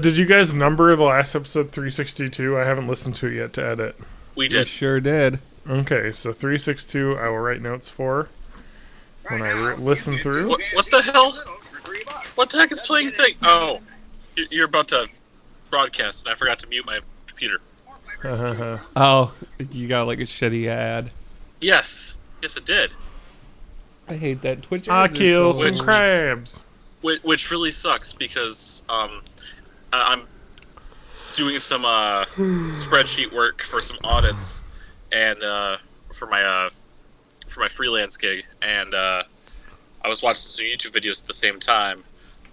Did you guys number the last episode 362? I haven't listened to it yet to edit. We We did. sure did. Okay, so 362 I will write notes for when I listen through. What the hell? What the heck is playing thing? Oh, you're about to broadcast, and I forgot to mute my computer. Oh, you got like a shitty ad. Yes, it did. I hate that Twitch I ads are kill so some annoying. crabs. Which really sucks because I'm doing some spreadsheet work for some audits and for my freelance gig, and I was watching some YouTube videos at the same time.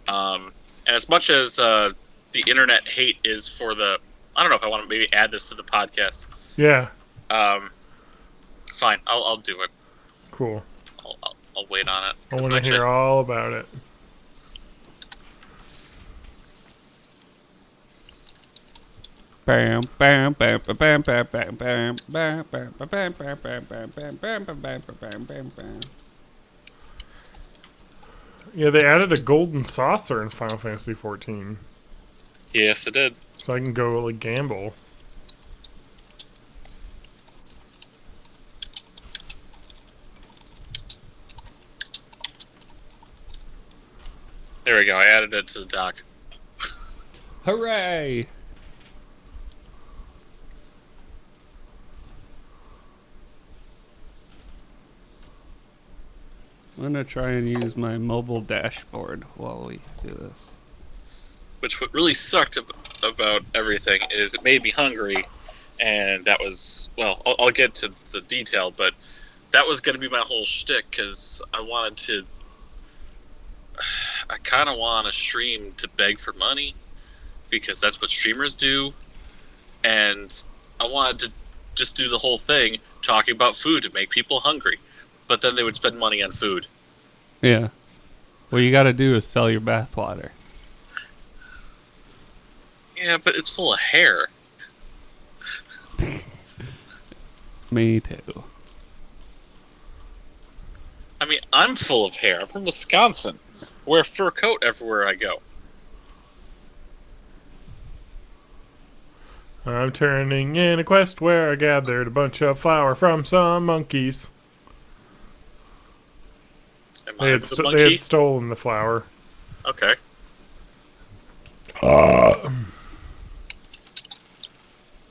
And as much as the internet hate is for the, I don't know if I want to maybe add this to the podcast. Yeah, Fine, I'll do it. cool. I'll wait on it. I want to hear all about it. Bam bam bam bam bam bam bam bam bam bam bam bam bam bam bam bam bam bam bam bam. Yeah, they added a golden saucer in Final Fantasy 14, Yes, it did. so I can go like gamble. There we go. I added it to the doc. Hooray! I'm gonna try and use my mobile dashboard while we do this. Which what really sucked about everything is it made me hungry, and that was, well, I'll get to the detail, but that was going to be my whole shtick because I kind of want to stream to beg for money because that's what streamers do, and I wanted to just do the whole thing talking about food to make people hungry, but then they would spend money on food. Yeah. What you gotta do is sell your bathwater. Yeah, but it's full of hair. Me too. I mean, I'm full of hair. I'm from Wisconsin. I wear a fur coat everywhere I go. I'm turning in a quest where I gathered a bunch of flour from some monkeys. Am They I had, the they monkey? had stolen the flour. Okay.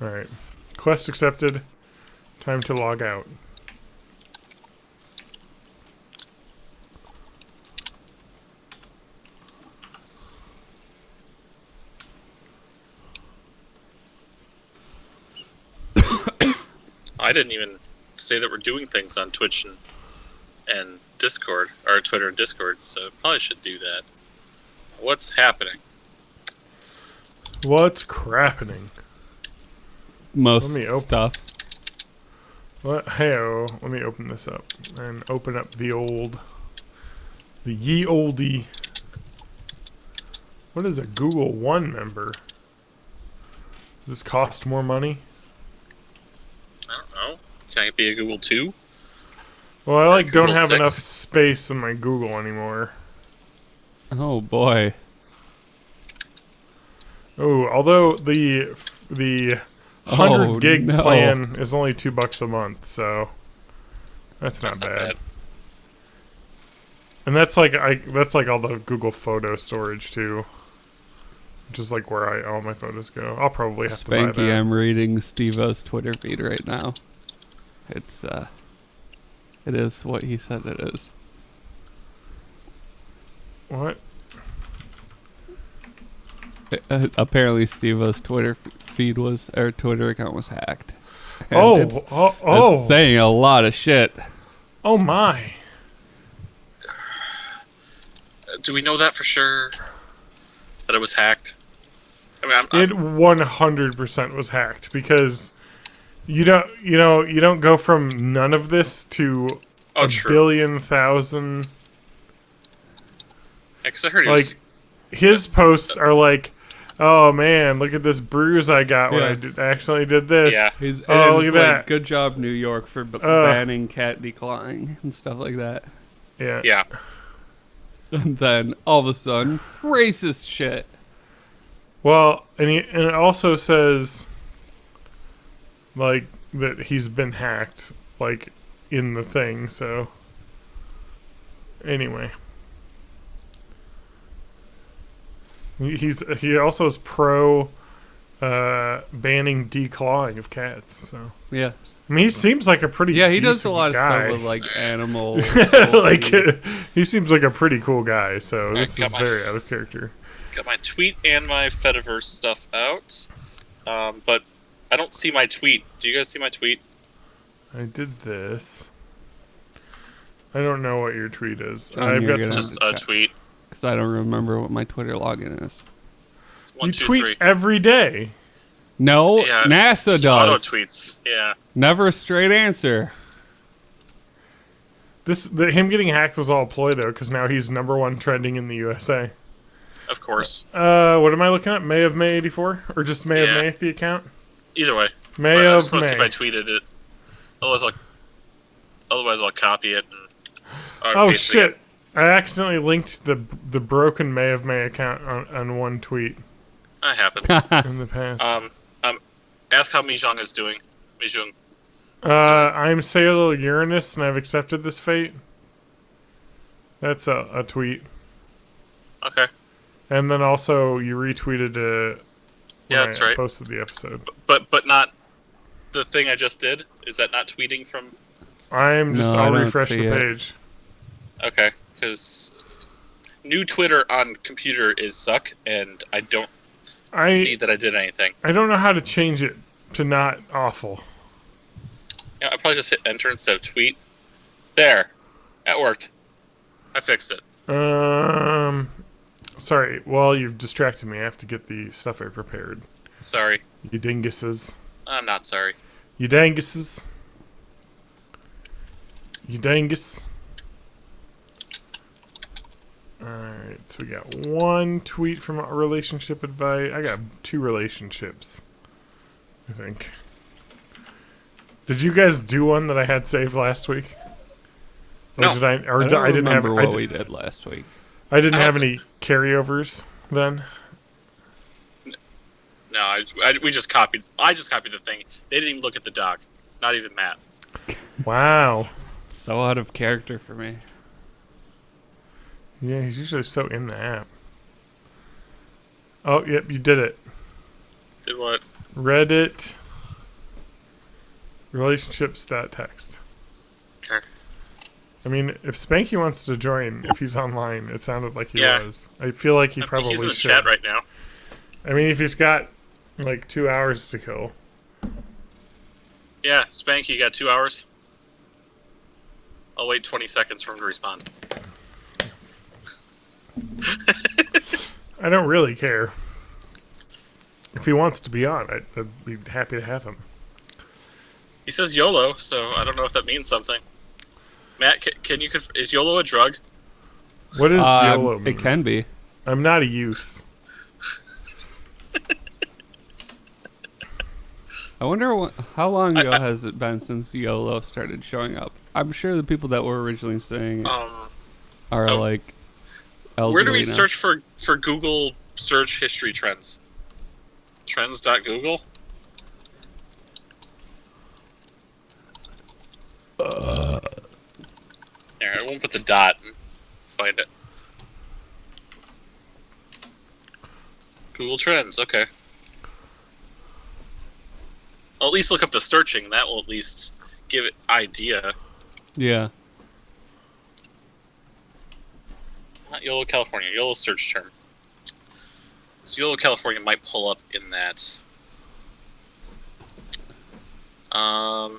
Alright. Quest accepted. Time to log out. I didn't even say that we're doing things on Twitch and Discord, or Twitter and Discord, so probably should do that. What's happening? What's crappening? Most Let me open- stuff. What? Hey-oh. Let me open this up. And open up the ye oldie. What is a Google One member? Does this cost more money? I don't know. Can I be a Google 2? Well, I like don't Google have 6? enough space in my Google anymore. Oh boy. Oh, although the 100 gig no. plan is only $2 a month, so that's not That's not bad. bad. And that's like all the Google photo storage too, which is like where all my photos go. I'll probably have to buy Spanky, that. I'm reading Steve-O's Twitter feed right now. It's it is what he said it is. What? Apparently Steve-O's Twitter feed was, or Twitter account was hacked. And Oh, it's, oh, it's saying a lot of shit. oh my! Do we know that for sure? That it was hacked? I mean, It 100% was hacked because you don't go from none of this to oh, a true. billion thousand. Because I heard it Like was his posts are like, oh man, look at this bruise I got when Yeah. accidentally did this. Yeah. He's, Oh, and it look was at like, that. good job, New York, for banning cat declawing and stuff like that. Yeah. yeah. And then all of a sudden, racist shit. Well, and it also says like that he's been hacked, like in the thing. So anyway, he also is pro banning declawing of cats. So Yeah. I mean, he seems like a pretty Yeah, he does a decent lot of guy. stuff with like animal. Like he seems like a pretty cool guy. So this got is my very out of character. Got my tweet and my Fediverse stuff out, but I don't see my tweet. Do you guys see my tweet? I did this. I don't know what your tweet is. John, I've you're got gonna- some. Just a tweet. Because I don't remember what my Twitter login is. One, You two, tweet three. every day. No, Yeah, NASA Auto does. tweets. Yeah. Never a straight answer. Him getting hacked was all a ploy though, because now he's #1 trending in the USA. Of course. What am I looking at? May of May '84, or just May of Yeah. May the account? Either way. May I of was supposed to see May. if I tweeted it. Otherwise I'll copy it. And, Oh basically- shit! I accidentally linked the broken May of May account on one tweet That happens. in the past. Ask how Mijong is doing. Mijong. I'm Sailor Uranus, and I've accepted this fate. That's a tweet. Okay. And then also you retweeted when Yeah, that's I right. posted the episode. But not the thing I just did. Is that not tweeting from? I'm just. No, I I'll don't refresh see the it. page. Okay, because new Twitter on computer is suck, and I don't see that I did anything. I don't know how to change it to not awful. Yeah, I probably just hit enter instead of tweet. There, that worked. I fixed it. Sorry. Well, you've distracted me. I have to get the stuff I prepared. Sorry, You dinguses. I'm not sorry. You danguses. You dangus. Alright, so we got one tweet from a relationship advice. I got 2 relationships, I think. Did you guys do one that I had saved last week? Or No. did I? Or I did, don't I didn't have. remember I, what di- we did last week. I didn't I don't have any carryovers then. No, we just copied. I just copied the thing. They didn't even look at the doc. Not even Matt. Wow. So out of character for me. Yeah, he's usually so in the app. Oh, yep, you did it. Did what? Reddit relationships.text. Okay. I mean, if Spanky wants to join, if he's online, it sounded like he Yeah. was. I feel like he probably He's in the should. chat right now. I mean, if he's got like 2 hours to kill. Yeah, Spanky, you got 2 hours. I'll wait 20 seconds for him to respond. I don't really care. If he wants to be on, I'd be happy to have him. He says YOLO, so I don't know if that means something. Matt, can you is YOLO a drug? What does YOLO mean? It can be. I'm not a youth. I wonder how long ago has it been since YOLO started showing up? I'm sure the people that were originally saying it are oh. like Where do we elderly now. search for Google search history trends? Trends.google? There, I won't put the dot and find it. Google Trends, okay. I'll at least look up the searching. That will at least give it idea. Yeah. Not YOLO California, YOLO search term. So YOLO California might pull up in that. I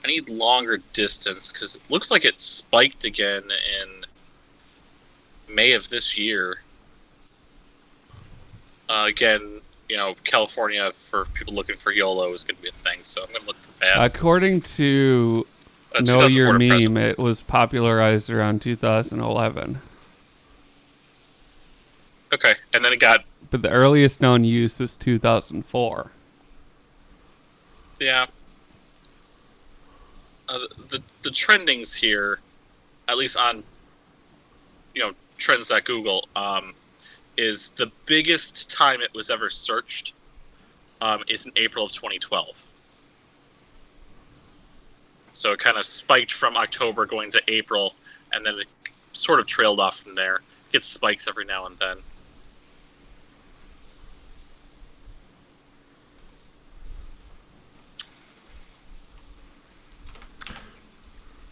need longer distance because it looks like it spiked again in May of this year. Again, you know, California for people looking for YOLO is going to be a thing, so I'm going to look for past. According to Know 2004 Your to Meme, present. it was popularized around 2011. Okay, and then it got, But the earliest known use is 2004. yeah. The trendings here, at least on, you know, trends.google, is the biggest time it was ever searched is in April of 2012. So it kind of spiked from October going to April, and then it sort of trailed off from there. Gets spikes every now and then.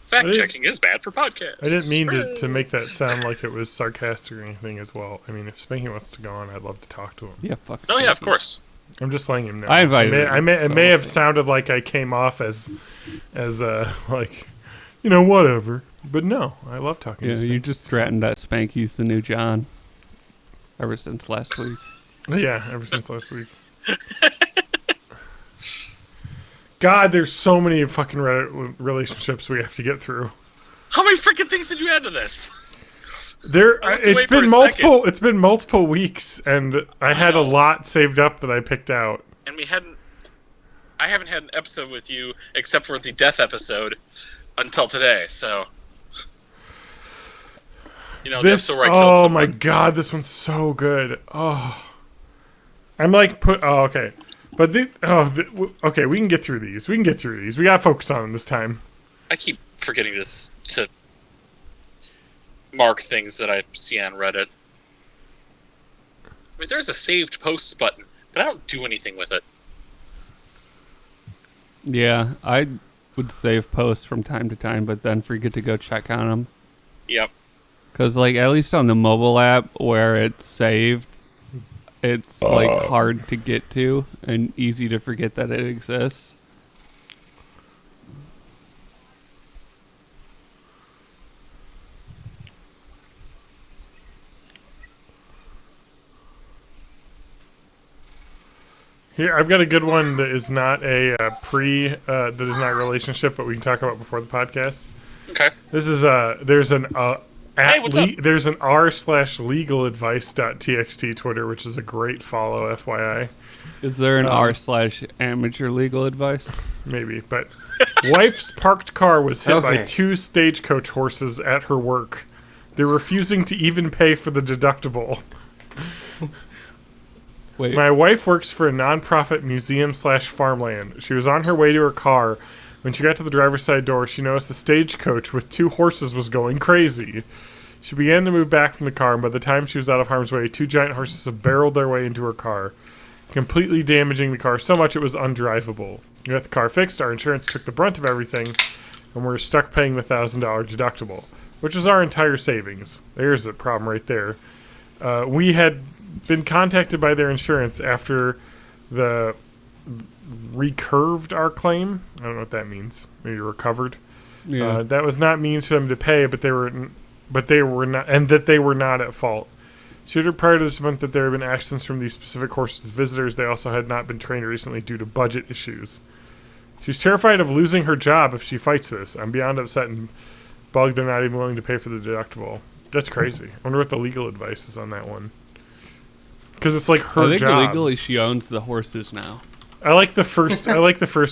Fact checking is bad for podcasts. I didn't mean to make that sound like it was sarcastic or anything as well. I mean, if Spanky wants to go on, I'd love to talk to him. Yeah, fuck. Oh yeah, of course. I'm just letting him know. I invited him. It may have sounded like I came off as like, whatever. But no, I love talking to Spanky. You just threatened that Spanky's the new John. Ever since last week. Yeah, ever since last week. God, there's so many fucking relationships we have to get through. How many freaking things did you add to this? It's been multiple weeks, and I had a lot saved up that I picked out. And I haven't had an episode with you except for the death episode until today. So, the episode where I killed someone. Oh my God, this one's so good. Oh, I'm like okay. But okay, we can get through these. We gotta focus on them this time. I keep forgetting to mark things that I see on Reddit. I mean, there's a saved posts button, but I don't do anything with it. Yeah, I would save posts from time to time, but then forget to go check on them. Yep. Because, at least on the mobile app where it's saved, it's hard to get to and easy to forget that it exists. Here, I've got a good one that is not a that is not a relationship, but we can talk about before the podcast. Okay. This is there's an there's an r/legaladvice.txt Twitter, which is a great follow, FYI. Is there an r/amateur legal advice? Maybe, but wife's parked car was hit by 2 stagecoach horses at her work. They're refusing to even pay for the deductible. Wait. My wife works for a non-profit museum/farmland. She was on her way to her car. When she got to the driver's side door, she noticed the stagecoach with 2 horses was going crazy. She began to move back from the car, and by the time she was out of harm's way, 2 giant horses have barreled their way into her car, completely damaging the car so much it was undrivable. We got the car fixed, our insurance took the brunt of everything, and we're stuck paying the $1,000 deductible, which was our entire savings. There's the problem right there. We had been contacted by their insurance after the recurved our claim. I don't know what that means. Maybe recovered. Yeah. That was not means for them to pay, but they were not, and that they were not at fault. She heard prior to this event that there had been accidents from these specific horses to visitors. They also had not been trained recently due to budget issues. She's terrified of losing her job if she fights this. I'm beyond upset and bugged they're not even willing to pay for the deductible. That's crazy. I wonder what the legal advice is on that one. Because it's like her job. I think legally she owns the horses now. I like the first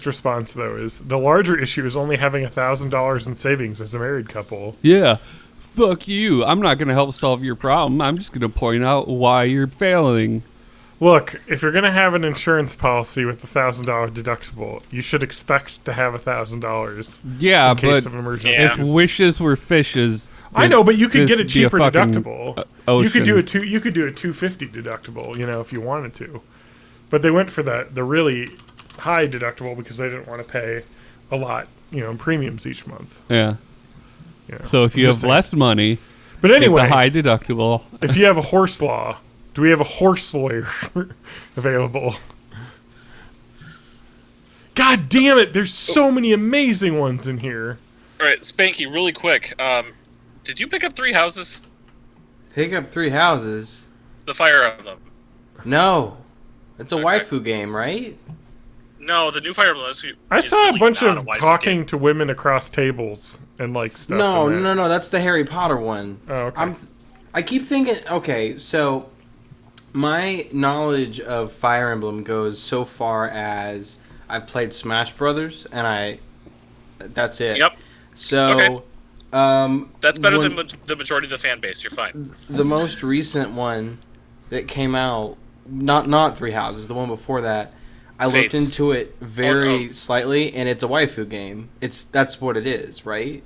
response though. Is the larger issue is only having $1,000 in savings as a married couple. Yeah, fuck you. I'm not going to help solve your problem. I'm just going to point out why you're failing. Look, if you're going to have an insurance policy with $1,000 deductible, you should expect to have $1,000. Yeah, in case but of emergency. if wishes were fishes, I know, but you could get a cheaper deductible. Ocean. You could do a $250 deductible, if you wanted to. But they went for the really high deductible because they didn't want to pay a lot, in premiums each month. Yeah. So if you have less money, but anyway, get the high deductible. If you have a horse law, do we have a horse lawyer available? God damn it! There's so many amazing ones in here. All right, Spanky, really quick. Did you pick up 3 houses? Pick up 3 houses? The Fire Emblem. No. It's a waifu game, right? No, the new Fire Emblem I saw a bunch of talking to women across tables and stuff. No. That's the Harry Potter one. Oh, okay. I keep thinking. Okay, so my knowledge of Fire Emblem goes so far as I've played Smash Brothers, and that's it. Yep. So, that's better than the majority of the fan base. You're fine. The most recent one that came out. Not Three Houses, the one before that. I looked Fates. into it very Oh, slightly, and it's a waifu game. That's what it is, right?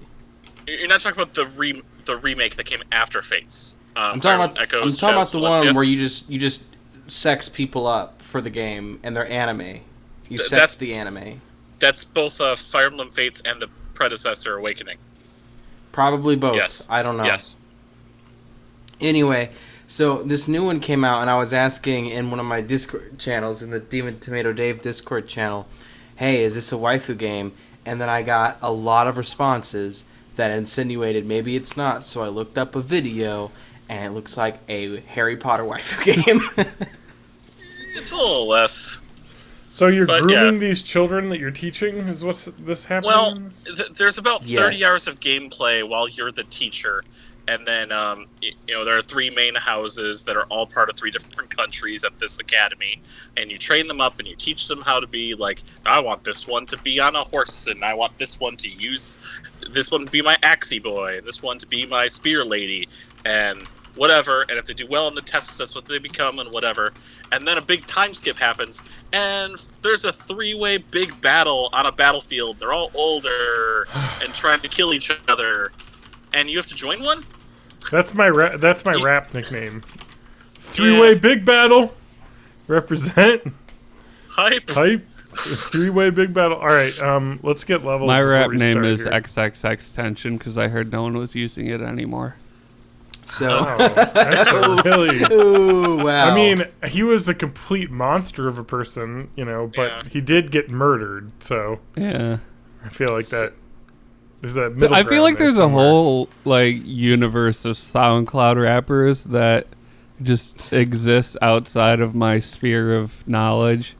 You're not talking about the remake that came after Fates. I'm talking about Echoes, the Shadows of Valencia. one where you just sex people up for the game, and they're anime. You sex that's- the anime. That's both Fire Emblem Fates and the predecessor Awakening. Probably both. Yes. I don't know. Yes. Anyway, so this new one came out, and I was asking in one of my Discord channels, in the Demon Tomato Dave Discord channel, hey, is this a waifu game? And then I got a lot of responses that insinuated maybe it's not, so I looked up a video, and it looks like a Harry Potter waifu game. It's a little less. So you're But, grooming yeah. these children that you're teaching? Is what's this happening? Well, in this? there's about 30 Yes. hours of gameplay while you're the teacher, and then there are 3 main houses that are all part of 3 different countries at this academy, and you train them up and you teach them how to be like, I want this one to be on a horse, and I want this one to use this one to be my axie boy, and this one to be my spear lady, and whatever. And if they do well on the tests, that's what they become, and whatever. And then a big time skip happens, and there's a 3-way big battle on a battlefield. They're all older and trying to kill each other, and you have to join one. That's my rap nickname. 3-way big battle. Represent. Hype. 3-way big battle. All right. Let's get levels. My before rap we name start is here. XXX Tension because I heard no one was using it anymore. So, Oh, that's a really. ooh, wow. I mean, he was a complete monster of a person, but Yeah. he did get murdered. So Yeah. I feel like that. There's that middle I feel ground like there there's somewhere. a whole universe of SoundCloud rappers that just exists outside of my sphere of knowledge.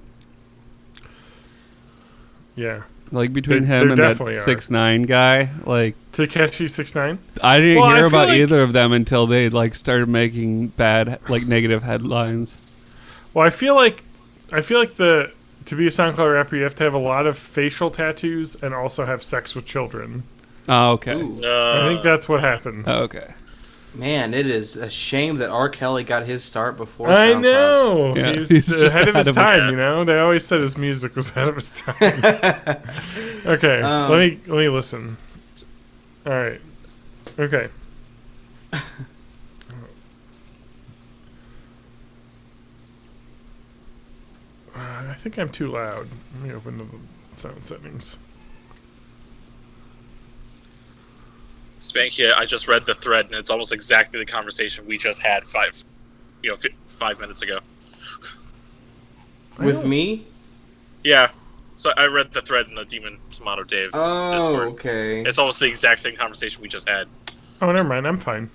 Yeah. Like between There him and that definitely are. 6ix9ine guy, like Takeshi 69. I didn't Well, I hear feel about like- either of them until they started making bad negative headlines. Well, I feel like to be a SoundCloud rapper, you have to have a lot of facial tattoos and also have sex with children. Oh, okay. Ooh. I think that's what happens. Oh, okay. Man, it is a shame that R. Kelly got his start before I SoundCloud. know. Yeah, He's he's just ahead of his time, time. They always said his music was ahead of his time. Okay, let me listen. All right. Okay. I think I'm too loud. Let me open the sound settings. Spanky, I just read the thread, and it's almost exactly the conversation we just had 5 minutes ago. With me? Yeah. So I read the thread in the Demon Tomato Dave Oh, Discord. okay. It's almost the exact same conversation we just had. Oh, never mind. I'm fine.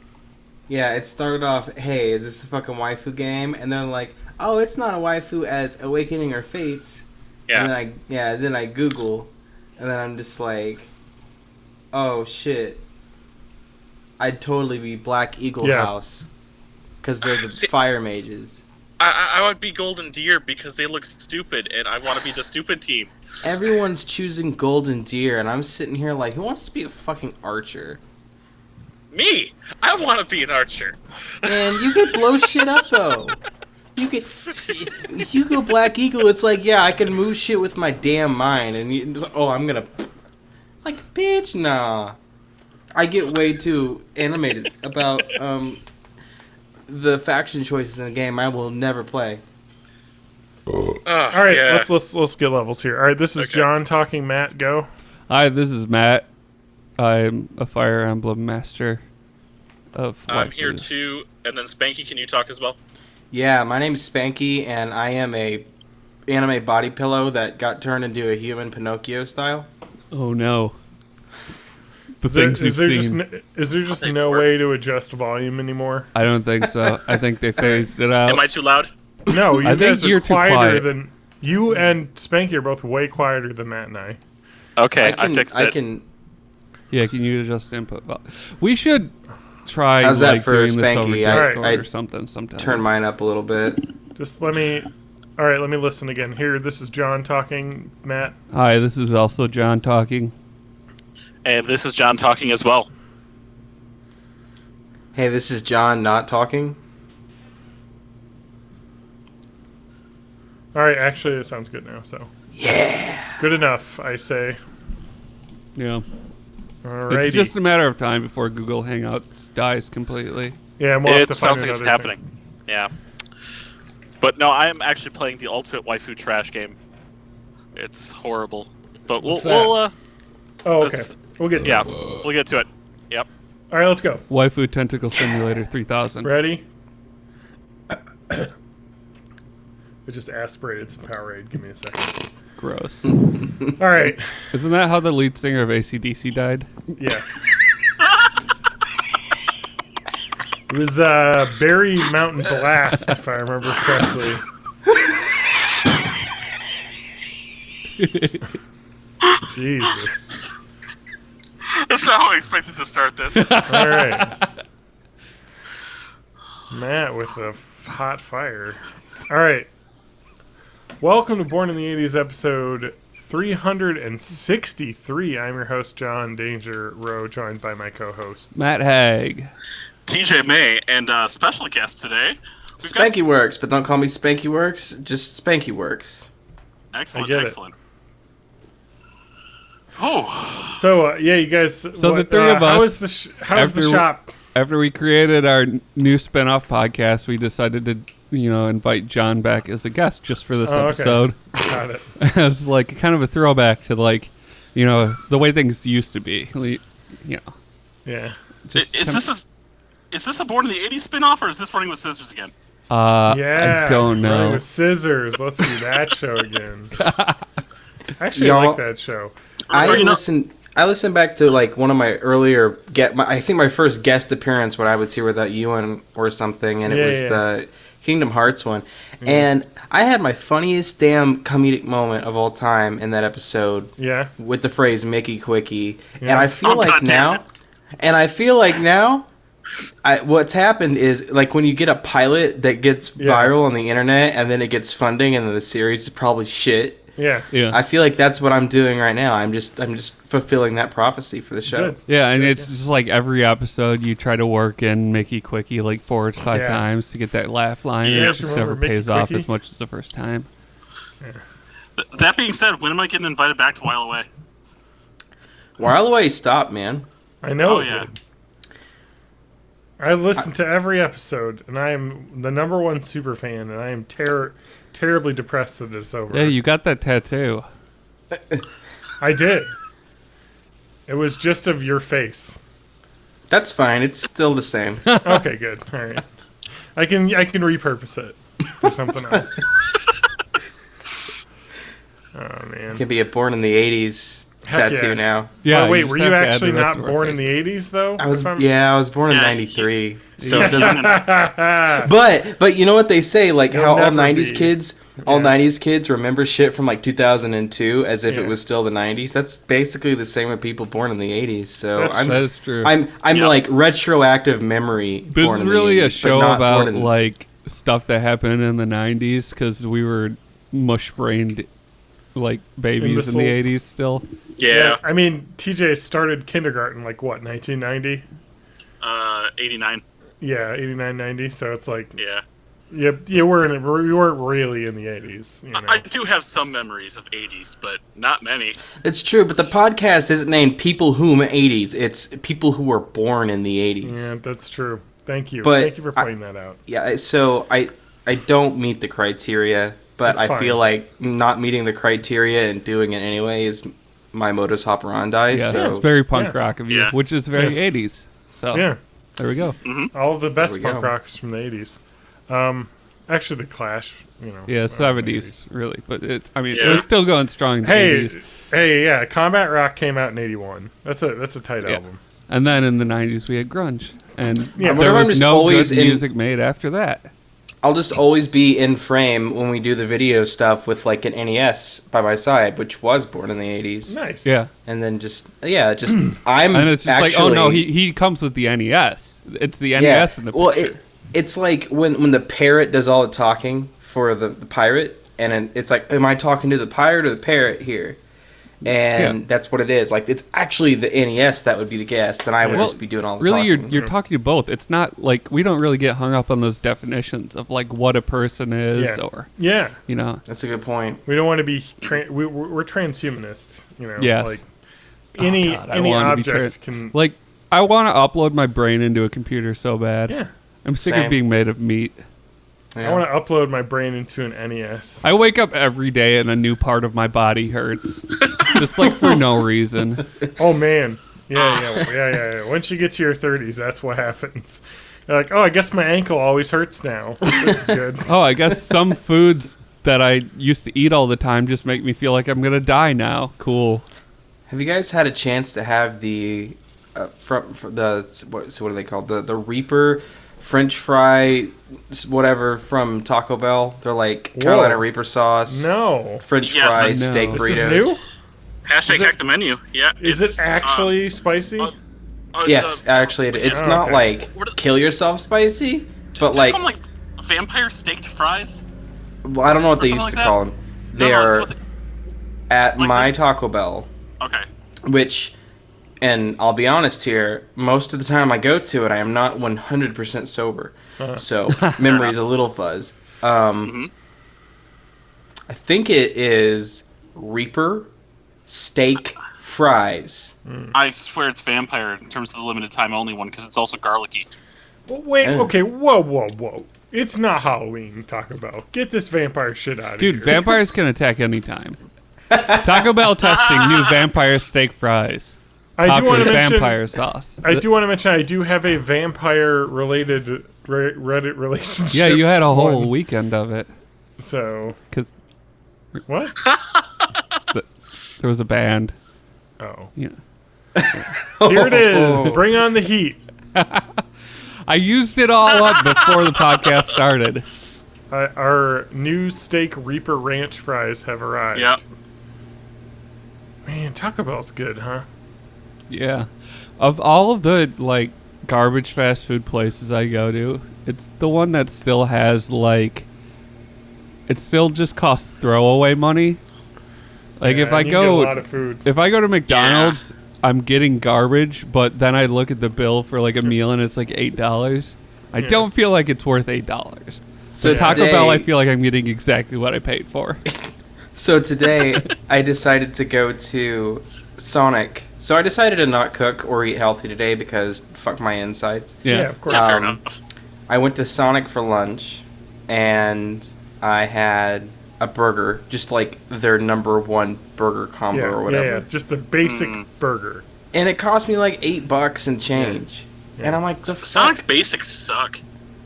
Yeah, it started off, hey, is this a fucking waifu game? And then like, oh, it's not a waifu as Awakening or Fates. Yeah. And then I Google, and then I'm just like, oh shit. I'd totally be Black Eagle Yeah. House. Because they're the See- fire mages. I would be Golden Deer because they look stupid, and I want to be the stupid team. Everyone's choosing Golden Deer, and I'm sitting here like, who wants to be a fucking archer? Me! I want to be an archer. And you could blow shit up though. You go Black Eagle. It's like, yeah, I can move shit with my damn mind, and I'm gonna like, bitch, nah. I get way too animated about the faction choices in the game. I will never play. All right, yeah. let's get levels here. All right, this is Okay. John talking. Matt, go. Hi, this is Matt. I'm a Fire Emblem master of I'm here waifus. too, and then Spanky, can you talk as well? Yeah, my name is Spanky, and I am a anime body pillow that got turned into a human Pinocchio style. Oh no. The Is there, things you've seen. is there just They no work. way to adjust volume anymore? I don't think so. I think they phased it out. Am I too loud? No, you I think guys are you're too quieter quiet. than you and Spanky are both way quieter than Matt and I. Okay, I can. Yeah, can you adjust input? We should try How's that for doing this over Spanky? Discord I or something sometime. turn mine up a little bit. Just let me. All right, let me listen again. Here, this is John talking. Matt. Hi, this is also John talking. And this is John talking as well. Hey, this is John not talking. All right, actually, it sounds good now. So Yeah. good enough, I say. Yeah. Alrighty. It's just a matter of time before Google Hangouts dies completely. Yeah, and we'll have It to find sounds like it's another happening. thing. Yeah. But no, I am actually playing the ultimate waifu trash game. It's horrible. But What's that? Oh, okay. let's- We'll get to yeah, it. we'll get to it. Yep. All right, let's go. Waifu Tentacle Simulator 3000. Ready? I just aspirated some Powerade. Give me a second. Gross. All right. Isn't that how the lead singer of AC/DC died? Yeah. It was Barry Mountain Blast, if I remember correctly. Jesus. That's not how I expected to start this. All right. Matt with a hot fire. All right. Welcome to Born in the 80s episode 363. I'm your host, John Danger Rowe, joined by my co-hosts. Matt Haig. TJ May and special guest today. we've got Spanky Works, but don't call me Spanky Works. Just Spanky Works. Excellent, I get it. excellent. Oh, So, yeah, you guys. So the three of How us, is how is the after- shop? After we created our new spin-off podcast, we decided to, invite John back as a guest just for this Oh, okay. episode. Got it. As like kind of a throwback to the way things used to be. Yeah. Just is this a Born in the 80s spinoff, or is this Running with Scissors again? Yeah. I don't know. Running with Scissors. Let's do that show again. Actually, I Y'all- like that show. I Or, you know- listened back to like one of my earlier I think my first guest appearance when I was here without you or something, and it Yeah, was yeah. the Kingdom Hearts one, and I had my funniest damn comedic moment of all time in that episode Yeah. with the phrase "Mickey Quickie," and Yeah. I feel Oh, like goddamn now, what's happened is like when you get a pilot that gets Yeah. viral on the internet and then it gets funding and then the series is probably shit. Yeah. Yeah. I feel like that's what I'm doing right now. I'm just fulfilling that prophecy for the show. Good. Yeah, and it's just like every episode you try to work in Mickey Quickie like 4 or 5 Yeah. times to get that laugh line. Yeah, and you it just remember never Mickey pays off Quickie? as much as the first time. That being said, when am I getting invited back to While Away? While away, stop, man. I know Oh, it yeah. did. I listened to every episode, and I am the number one super fan, and I am terribly depressed that it's over. Yeah, you got that tattoo. I did. It was just of your face. That's fine. It's still the same. Okay, good. All right. I can repurpose it for something else. Oh man. It can be a born in the '80s Heck tattoo yeah. now. Yeah. Oh, wait, just were have you to add actually the rest not of our born in the faces. '80s though? I was born in Yeah, '93. So Yeah. it doesn't. But you know what they say, like You'll how all never '90s be. kids, remember shit from like 2002 as if Yeah. it was still the '90s. That's basically the same with people born in the '80s. So That's I'm That is true. I'm Yeah. like retroactive memory. This born is in the really a 80s, but show not about born in- like stuff that happened in the 90s because we were mush-brained like babies in the Imbeciles. 80s still. Yeah, I mean, TJ started kindergarten like what, 1990? 89. Yeah, 89, 90. So it's like, Yeah. we weren't really in the 80s. You know? I do have some memories of 80s, but not many. It's true, but the podcast isn't named People Whom '80s. It's people who were born in the '80s. Yeah, that's true. Thank you. But Thank you for pointing that out. Yeah, so I don't meet the criteria, but That's I fine. feel like not meeting the criteria and doing it anyway is my modus operandi. Yeah, so it's very punk Yeah. rock of you, Yeah. which is very Yes. 80s. So Yeah, there we go. all of the best we punk go. rockers from the 80s. Actually, the Clash, Yeah, 70s 80s. really, but it it Yeah. was still going strong in the Hey, 80s. yeah, Combat Rock came out in 81. That's a tight Yeah. album. And then in the 90s we had grunge, and Yeah, there whenever I'm was just no always good in- music made after that. I'll just always be in frame when we do the video stuff with like an NES by my side, which was born in the '80s. Nice. Yeah. And then I'm And it's just actually, like, oh no, he comes with the NES. It's the NES in the well, picture. it's like when the parrot does all the talking for the pirate, and it's like, am I talking to the pirate or the parrot here? and that's what it is. Like, it's actually the NES that would be the guess, then I would Well, just be doing all the really, talking. you're talking to both. It's not like we don't really get hung up on those definitions of like what a person is, Yeah. or Yeah. you know. That's a good point. We don't want to be we're transhumanist, you know. Yes. Like any God, I any wanna be object can. Like, I want to upload my brain into a computer so bad. Yeah. I'm sick Same. of being made of meat. Yeah. I want to upload my brain into an NES. I wake up every day and a new part of my body hurts, just like for no reason. Oh man. Yeah. Once you get to your 30s, that's what happens. You're like, oh, I guess my ankle always hurts now. This is good. Oh, I guess some foods that I used to eat all the time just make me feel like I'm gonna die now. Cool. Have you guys had a chance to have the from the what are they called, the Reaper French fry whatever from Taco Bell? They're like Carolina Whoa. Reaper sauce. No. French Yes, fry I know. steak This burritos. is new? Hashtag Is it- hack the menu. Yeah. Is it's, it actually spicy? it's, Yes, actually, it's Oh, not okay. like What- kill yourself spicy, but do like, they call them, like vampire staked fries? well, I don't know what they something used like to that? call them. No, They no, that's are what they, at like my there's- Taco Bell, okay. which, and I'll be honest here, most of the time I go to it, I am not 100% sober, so memory's a little fuzz. I think it is Reaper steak fries. I swear it's vampire in terms of the limited time only one because it's also garlicky. Well, wait, Yeah. okay, whoa. It's not Halloween, Taco Bell. Get this vampire shit out of Dude, here. vampires can attack anytime. Taco Bell testing new vampire steak fries. I Topped do want with to mention. vampire sauce. I do want to mention. I do have a vampire-related Reddit relationship. Yeah, you had a whole one. weekend of it. So Because what? there was a band. Oh, You know. here it is. Bring on the heat. I used it all up before the podcast started. Our new steak Reaper Ranch fries have arrived. Yep. Man, Taco Bell's good, huh? Yeah. Of all of the, like, garbage fast food places I go to, it's the one that still has, like, it still just costs throwaway money. Like, Yeah, if I and you get a go, lot of food. if I go to McDonald's, I'm getting garbage, but then I look at the bill for, like, a meal and it's like $8. I Yeah. don't feel like it's worth $8. So Taco today, Bell, I feel like I'm getting exactly what I paid for. So today, I decided to go to Sonic. So I decided to not cook or eat healthy today because fuck my insides. Yeah, Yeah. of course. Yeah, fair Um, enough. I went to Sonic for lunch, and I had a burger, just like their number one burger combo or whatever. Yeah, just the basic burger. And it cost me like $8 and change. Yeah. And I'm like, the fuck? Sonic's basics suck.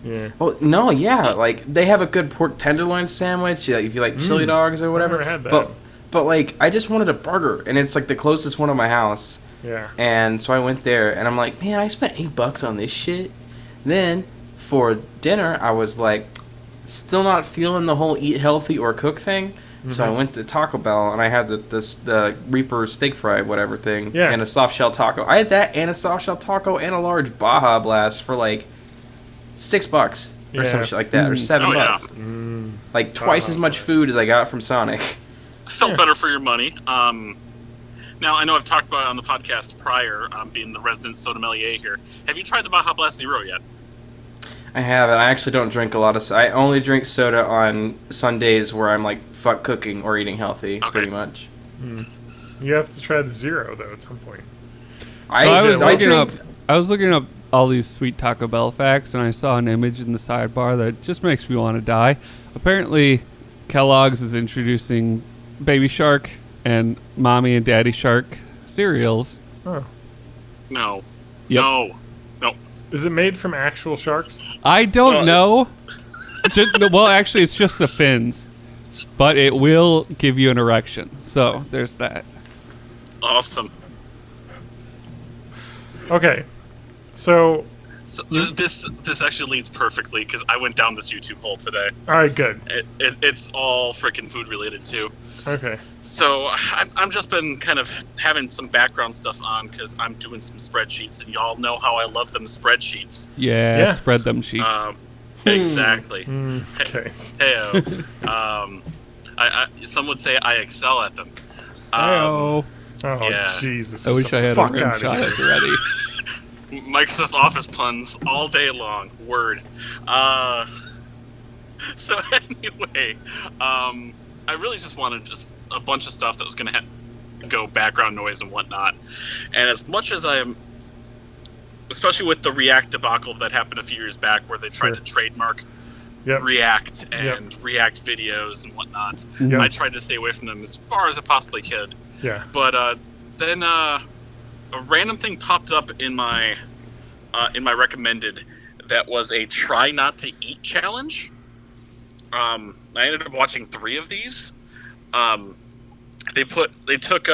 Yeah. Well, no, yeah, like they have a good pork tenderloin sandwich. Like, if you like chili dogs or whatever. never had that. But like, I just wanted a burger, and it's like the closest one to my house. Yeah. And so I went there, and I'm like, man, I spent $8 on this shit. Then for dinner, I was like, still not feeling the whole eat healthy or cook thing. So I went to Taco Bell, and I had the Reaper steak fry whatever thing, Yeah. and a soft shell taco. I had that and a soft shell taco and a large Baja Blast for like $6 or some Yeah. shit like that, or $7. Oh, yeah. Like twice Baja as much Blast. food as I got from Sonic. Felt Yeah. better for your money. Now, I know I've talked about it on the podcast prior, being the resident sommelier here. Have you tried the Baja Blast Zero yet? I haven't. I actually don't drink a lot of. I only drink soda on Sundays where I'm like fuck cooking or eating healthy, Okay. pretty much. You have to try the zero though at some point. So I was I looking up. drink. I was looking up all these sweet Taco Bell facts, and I saw an image in the sidebar that just makes me want to die. Apparently, Kellogg's is introducing Baby Shark and Mommy and Daddy Shark cereals. Oh. No. Yep. No. Is it made from actual sharks? I don't Well, know. Well, actually, it's just the fins, but it will give you an erection. So there's that. Awesome. Okay. So, So this actually leads perfectly because I went down this YouTube hole today. all right, good. It's all freaking food related too. Okay. So I'm just been kind of having some background stuff on because I'm doing some spreadsheets, and y'all know how I love them spreadsheets. Yeah, spread them sheets. Exactly. Okay. Heyo. I some would say I excel at them. Oh, Oh, Yeah. Jesus. I wish Get I the had a fuck rim outta shot here. at the ready. Microsoft Office puns all day long. Word. So anyway, I really just wanted just a bunch of stuff that was going to go background noise and whatnot. And as much as I'm, especially with the React debacle that happened a few years back, where they tried Sure. to trademark Yep. React and React videos and whatnot, Yep. I tried to stay away from them as far as I possibly could. Yeah. But then a random thing popped up in my recommended that was a try not to eat challenge. I ended up watching 3 of these. They took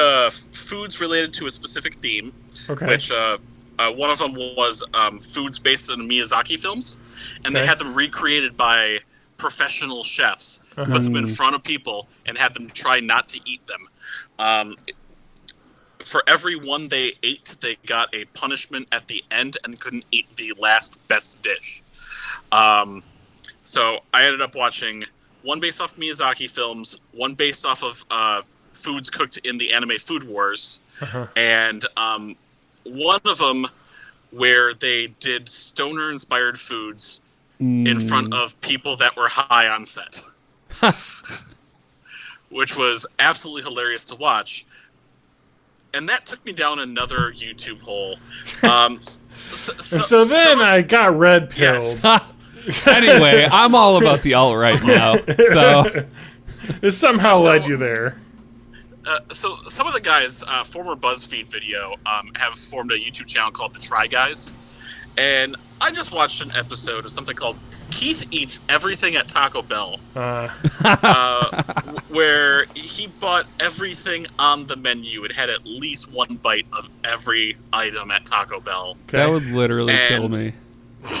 foods related to a specific theme, Okay. which one of them was foods based on Miyazaki films, and they Okay. had them recreated by professional chefs, put them in front of people, and had them try not to eat them. For every one they ate, they got a punishment at the end and couldn't eat the last best dish. So I ended up watching one based off Miyazaki films, one based off of foods cooked in the anime Food Wars, and one of them where they did stoner-inspired foods in front of people that were high on set, which was absolutely hilarious to watch. And that took me down another YouTube hole. So then I got red pilled. Yes. Anyway, I'm all about the alt-right now. So It somehow So- led you there. So some of the guys, former BuzzFeed video, have formed a YouTube channel called The Try Guys, and I just watched an episode of something called Keith Eats Everything at Taco Bell, where he bought everything on the menu. It had at least one bite of every item at Taco Bell. Okay. that would literally kill And- me.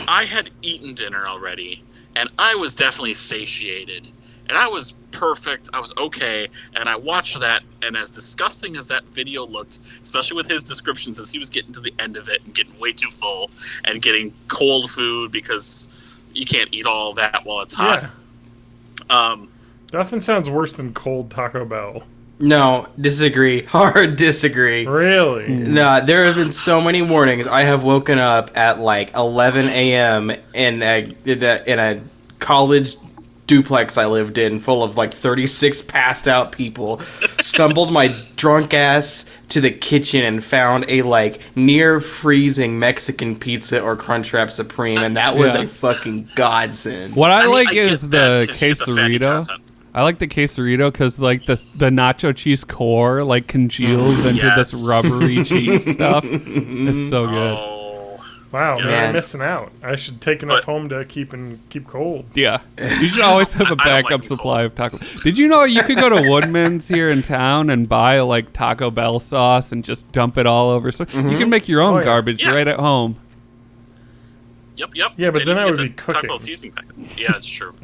I had eaten dinner already, and I was definitely satiated. And I was perfect. I was okay. And I watched that, and as disgusting as that video looked, especially with his descriptions as he was getting to the end of it and getting way too full and getting cold food because you can't eat all that while it's hot. Yeah. Nothing sounds worse than cold Taco Bell. No, disagree. Hard disagree. Really? No, there have been so many mornings I have woken up at like 11 a.m. in a college duplex I lived in, full of like 36 passed out people. Stumbled my drunk ass to the kitchen and found a like near freezing Mexican pizza or Crunchwrap Supreme, and that was Yeah. a fucking godsend. What I mean, like I get is that, the 'cause you get the fatty quesarito. content. I like the quesarito because like the nacho cheese core like congeals into this Yes. rubbery cheese stuff. It's so good. Oh, Wow, man, Yeah. I'm missing out. I should take enough But- home to keep cold. Yeah, you should always have a I don't backup like them supply cold. of taco. Did you know you could go to Woodman's here in town and buy like Taco Bell sauce and just dump it all over? So you can make your own Oh, yeah. garbage Yeah. right at home. Yep. Yeah, but And then you I get would the be cooking. Taco Bell seasoning packets. Yeah, it's true.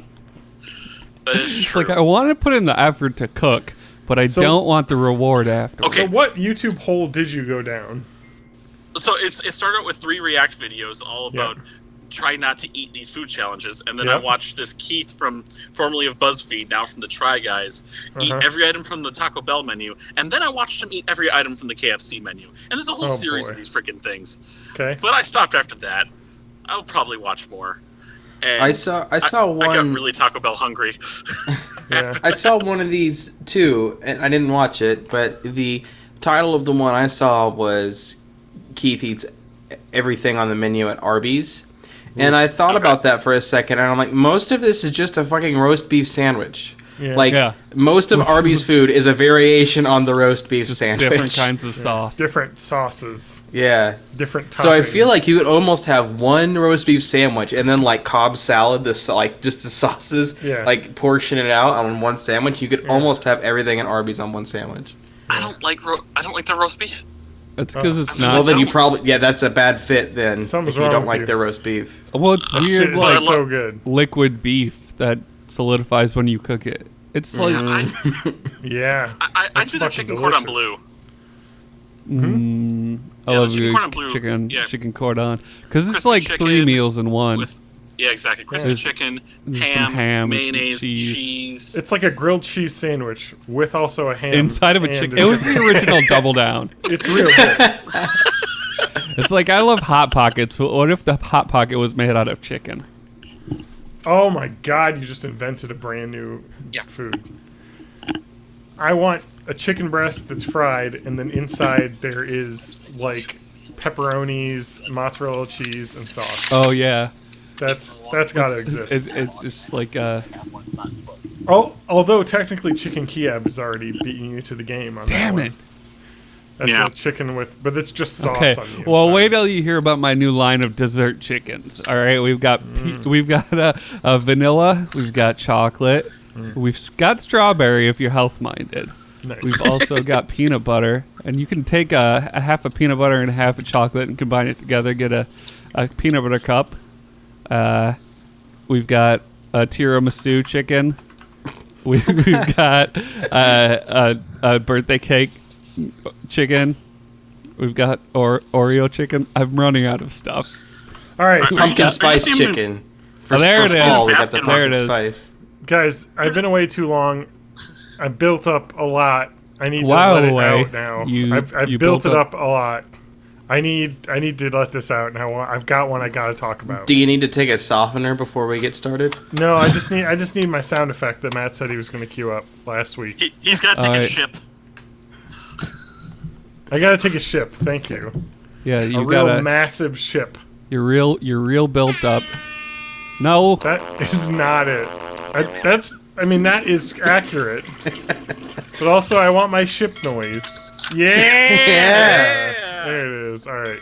That is It's true. like I want to put in the effort to cook, but I So- don't want the reward after. Okay. So what YouTube hole did you go down? So it started out with 3 React videos all about try not to eat these food challenges, and then I Yep. watched this Keith from formerly of BuzzFeed, now from the Try Guys, eat every item from the Taco Bell menu, and then I watched him eat every item from the KFC menu. And there's a whole Oh, series boy. of these freaking things. Okay. But I stopped after that. I'll probably watch more. And I saw I got one. really Taco Bell hungry. Yeah. I saw one of these too, and I didn't watch it, but the title of the one I saw was Keith Eats Everything on the Menu at Arby's. And I thought Okay. about that for a second, and I'm like, most of this is just a fucking roast beef sandwich. Yeah. Like, Yeah. most of Arby's food is a variation on the roast beef Just sandwich. different kinds of sauce. Different sauces, Yeah. different toppings. So I feel like you could almost have one roast beef sandwich and then like Cobb salad, like just the sauces, Yeah. like portion it out on one sandwich. You could almost have everything in Arby's on one sandwich. I don't like the roast beef. It's because it's Well, not. then you don't. probably that's a bad fit then. Something's if you wrong don't with like you. the roast beef. Well, it's Shit weird, is like I so good. liquid beef that solidifies when you cook it. It's like Yeah. I That's do their fucking chicken cordon delicious. bleu I Yeah, love the chicken your cordon bleu, chicken yeah. chicken cordon because it's Crispy like chicken 3 meals in one. with Yeah, exactly. Crispy There's- chicken, there's some ham, ham, mayonnaise, some cheese. cheese. It's like a grilled cheese sandwich with also a ham Inside of a and chicken. It was the original Double Down. It's real good. It's like, I love Hot Pockets, but what if the Hot Pocket was made out of chicken? Oh my god, you just invented a brand new Yeah. food. I want a chicken breast that's fried, and then inside there is like pepperonis, mozzarella cheese, and sauce. Oh, yeah. That's gotta exist. It's just like, Oh, although technically chicken Kiev is already beating you to the game on damn that it. one. That's Yeah. a chicken with, but it's just sauce Okay. on the inside. Well, wait till you hear about my new line of dessert chickens. All right, we've got a vanilla, we've got chocolate, we've got strawberry if you're health minded. Nice. We've also got peanut butter, and you can take a half a peanut butter and a half a chocolate and combine it together. Get a peanut butter cup. We've got a tiramisu chicken. We've got a birthday cake chicken. We've got Oreo chicken. I'm running out of stuff. All right, Pumpkin spice seem to- chicken. For, Oh, there for it fall, is. we got the There it pumpkin is. spice. guys, I've been away too long. I built up a lot. I need Wow, to let it Way. out now. You- I've you built built it up- up a lot. I need to let this out now. I've got one I gotta talk about. Do you need to take a softener before we get started? No, I just need my sound effect that Matt said he was going to queue up last week. He's got to take a Alright. ship. I gotta take a ship. Thank you. Yeah, A you real got massive ship. you're real built up. No, That is not it. I mean, that is accurate. But also, I want my ship noise. Yeah! Yeah. There it is. All right.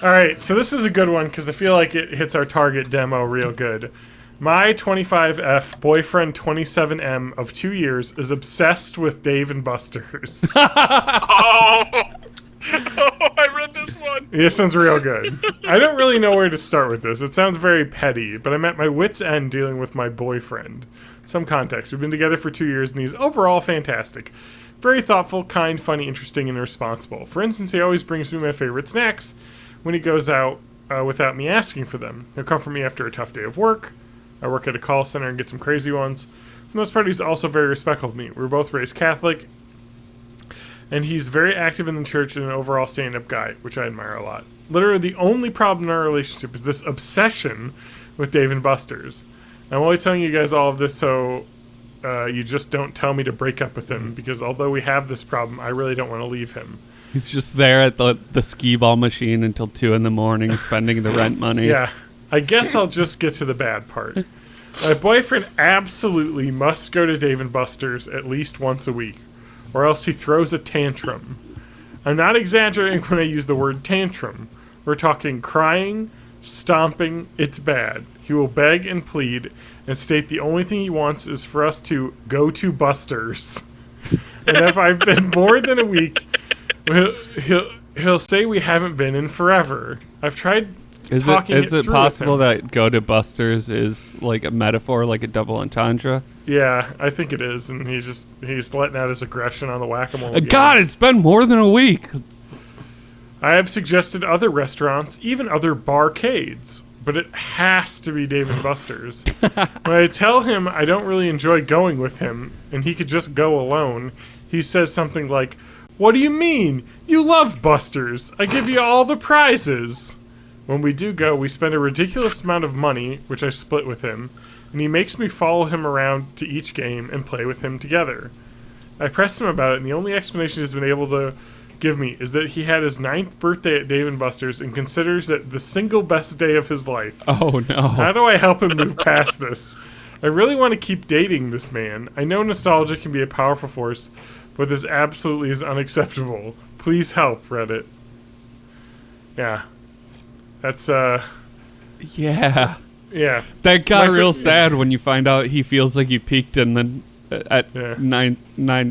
All right, so this is a good one because I feel like it hits our target demo real good. My 25F boyfriend 27M of 2 years is obsessed with Dave and Buster's. Oh! I read this one. This sounds real good. I don't really know where to start with this. It sounds very petty, but I'm at my wit's end dealing with my boyfriend. Some context. We've been together for 2 years, and he's overall fantastic. Very thoughtful, kind, funny, interesting, and responsible. For instance, he always brings me my favorite snacks when he goes out without me asking for them. He'll come for me after a tough day of work. I work at a call center and get some crazy ones. For the most part, he's also very respectful of me. We were both raised Catholic, and he's very active in the church and an overall stand-up guy, which I admire a lot. Literally, the only problem in our relationship is this obsession with Dave and Buster's. I'm only telling you guys all of this so you just don't tell me to break up with him, because although we have this problem, I really don't want to leave him. he's just there at the skee ball machine until 2 a.m, spending the rent money. Yeah, I guess I'll just get to the bad part. My boyfriend absolutely must go to Dave & Buster's at least once a week, or else he throws a tantrum. I'm not exaggerating when I use the word tantrum. We're talking crying, stomping, it's bad. He will beg and plead and state the only thing he wants is for us to go to Buster's. And if I've been more than a week, he'll say we haven't been in forever. I've tried Is talking it through possible with him. that go to Buster's is like a metaphor, like a double entendre? Yeah, I think it is, and he's letting out his aggression on the whack-a-mole. God, it's been more than a week. I have suggested other restaurants, even other barcades, but it has to be Dave & Buster's. When I tell him I don't really enjoy going with him, and he could just go alone, he says something like, "What do you mean? You love Buster's. I give you all the prizes." When we do go, we spend a ridiculous amount of money, which I split with him, and he makes me follow him around to each game and play with him together. I pressed him about it, and the only explanation he's been able to give me is that he had his 9th birthday at Dave & Buster's and considers it the single best day of his life. Oh no. How do I help him move past this? I really want to keep dating this man. I know nostalgia can be a powerful force, but this absolutely is unacceptable. Please help, Reddit. Yeah. That's, Yeah. yeah. That got My real fa- sad when you find out he feels like you peaked and then at Yeah. nine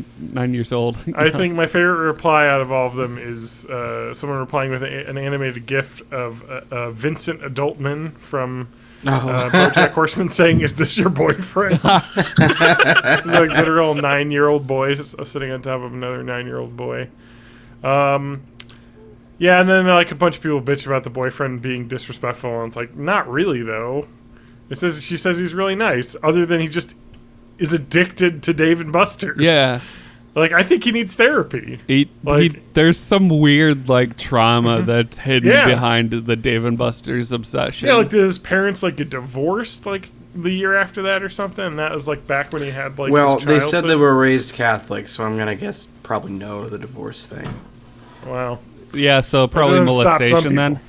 years old. I think my favorite reply out of all of them is someone replying with an animated GIF of Vincent Adultman from BoJack Horseman saying, "Is this your boyfriend?" Like a literal 9-year-old boy sitting on top of another 9-year-old boy. Yeah, and then like a bunch of people bitch about the boyfriend being disrespectful, and it's like, not really though. She says he's really nice, other than he just is addicted to Dave and Buster's. Yeah. Like, I think he needs therapy. There's some weird, like, trauma that's hidden Yeah. behind the Dave and Buster's obsession. Yeah, like, did his parents, like, get divorced, like, the year after that or something? And that was, like, back when he had, like, Well, his they said childhood? they were raised Catholic, so I'm gonna guess probably no to the divorce thing. Wow. Yeah, so probably doesn't stop some molestation then.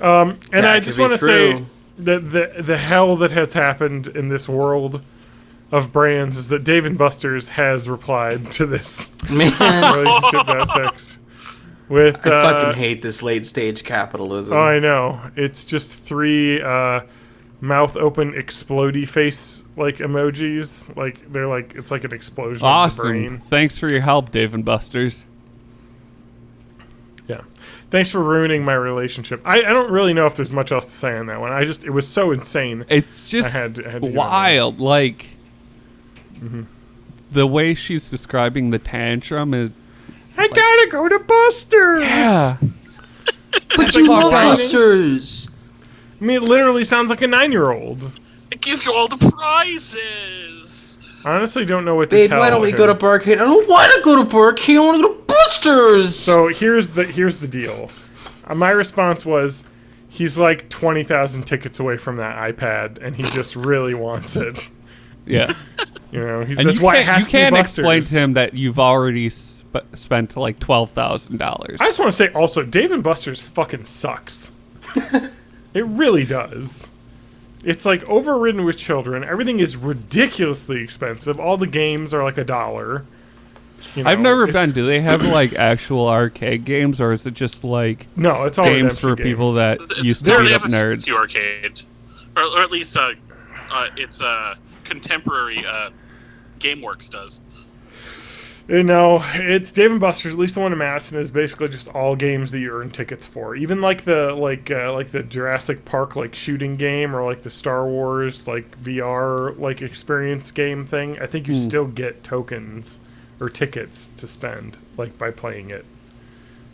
And That I could just be want to say true. that the hell that has happened in this world of brands is that Dave and Buster's has replied to this Man, relationship.sex with I fucking hate this late stage capitalism. oh, I know. It's just 3 mouth open explodey face like emojis. Like they're like it's like an explosion of the Awesome. brain. Thanks for your help, Dave and Buster's. Yeah. Thanks for ruining my relationship. I don't really know if there's much else to say on that one. It was so insane. It's just I had to get on that. wild. Like, the way she's describing the tantrum is. I gotta go to Buster's. Yeah. But you love whining. Busters! I mean, it literally sounds like a 9-year-old. I give you all the prizes. I honestly don't know what to Babe, tell why don't we him. go to Barcade? I don't want to go to Barcade, I want to go to Busters! So here's the deal. My response was, he's like 20,000 tickets away from that iPad, and he just really wants it. Yeah. You know, And that's why it has you to be can't Buster's. explain to him that you've already spent like $12,000. I just want to say also, Dave and Buster's fucking sucks. It really does. It's like overridden with children. Everything is ridiculously expensive. All the games are like $1. You know, I've never it's- been. Do they have like actual arcade games, or is it just like No, it's all games for redemption people games. that used to They beat have up a nerds? few arcade, or at least it's contemporary GameWorks does. No, it's Dave and Buster's. At least the one in Madison is basically just all games that you earn tickets for. Even like the Jurassic Park like shooting game or like the Star Wars like VR like experience game thing. I think you still get tokens or tickets to spend like by playing it.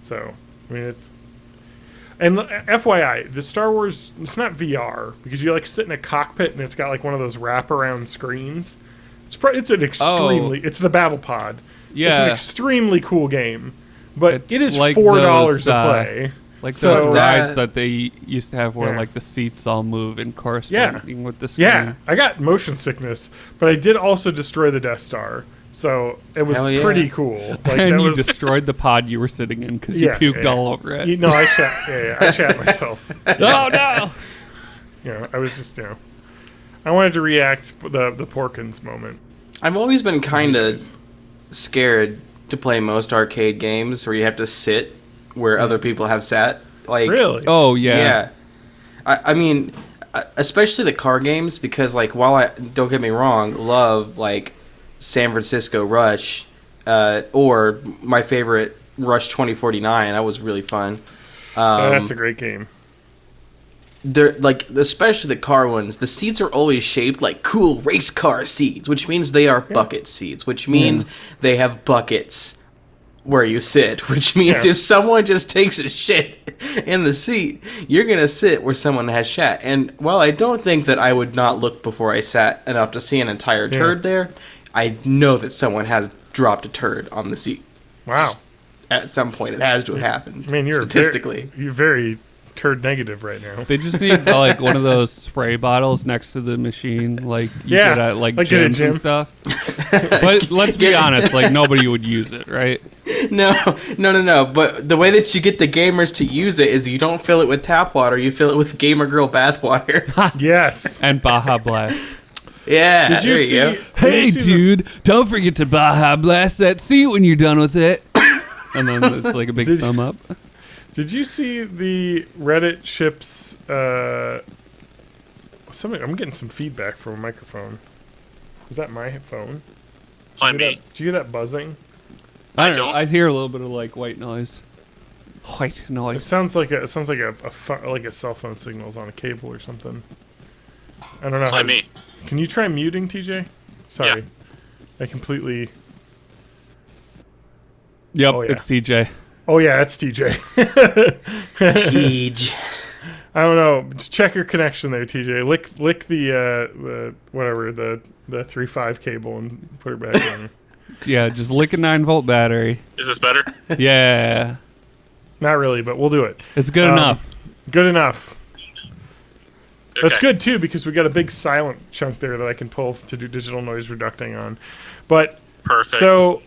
So I mean it's. And FYI, the Star Wars, it's not VR because you like sit in a cockpit and it's got like one of those wraparound screens. It's an extremely. It's the Battle Pod. Yeah. It's an extremely cool game, but It's it is like $4 those, to play. Like So those rides that- that they used to have where Yeah. like the seats all move and corresponding with the screen. Yeah, I got motion sickness, but I did also destroy the Death Star, so it was Hell yeah. pretty cool. Like And that you was. destroyed the pod you were sitting in because you Yeah, puked yeah. all over it. No, I shat. Yeah, I shat myself. Oh no! You know, I was just I wanted to react the Porkins moment. I've always been kind of scared to play most arcade games where you have to sit where other people have sat. Like, Really? Oh yeah. yeah. I mean, especially the car games, because like while I don't get me wrong, love like San Francisco Rush, or my favorite Rush 2049. That was really fun. That's a great game. They're like, especially the car ones, the seats are always shaped like cool race car seats, which means they are bucket seats, which means they have buckets where you sit, which means Yeah. if someone just takes a shit in the seat, you're gonna sit where someone has shat. And while I don't think that I would not look before I sat enough to see an entire turd there, I know that someone has dropped a turd on the seat. Wow. At some point, it has to have happened. I mean, you're statistically. you're very turd negative right now. They just need like one of those spray bottles next to the machine, like you Yeah, get at like like at a gyms gym. and stuff. But let's be Get it. honest, like nobody would use it, right? No. But the way that you get the gamers to use it is you don't fill it with tap water, you fill it with Gamer Girl bathwater. Yes. And Baja Blast. Yeah, Did you there see? you go. did Hey, you see the- dude, don't forget to Baja Blast that seat when you're done with it. And then it's like a big Did- thumb up. Did you see the Reddit ships? I'm getting some feedback from a microphone. Is that my phone? Probably Did you hear me. that- Did you hear that buzzing? I don't don't. know. I hear a little bit of like white noise. White It noise. sounds like a cell phone signals on a cable or something. I don't know. Probably me. Can you try muting, TJ? Sorry, I completely. Yep, Oh, yeah. it's TJ. Oh yeah, it's TJ. Teej. I don't know. Just check your connection there, TJ. Lick the whatever the 3.5 cable and put it back in. Yeah, just lick a 9-volt battery. Is this better? Yeah. Not really, but we'll do it. It's good enough. Good enough. Okay. That's good too because we got a big silent chunk there that I can pull to do digital noise reducting on. But Perfect. so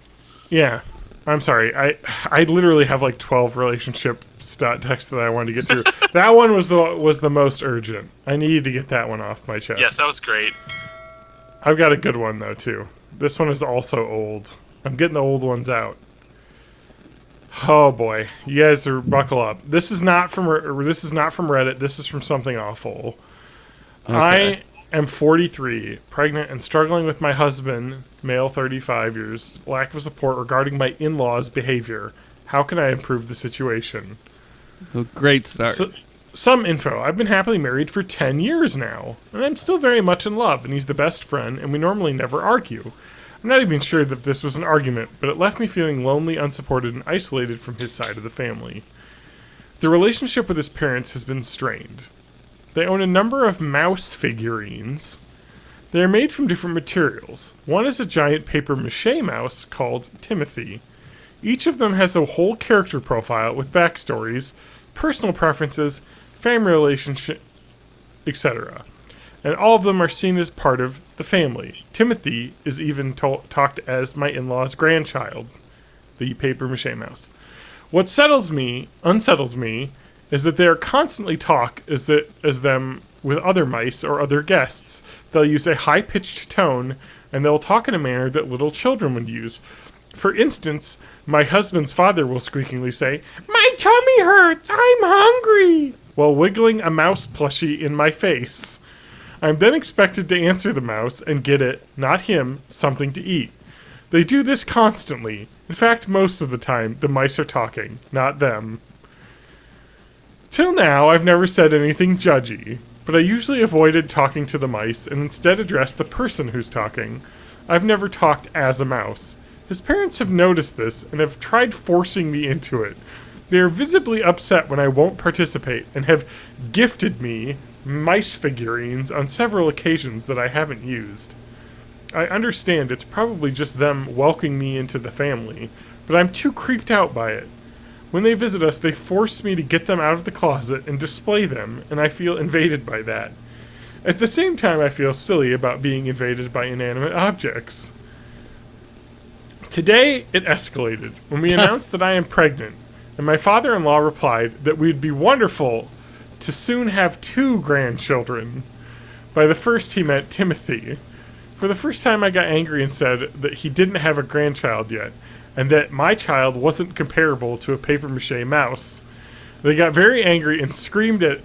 yeah, I'm sorry. I literally have like 12 relationship texts that I wanted to get through. That one was the most urgent. I needed to get that one off my chest. Yes, that was great. I've got a good one though too. This one is also old. I'm getting the old ones out. Oh boy, you guys are buckle up. This is not from Reddit. This is from something awful. Okay. I am 43, pregnant, and struggling with my husband, male, 35 years, lack of support regarding my in-laws' behavior. How can I improve the situation? Well, great start. Some info. I've been happily married for 10 years now, and I'm still very much in love, and he's the best friend, and we normally never argue. I'm not even sure that this was an argument, but it left me feeling lonely, unsupported, and isolated from his side of the family. The relationship with his parents has been strained. They own a number of mouse figurines. They are made from different materials. One is a giant papier-mâché mouse called Timothy. Each of them has a whole character profile with backstories, personal preferences, family relationship, etc. And all of them are seen as part of the family. Timothy is even talked as my in-law's grandchild, the papier-mâché mouse. What unsettles me, is that they are constantly talk as them with other mice or other guests. They'll use a high-pitched tone, and they'll talk in a manner that little children would use. For instance, my husband's father will squeakingly say, "My tummy hurts, I'm hungry," while wiggling a mouse plushie in my face. I'm then expected to answer the mouse and get it, not him, something to eat. They do this constantly. In fact, most of the time, the mice are talking, not them. Till now, I've never said anything judgy, but I usually avoided talking to the mice and instead addressed the person who's talking. I've never talked as a mouse. His parents have noticed this and have tried forcing me into it. They are visibly upset when I won't participate and have gifted me mice figurines on several occasions that I haven't used. I understand it's probably just them welcoming me into the family, but I'm too creeped out by it. When they visit us, they force me to get them out of the closet and display them, and I feel invaded by that. At the same time, I feel silly about being invaded by inanimate objects. Today, it escalated when we announced that I am pregnant, and my father-in-law replied that we'd be wonderful to soon have 2 grandchildren. By the first, he meant Timothy. For the first time, I got angry and said that he didn't have a grandchild yet, and that my child wasn't comparable to a papier-mâché mouse. They got very angry and screamed at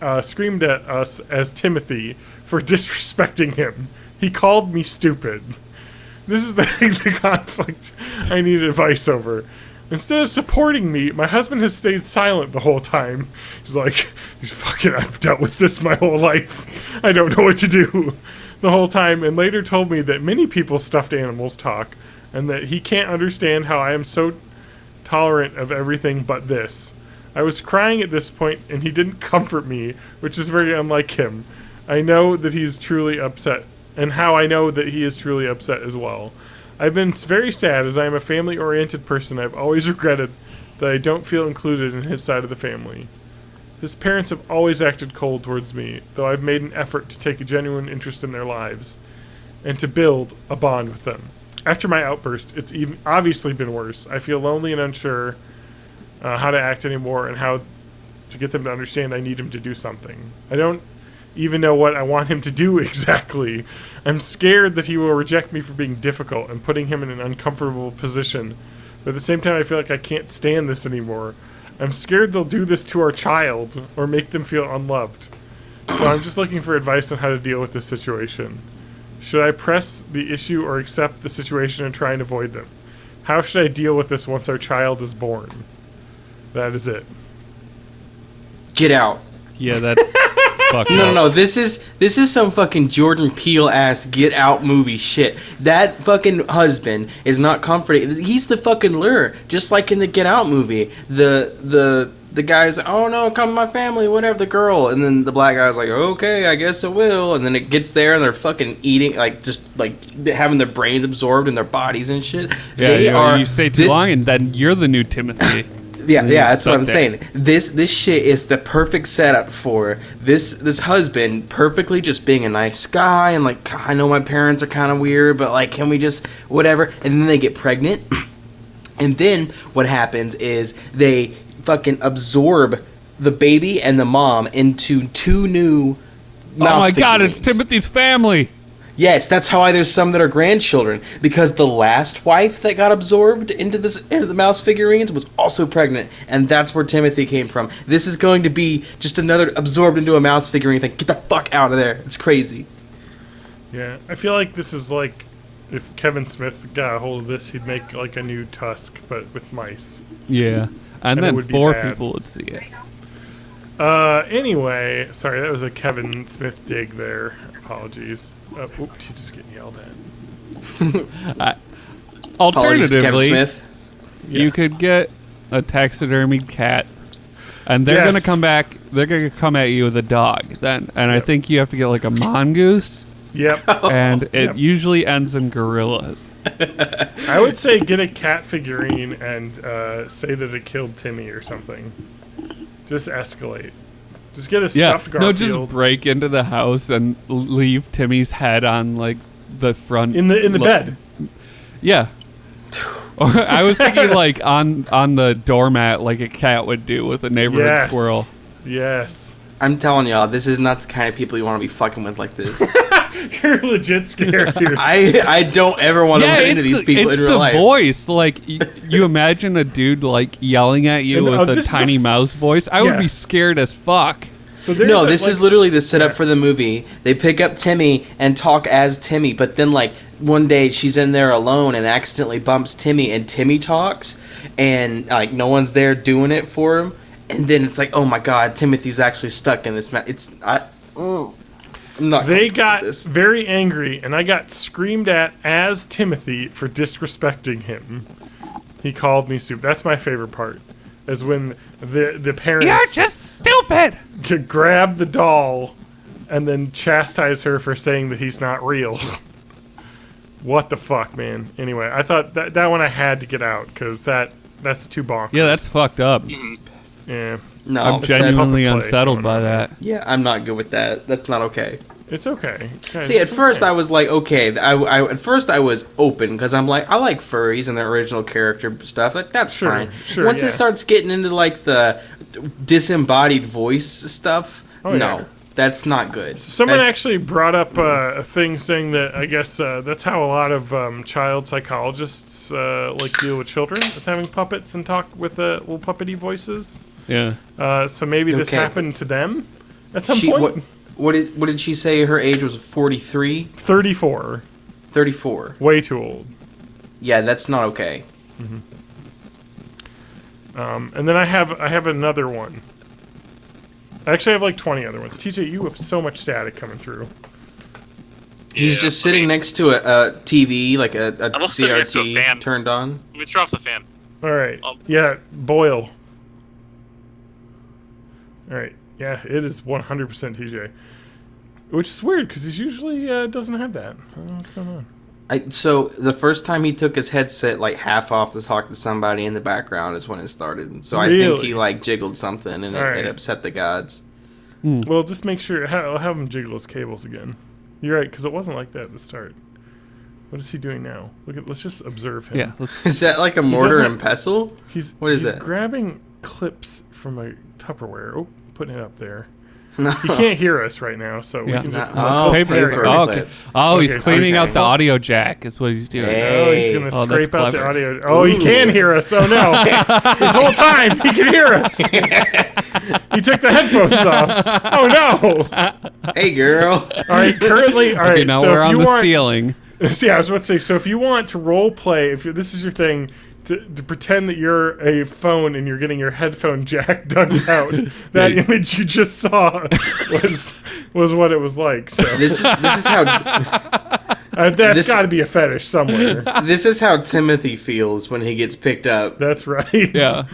us as Timothy for disrespecting him. He called me stupid. This is the conflict I need advice over. Instead of supporting me, my husband has stayed silent the whole time. He's fucking, I've dealt with this my whole life. I don't know what to do. The whole time, and later told me that many people's stuffed animals talk, and that he can't understand how I am so tolerant of everything but this. I was crying at this point, and he didn't comfort me, which is very unlike him. I know that he's truly upset, and how I know that he is truly upset as well. I've been very sad, as I am a family-oriented person. I've always regretted that I don't feel included in his side of the family. His parents have always acted cold towards me, though I've made an effort to take a genuine interest in their lives, and to build a bond with them. After my outburst, it's even obviously been worse. I feel lonely and unsure how to act anymore and how to get them to understand I need him to do something. I don't even know what I want him to do exactly. I'm scared that he will reject me for being difficult and putting him in an uncomfortable position. But at the same time, I feel like I can't stand this anymore. I'm scared they'll do this to our child or make them feel unloved. So I'm just looking for advice on how to deal with this situation. Should I press the issue or accept the situation and try and avoid them? How should I deal with this once our child is born? That is it. Get out. Yeah, that's fucked No, up. no, no. This is some fucking Jordan Peele ass Get Out movie shit. That fucking husband is not comforting. He's the fucking lure, just like in the Get Out movie. The guy's like, oh no, come to my family, whatever. The girl, and then the black guy's like, okay, I guess I will. And then it gets there, and they're fucking eating, like just like having their brains absorbed in their bodies and shit. Yeah, you stay too long, and then you're the new Timothy. Yeah, that's what I'm there. saying. This shit is the perfect setup for this husband perfectly just being a nice guy and like, I know my parents are kind of weird, but like, can we just whatever? And then they get pregnant, and then what happens is they fucking absorb the baby and the mom into two new mouse Oh my god, it's figurines. Timothy's family. Yes, that's how there's some that are grandchildren, because the last wife that got absorbed into the mouse figurines was also pregnant, and that's where Timothy came from. This is going to be just another absorbed into a mouse figurine thing. Get the fuck out of there. It's crazy. Yeah, I feel like this is like if Kevin Smith got a hold of this, he'd make like a new Tusk, but with mice. Yeah, and it then would be 4 bad. people would see it. Anyway, sorry, that was a Kevin Smith dig there. Apologies. Oops, he's just getting yelled at. Apologies to Kevin Alternatively, Smith. you Yes. could get a taxidermied cat, and they're Yes. gonna come back. They're gonna come at you with a dog. Then, and I Yep. think you have to get like a mongoose, Yep. and it Yep. usually ends in gorillas. I would say get a cat figurine and say that it killed Timmy or something. Just escalate. Just get a Yeah, stuffed no, Garfield. just break into the house and leave Timmy's head on like the front in the lo- bed. Yeah. Or I was thinking like on the doormat, like a cat would do with a neighborhood Yes. squirrel. Yes. I'm telling y'all, this is not the kind of people you want to be fucking with like this. You're legit scared here. I don't ever want to run into these people it's in real the life. voice. Like you imagine a dude like yelling at you And, with a this is tiny mouse voice. I yeah. would be scared as fuck. So there's No, a, this like- is literally the setup Yeah. for the movie. They pick up Timmy and talk as Timmy, but then like one day she's in there alone and accidentally bumps Timmy, and Timmy talks, and like no one's there doing it for him, and then it's like, oh my god, Timothy's actually stuck in this. I'm not. They comfortable got with this. very angry, and I got screamed at as Timothy for disrespecting him. He called me soup. That's my favorite part, is when the parents You're just stupid. could grab the doll and then chastise her for saying that he's not real. What the fuck, man? Anyway, I thought that one I had to get out because that's too bonkers. Yeah, that's fucked up. Yeah. No, I'm that's- genuinely puppet play unsettled going by on. that. Yeah, I'm not good with that. That's not okay. It's okay. Guys, See, at it's first okay. I was like, okay. At first I was open because I'm like, I like furries and their original character stuff. Like that's Sure, fine. sure, Once yeah. it starts getting into like the disembodied voice stuff, Oh, no, yeah. that's not good. Someone That's- actually brought up a thing saying that I guess that's how a lot of child psychologists like deal with children, is having puppets and talk with little puppety voices. Yeah. So maybe this Okay. happened to them at some She, point. what did she say? Her age was 43, 34, 34. way too old. Yeah, that's not okay. And then I have another one. I actually have like 20 other ones. TJ, you have so much static coming through. He's Yeah, just sitting next to a TV, like a I'm also sitting next to a CRT fan. turned on. Let me turn off the fan. All right. Oh. Yeah, Boyle. All right. Yeah, it is 100% TJ. Which is weird because he usually doesn't have that. I don't know what's going on. So the first time he took his headset like half off to talk to somebody in the background is when it started. So I think Really? he like jiggled something and it, Alright. it upset the gods. Well, just make sure I'll have him jiggle his cables again. You're right because it wasn't like that at the start. What is he doing now? Let's just observe him. Yeah. Let's, Is that like a mortar doesn't- and pestle? He's What is he's that? grabbing clips from a Tupperware. Oh, putting it up there. No. He can't hear us right now, so we Yeah. can just Oh, let paper. paper Oh, okay. clips. Oh, he's Okay, so cleaning okay. out the audio jack. Is what he's doing. Hey. Oh, he's gonna Oh, that's scrape out the clever. audio. Oh, he Ooh. can hear us. Oh no! This whole time he can hear us. He took the headphones off. Oh no! Hey, girl. All right, currently, all right. Okay, now so we're if on you the want, ceiling. See, I was about to say, so if you want to role play, if this is your thing, to pretend that you're a phone and you're getting your headphone jack dug out, that image you just saw was what it was like. So This is how that's got to be a fetish somewhere. this is how Timothy feels when he gets picked up. That's right. Yeah.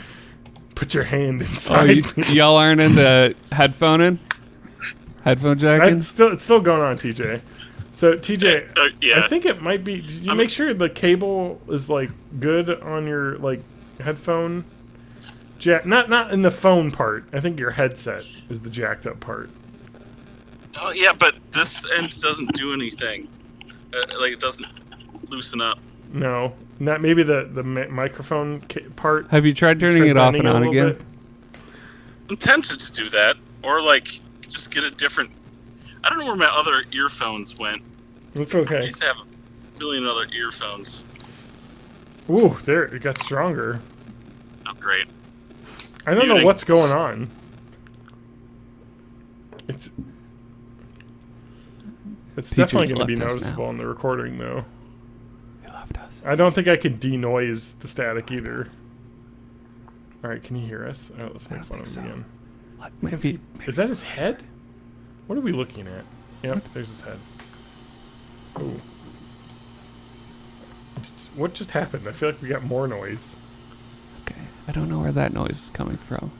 Put your hand Oh, inside. y'all aren't into headphone jacking? It's still going on, TJ. So TJ, yeah. I think it might be. Did you make sure the cable is like good on your like headphone jack? Not in the phone part. I think your headset is the jacked up part. Oh yeah, but this end doesn't do anything. Like it doesn't loosen up. No, not maybe the microphone part. Have you tried turning it off and on again? Bit. I'm tempted to do that, or like just get a different. I don't know where my other earphones went. It's I okay. used to have a million other earphones. Ooh, there it got stronger. Oh great. I don't know Muting. what's going on. It's TJ's definitely going to be left us noticeable now. in the recording, though. He left us. I don't think I can denoise the static either. All right, can you hear us? Oh, let's make fun of him again. We can see. Is that his head? What are we looking at? Yep, there's his head. Ooh. What just happened? I feel like we got more noise. Okay. I don't know where that noise is coming from.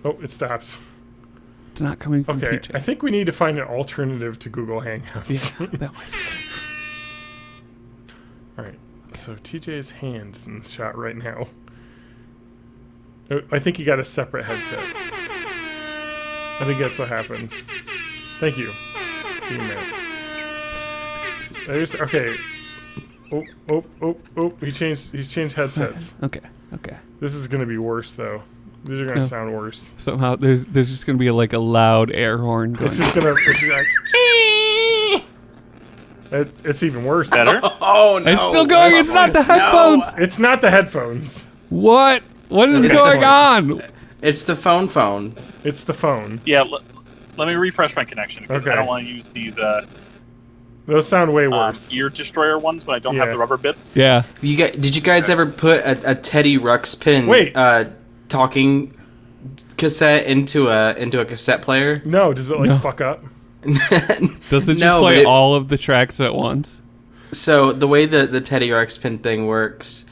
Oh, it stops. It's not coming from Okay, TJ. I think we need to find an alternative to Google Hangouts. Yeah, that might be. All right, so TJ's hand's in the shot right now. Oh, I think he got a separate headset. I think that's what happened. Thank you. There's okay. Oh! He's changed headsets. Okay. This is gonna be worse though. These are gonna Yeah. sound worse. Somehow there's just gonna be a loud air horn going. It's just gonna. It's even worse. Better? Oh no! It's still going. It's not the headphones. It's not the headphones. What? What is It's going the- on? It's the phone. It's the phone. Yeah, let me refresh my connection because Okay. I don't want to use these Those sound way worse. ear destroyer ones when I don't Yeah. have the rubber bits. Yeah. Did you guys ever put a Teddy Ruxpin Wait. talking cassette into a cassette player? No, does it like No. fuck up? Does it just No, play but all of the tracks at once? So the way the Teddy Ruxpin thing works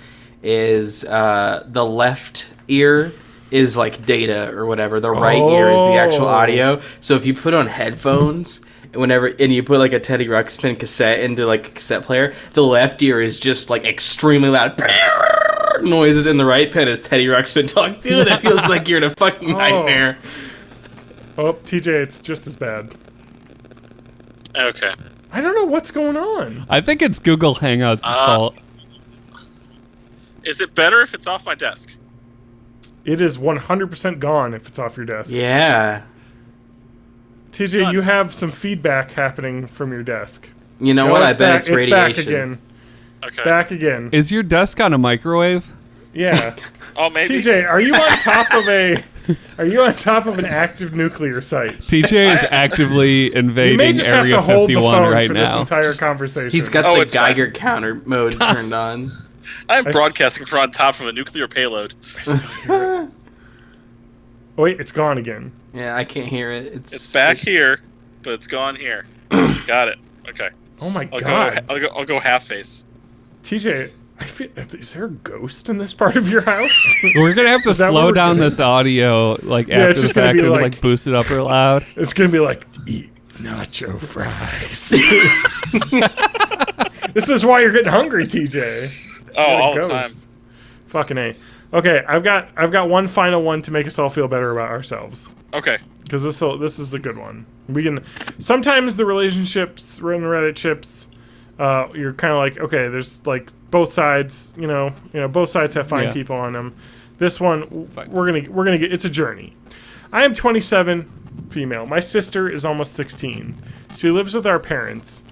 is the left ear is like data or whatever. The right ear is the actual Oh. audio. So if you put on headphones and you put like a Teddy Ruxpin cassette into like a cassette player, the left ear is just like extremely loud noises, and the right pen is Teddy Ruxpin talking to it. It feels like you're in a fucking nightmare. Oh, TJ, it's just as bad. Okay. I don't know what's going on. I think it's Google Hangouts' fault. Is it better if it's off my desk? It is 100% gone if it's off your desk. Yeah. TJ, Done. you have some feedback happening from your desk. You know No, what? I it's bet back. it's radiation. Back again. Okay. Back again. Is your desk on a microwave? Yeah. Oh, maybe. TJ, are you on top of an active nuclear site? TJ is actively You may invading just have Area to hold the 51 phone right for now. this entire conversation. He's got Oh, the it's fine. Geiger counter mode turned on. I'm broadcasting from on top of a nuclear payload. I still hear it. Oh, wait, it's gone again. Yeah, I can't hear it. It's back here, but it's gone here. Got it. Okay. Oh my I'll god. I'll go half face. TJ, I feel, is there a ghost in this part of your house? We're gonna have to Is that what slow we're down doing? this audio like Yeah, it's after the just gonna fact be and like- boost it up real loud. It's gonna be like, eat nacho fries. This is why you're getting hungry, TJ. Oh, What a all the ghost. time. Fucking A. Okay, I've got one final one to make us all feel better about ourselves. Okay. Because this is a good one. We can sometimes the relationships in Reddit chips, you're kind of like, okay, there's like both sides, you know, both sides have fine Yeah. people on them. This one, Fine. we're gonna get. It's a journey. I am 27, female. My sister is almost 16. She lives with our parents,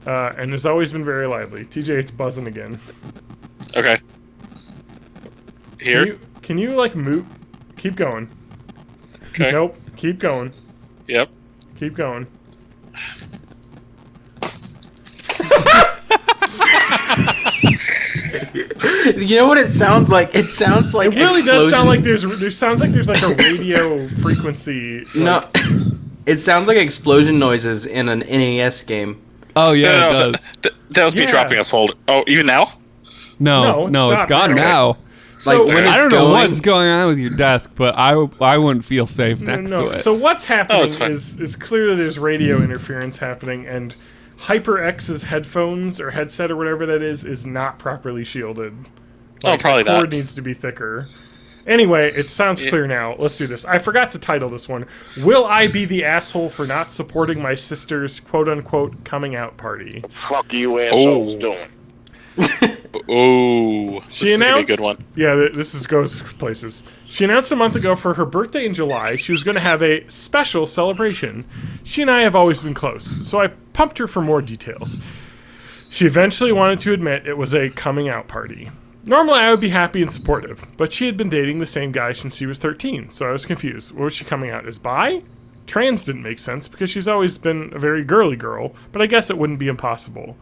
and has always been very lively. TJ, it's buzzing again. Okay. Here. Can you like move? Keep going. Okay. Nope. Keep going. Yep. Keep going. You know what it sounds like? It sounds like It really does sound like explosion- there sounds like there's like a radio frequency. No, it sounds like explosion noises in an NES game. Oh yeah, No, it does. that was me Yeah. dropping a folder. Oh, even now? No, No, it's stop gone now. now. So, Like, when I it's don't know going- what's going on with your desk, but I wouldn't feel safe next to it. So what's happening it's fine. is clearly there's radio interference happening, and HyperX's headphones or headset or whatever that is not properly shielded. Probably the cord not. needs to be thicker. Anyway, it sounds clear now. Let's do this. I forgot to title this one. Will I be the asshole for not supporting my sister's quote-unquote coming out party? Fuck you assholes doing? Oh, She this is gonna be a announced, good one. Yeah, goes places. She announced a month ago for her birthday in July she was going to have a special celebration. She and I have always been close, so I pumped her for more details. She eventually wanted to admit it was a coming out party. Normally I would be happy and supportive, but she had been dating the same guy since she was 13, so I was confused. What was she coming out as, bi? Trans didn't make sense because she's always been a very girly girl, but I guess it wouldn't be impossible.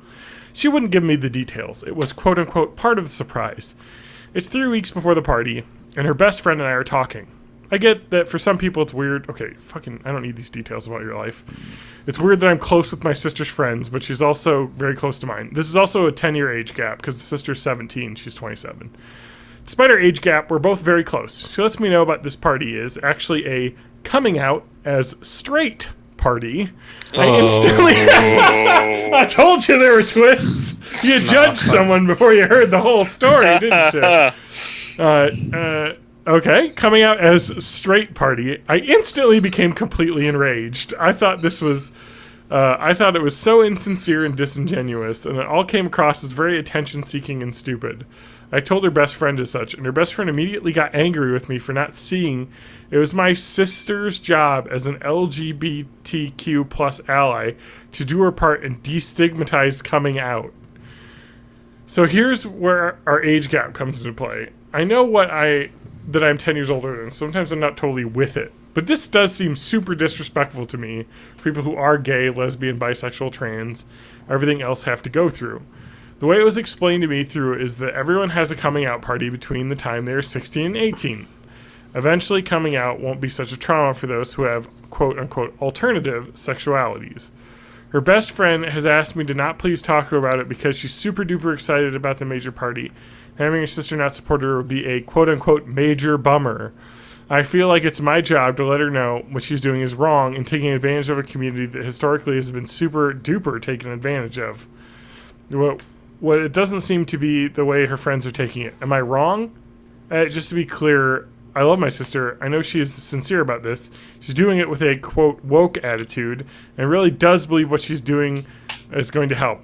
She wouldn't give me the details. It was quote-unquote part of the surprise. It's 3 weeks before the party, and her best friend and I are talking. I get that for some people it's weird. Okay, I don't need these details about your life. It's weird that I'm close with my sister's friends, but she's also very close to mine. This is also a 10-year age gap, because the sister's 17, she's 27. Despite our age gap, we're both very close. She lets me know about this party is actually a coming out as straight party. I instantly... I told you there were twists. You judged someone before you heard the whole story, didn't you? Okay, coming out as straight party. I instantly became completely enraged. I thought it was so insincere and disingenuous, and it all came across as very attention-seeking and stupid. I told her best friend as such, and her best friend immediately got angry with me for not seeing it was my sister's job as an LGBTQ plus ally to do her part and destigmatize coming out. So here's where our age gap comes into play. I know that I'm 10 years older than, sometimes I'm not totally with it. But this does seem super disrespectful to me, for people who are gay, lesbian, bisexual, trans, everything else have to go through. The way it was explained to me through is that everyone has a coming out party between the time they are 16 and 18. Eventually, coming out won't be such a trauma for those who have quote-unquote alternative sexualities. Her best friend has asked me to not please talk to her about it because she's super duper excited about the major party. Having her sister not support her would be a quote-unquote major bummer. I feel like it's my job to let her know what she's doing is wrong and taking advantage of a community that historically has been super duper taken advantage of. What it doesn't seem to be the way her friends are taking it. Am I wrong? Just to be clear, I love my sister. I know she is sincere about this. She's doing it with a, quote, woke attitude and really does believe what she's doing is going to help.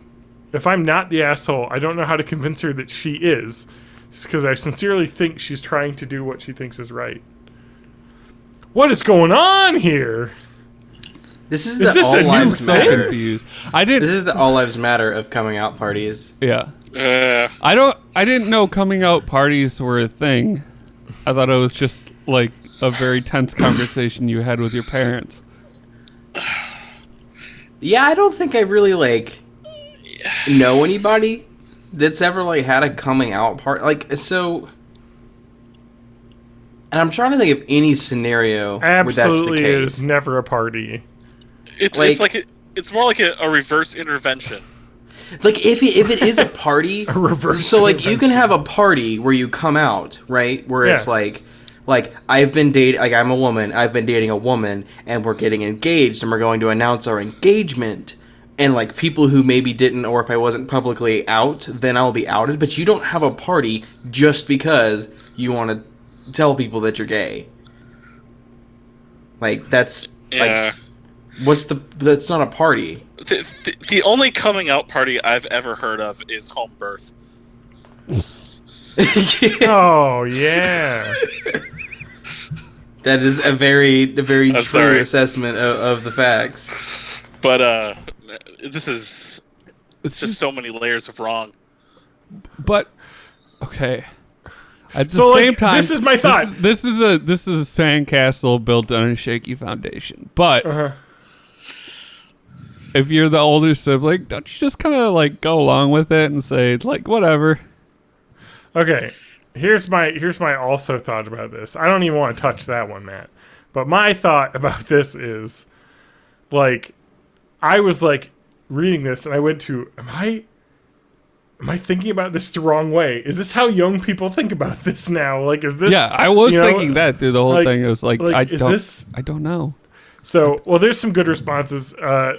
If I'm not the asshole, I don't know how to convince her that she is, just because I sincerely think she's trying to do what she thinks is right. What is going on here? This is Is the this a All new Lives thing? Matter. Confused. I didn't. This is the All Lives Matter of coming out parties. Yeah. Uh, I didn't know coming out parties were a thing. I thought it was just like a very tense conversation you had with your parents. Yeah, I don't think I really know anybody that's ever had a coming out party. And I'm trying to think of any scenario where that's the Absolutely, it case. is never a party. it's more like a reverse intervention. If it is a party, A reverse so you can intervention. have a party where you come out, right? Where it's Yeah. I've been dating, I'm a woman, I've been dating a woman, and we're getting engaged, and we're going to announce our engagement. And people who maybe didn't, or if I wasn't publicly out, then I'll be outed. But you don't have a party just because you want to tell people that you're gay. That's Yeah. that's not a party. The only coming out party I've ever heard of is home birth. Oh, yeah. That is a very true sorry. assessment of the facts. But this is It's just so many layers of wrong. But okay. At the So, same time, this is my thought. This is a sandcastle built on a shaky foundation. But Uh-huh. if you're the older sibling, don't you just kind of go along with it and say whatever? Okay, here's my also thought about this. I don't even want to touch that one, Matt. But my thought about this is, like, I was like reading this and I went to, am I thinking about this the wrong way? Is this how young people think about this now? Like, is this? Yeah, I was you know, thinking that through the whole like- thing. It was like, like, is this? I don't know. So, well, there's some good responses.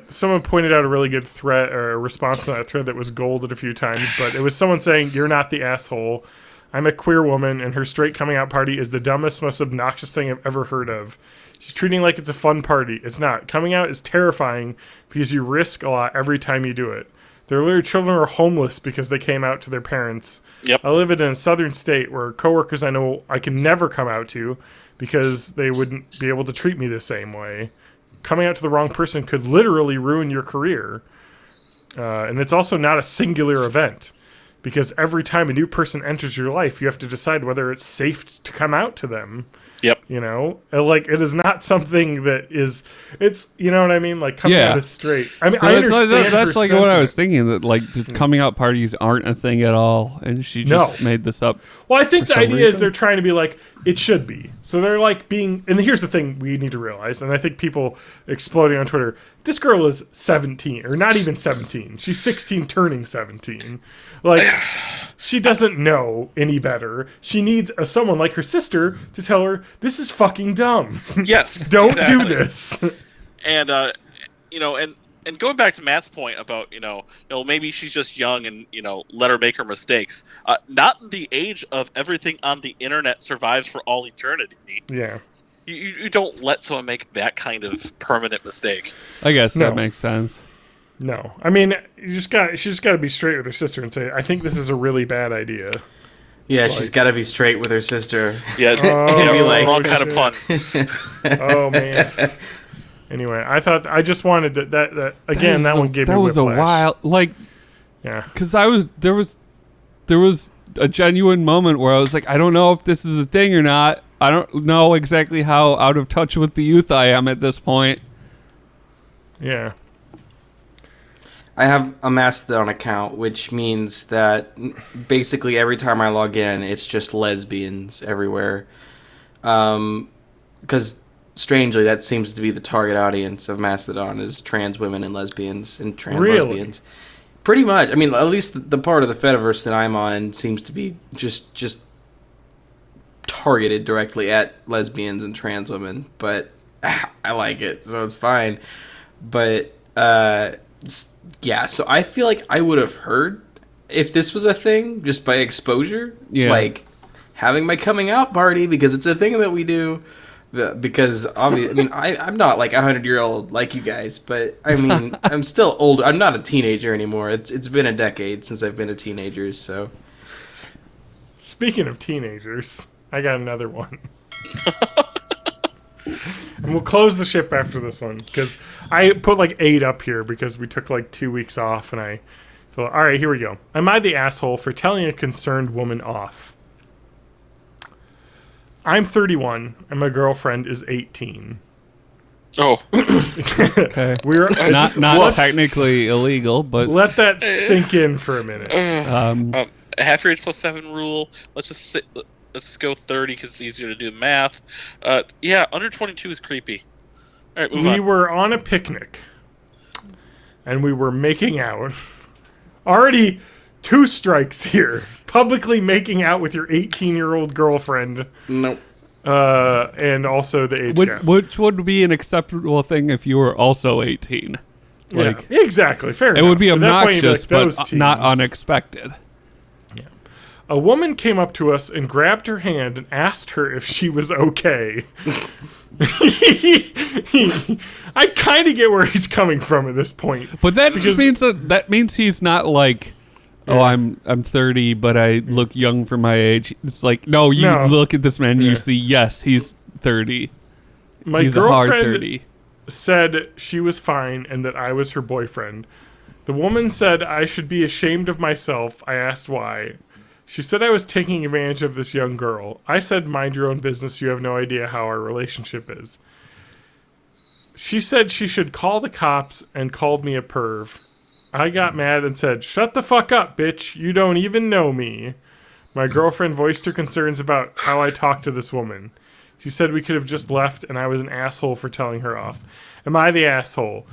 Someone pointed out a really good thread or a response to that thread that was golded a few times, but it was someone saying, "You're not the asshole. I'm a queer woman, and her straight coming out party is the dumbest, most obnoxious thing I've ever heard of. She's treating it like it's a fun party. It's not. Coming out is terrifying because you risk a lot every time you do it. Their little children are homeless because they came out to their parents. Yep. I live in a southern state where coworkers I know I can never come out to because they wouldn't be able to treat me the same way. Coming out to the wrong person could literally ruin your career. And it's also not a singular event because every time a new person enters your life, you have to decide whether it's safe to come out to them. Yep. You know, like, it is not something that is. It's, you know what I mean, like, coming Yeah. out is straight. I mean, So I that's understand. that's her like what I was sentiment. thinking, that like the coming out parties aren't a thing at all, and she just No. made this up. Well, I think for the some idea is reason. they're trying to be like, it should be. So they're like being, and here's the thing we need to realize, and I think people exploding on Twitter, this girl is 17, or not even 17. She's 16 turning 17. Like, she doesn't know any better. She needs someone like her sister to tell her, this is fucking dumb. Yes. Don't exactly. do this. And you know, and going back to Matt's point about maybe she's just young and let her make her mistakes. Not in the age of everything on the internet survives for all eternity. Yeah. You don't let someone make that kind of permanent mistake. I guess No. that makes sense. No. I mean, she just got to be straight with her sister and say, I think this is a really bad idea. Yeah, she's got to be straight with her sister. Yeah, Oh, be like- wrong kind of pun. Oh, man. Anyway, I just wanted to, that again, that one gave me that was whiplash. a wild, like, Yeah. because there was a genuine moment where I was like, I don't know if this is a thing or not. I don't know exactly how out of touch with the youth I am at this point. Yeah. I have a Mastodon account, which means that basically every time I log in, it's just lesbians everywhere. Because strangely, that seems to be the target audience of Mastodon, is trans women and lesbians and trans Really? lesbians. Pretty much. I mean, at least the part of the Fediverse that I'm on seems to be just targeted directly at lesbians and trans women. But I like it, so it's fine. But yeah, so I feel like I would have heard if this was a thing just by exposure. Yeah. Like having my coming out party, because it's a thing that we do. Because obviously, I mean, I'm not like 100-year-old like you guys, but I mean, I'm still old. I'm not a teenager anymore. It's been a decade since I've been a teenager. So Speaking of teenagers, I got another one. And we'll close the ship after this one, because I put like 8 up here because we took like 2 weeks off, and I thought, all right, here we go. Am I the asshole for telling a concerned woman off? I'm 31, and my girlfriend is 18. Oh, Okay. We're not let's- technically illegal, but Let that sink in for a minute. half your age plus 7 rule. Let's just go 30 because it's easier to do the math. Yeah, under 22 is creepy. All right, move We on. were on a picnic, and we were making out. Already 2 strikes here. Publicly making out with your 18-year-old girlfriend, nope. and also the age gap. which would be an acceptable thing if you were also 18. Like, yeah, exactly. Fair it enough. would be At that point, you'd be obnoxious, like, "Those but not teens." unexpected. A woman came up to us and grabbed her hand and asked her if she was okay. I kind of get where he's coming from at this point. But that Because- just means that means he's not like, oh, I'm 30, but I look young for my age. It's like, no, you No. look at this man, and Yeah. you see, yes, he's 30. My He's a hard girlfriend 30. said she was fine and that I was her boyfriend. The woman said I should be ashamed of myself. I asked why. She said I was taking advantage of this young girl. I said, mind your own business. You have no idea how our relationship is. She said she should call the cops and called me a perv. I got mad and said, shut the fuck up, bitch. You don't even know me. My girlfriend voiced her concerns about how I talked to this woman. She said we could have just left and I was an asshole for telling her off. Am I the asshole?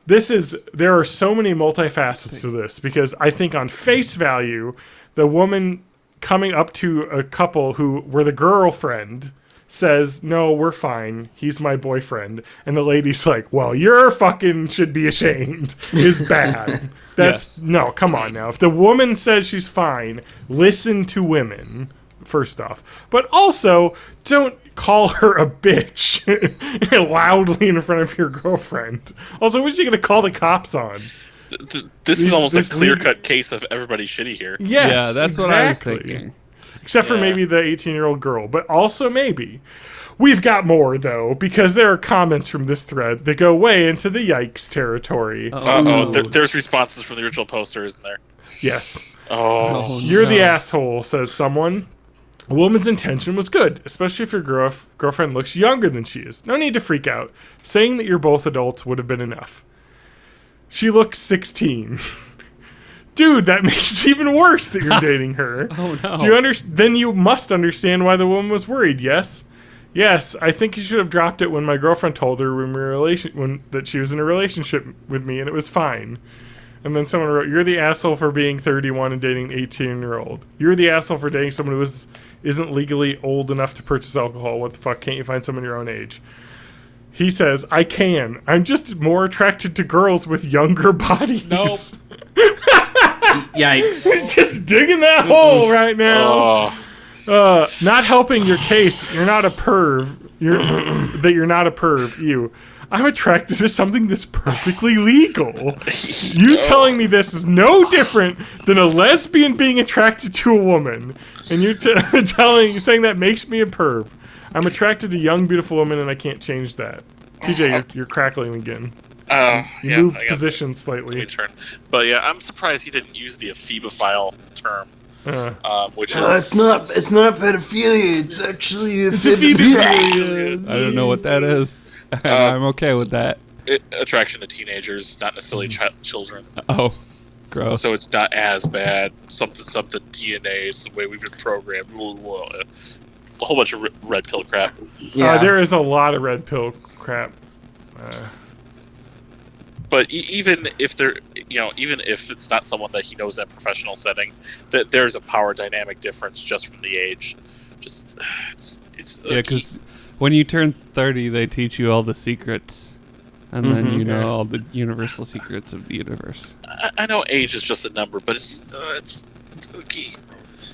There are so many multifacets to this because I think on face value, the woman coming up to a couple who were the girlfriend says, no, we're fine. He's my boyfriend. And the lady's like, well, you're fucking should be ashamed is bad. That's no, come on now. If the woman says she's fine, listen to women, first off. But also, don't call her a bitch loudly in front of your girlfriend. Also, what's she going to call the cops on? This is almost a clear-cut case of everybody shitty here. Yes, Yeah, that's what I was thinking. Except for maybe the 18-year-old girl, but also maybe. We've got more, though, because there are comments from this thread that go way into the yikes territory. There's responses from the original poster, isn't there? Yes. Oh, You're the asshole, says someone. A woman's intention was good, especially if your girlfriend looks younger than she is. No need to freak out. Saying that you're both adults would have been enough. She looks 16. Dude, that makes it even worse that you're dating her. Oh, no. Do you Then you must understand why the woman was worried, yes? Yes, I think you should have dropped it when my girlfriend told her that she was in a relationship with me and it was fine. And then someone wrote, you're the asshole for being 31 and dating an 18-year-old. You're the asshole for dating someone who isn't legally old enough to purchase alcohol. What the fuck? Can't you find someone your own age? He says, I can. I'm just more attracted to girls with younger bodies. Nope. Yikes. Just digging that hole right now. Not helping your case. You're not a perv. You're not a perv. You. I'm attracted to something that's perfectly legal. You telling me this is no different than a lesbian being attracted to a woman. And you're saying that makes me a perv. I'm attracted to young, beautiful women, and I can't change that. TJ, you're crackling again. You moved position slightly. Turn. But yeah, I'm surprised he didn't use the ephebophile term, which is it's not pedophilia. It's actually I don't know what that is. I'm okay with that. Attraction to teenagers, not necessarily children. Oh, gross. So it's not as bad. Something DNA. It's the way we've been programmed. A whole bunch of red pill crap. Yeah. There is a lot of red pill crap. But even if even if it's not someone that he knows in a professional setting, that there's a power dynamic difference just from the age. Just it's Yeah, because when you turn 30, they teach you all the secrets, and then you know all the universal secrets of the universe. I know age is just a number, but it's ooky.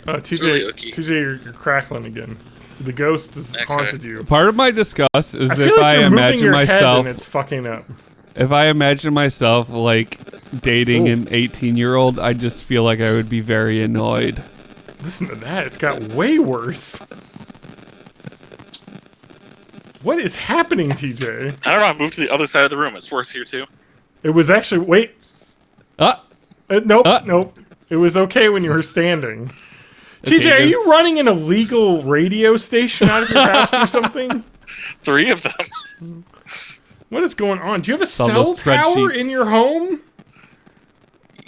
TJ, really ooky. TJ, you're crackling again. The ghost has haunted you. Part of my disgust is I feel if like I you're moving imagine your head myself, and it's fucking up. if I imagine myself like dating an 18-year-old, I just feel like I would be very annoyed. Listen to that. It's got way worse. What is happening, TJ? I don't know. I moved to the other side of the room. It's worse here too. It was actually... Wait. Nope. It was okay when you were standing. Okay, TJ, are good. you running an illegal radio station out of your house or something? 3 of them. What is going on? Do you have a all cell those tower spreadsheets. in your home?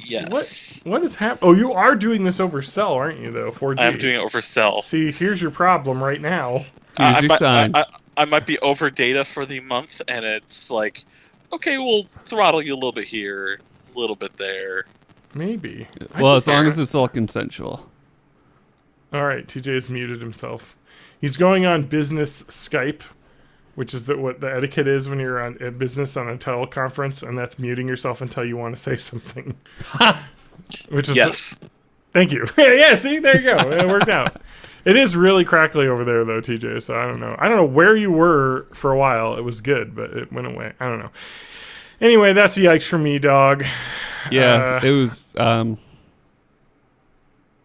Yes. What is happening? Oh, you are doing this over cell, aren't you, though? 4G. I'm doing it over cell. See, here's your problem right now. Here's your sign. I might be over data for the month, and it's like, okay, we'll throttle you a little bit here, a little bit there. Maybe. Well, as long as it's all consensual. All right, TJ has muted himself. He's going on business Skype, which is what the etiquette is when you're on business on a teleconference, and that's muting yourself until you want to say something. Which is Yes. Thank you. Yeah, see, there you go. It worked out. It is really crackly over there, though, TJ. So I don't know. I don't know where you were for a while. It was good, but it went away. I don't know. Anyway, that's a yikes for me, dog. Yeah, it was.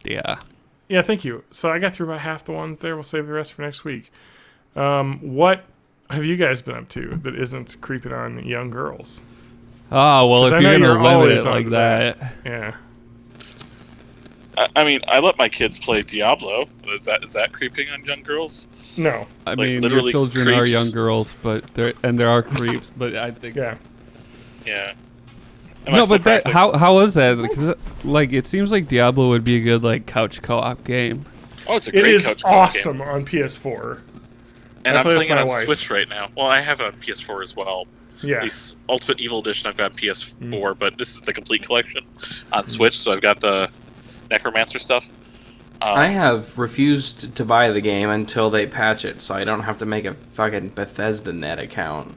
Yeah. Yeah, thank you. So I got through about half the ones there. We'll save the rest for next week. What have you guys been up to that isn't creeping on young girls? Oh, well, 'Cause if I know you're going to you're limit always it like onto that. Yeah. I mean, I let my kids play Diablo. Is that creeping on young girls? No. I Like, mean, your literally children are creeps. young girls, but there are creeps, but I think Yeah. Yeah. Am I No, still but that correct? how was that? Because like it seems like Diablo would be a good like couch co-op game. Oh, it's a It great is couch co-op game. awesome on PS4. And I I'm play with playing it my on wife. Switch right now. Well, I have it on PS4 as well. Yeah. The Ultimate Evil Edition I've got on PS4, but this is the complete collection on Switch, so I've got the Necromancer stuff. I have refused to buy the game until they patch it, so I don't have to make a fucking Bethesda net account.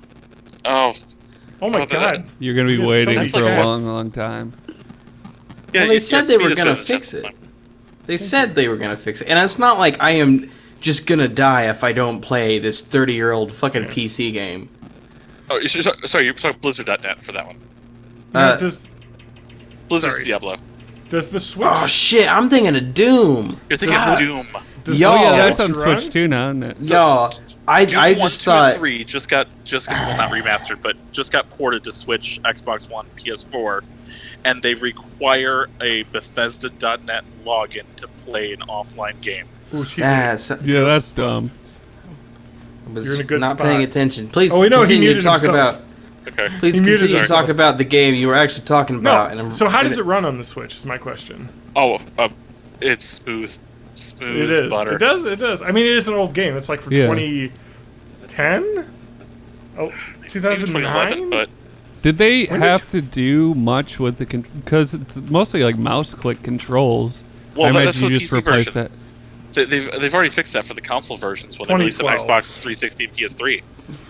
Oh, Oh my Oh, god. You're gonna be Yeah, waiting that's for like a cats. long, long time. yeah. Well, they said they were speed is gonna good fix at it. They said they were gonna fix it, and it's not like I am just gonna die if I don't play this 30-year-old fucking PC game. Oh, sorry, you're talking Blizzard.net for that one. Now, does Blizzard's Sorry. Diablo. the Switch? Oh shit! I'm thinking of Doom. You're thinking God. of Doom. Does Yo. Oh yeah, Oh, that's Switch on run? Switch too now, isn't it? No, I Doom 1, just 2, and thought 3 just got well, not remastered, but just got ported to Switch, Xbox One, PS4, and they require a Bethesda.net login to play an offline game. Ooh, cheesy. that's Yeah, that's dumb. was You're in a good not spot. paying attention. Please Oh, we know, he continue to muted talk himself. about. Okay. Please He muted continue to himself. talk about the game you were actually talking about. No. So how does it run on the Switch? Is my question. Oh, it's smooth. Smooth It as is. butter. It does. It does. I mean, it is an old game. It's like for Yeah. 2010. Oh, Maybe 2009. 2011, but Did they When did have to do much with the because it's mostly like mouse click controls? well, I that's imagine the you just PC replace version. that. So they've already fixed that for the console versions when they released an 2012. Xbox 360 and PS3.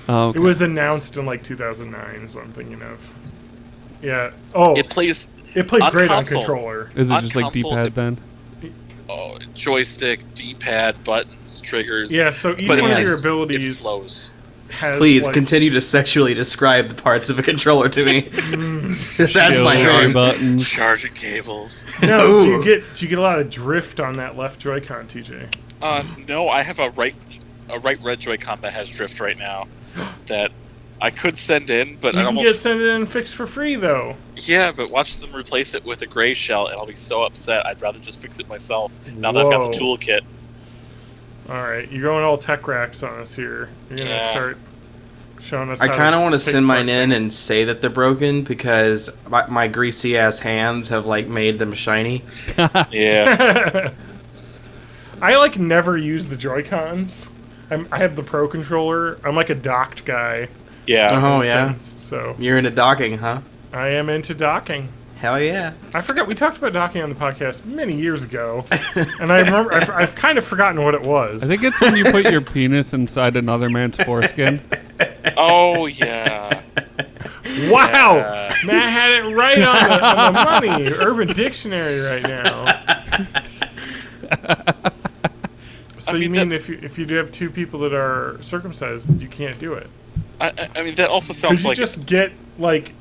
Oh, okay. It was announced in like 2009. Is what I'm thinking of. Yeah. Oh, It plays plays on great console. on controller. Is it on just like console, D-pad it- then? Joystick, D-pad, buttons, triggers. Yeah. So each but one it of your plays- it abilities flows. has. Please like, continue to sexually describe the parts of a controller to me. That's Shield my share name. buttons. Charging cables. No, do Ooh. you get a lot of drift on that left Joy-Con, TJ? No, I have a right red Joy-Con that has drift right now that I could send in, but You I can almost get sent it in fixed for free though. yeah. But watch them replace it with a gray shell, and I'll be so upset. I'd rather just fix it myself now that I've got the Whoa. toolkit. All right, you're going all tech racks on us here. You're gonna Yeah. start showing us. I how kind of want to take send mine apart in things. and say that they're broken because my greasy ass hands have like made them shiny. Yeah. I like never use the Joy Cons. I have the Pro controller. I'm like a docked guy. Yeah. Oh in a yeah, sense, so you're into docking, huh? I am into docking. Hell yeah. I forgot we talked about docking on the podcast many years ago, and I remember I've kind of forgotten what it was. I think it's when you put your penis inside another man's foreskin. Oh yeah. Wow, Yeah. Matt had it right on the money. Urban Dictionary right now. So I you mean, mean if you do have two people that are circumcised, you can't do it? I mean that also Could sounds you like just get like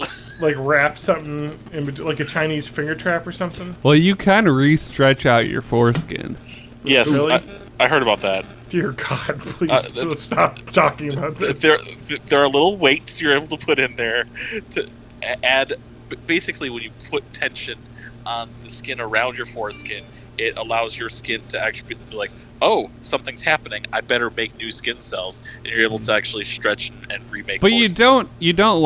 wrap something in like a Chinese finger trap or something? Well, you kind of re-stretch out your foreskin. yes. Really? I heard about that. Dear God, please th- stop talking about this. There are little weights you're able to put in there to add. Basically, when you put tension on the skin around your foreskin, it allows your skin to actually be like, oh, something's happening. I better make new skin cells, and you're able to actually stretch and remake. But you foreskin. don't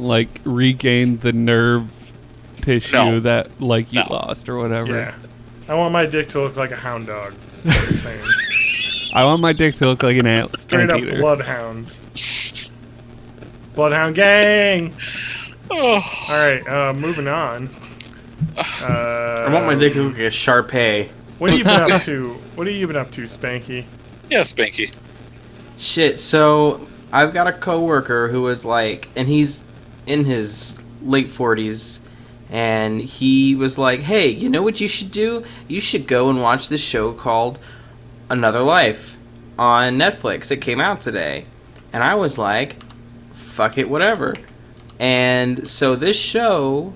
like regain the nerve tissue No. that like you No. lost or whatever. Yeah, I want my dick to look like a hound dog. That's what you're saying. I want my dick to look like an Straight up anteater. bloodhound. Bloodhound gang. Oh, All right, moving on. I want my dick to look like a Sharpay. What have you been up to? What have you been up to, Spanky? yeah, Spanky. Shit, so I've got a coworker who was like, and he's in his late 40s, and he was like, hey, you know what you should do? You should go and watch this show called Another Life on Netflix. It came out today. And I was like, fuck it, whatever. And so this show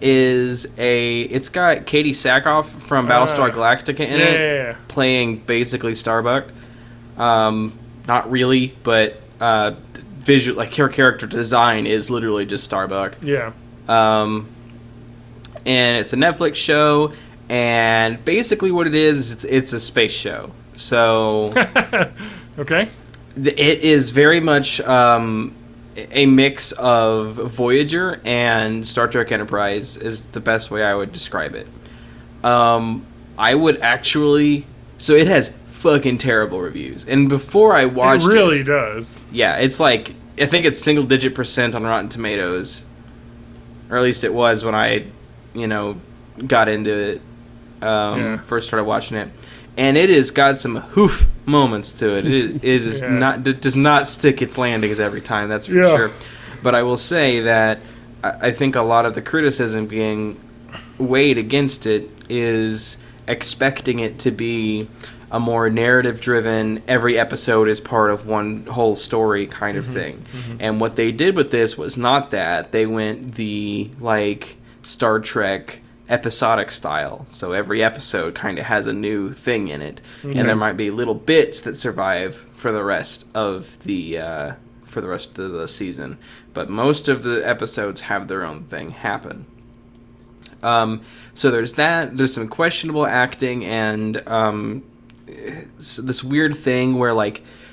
it's got Katie Sackhoff from Battlestar Galactica in it, Yeah. playing basically Starbuck. Not really, but visual, like her character design is literally just Starbuck. Yeah. And it's a Netflix show, and basically what it is it's a space show. So Okay. it is very much a mix of Voyager and Star Trek Enterprise is the best way I would describe it. I would actually... So it has fucking terrible reviews. And before I watched It really does. Yeah, it's like... I think it's single-digit % on Rotten Tomatoes. Or at least it was when I, got into it. First started watching it. And it has got some hoof moments to it. It is not. It does not stick its landings every time. That's for sure. But I will say that I think a lot of the criticism being weighed against it is expecting it to be a more narrative-driven, every episode is part of one whole story kind of thing. And what they did with this was not that. They went the Star Trek episodic style, so every episode kind of has a new thing in it, and there might be little bits that survive for the rest of the season, but most of the episodes have their own thing happen. So there's that. There's some questionable acting, and so this weird thing where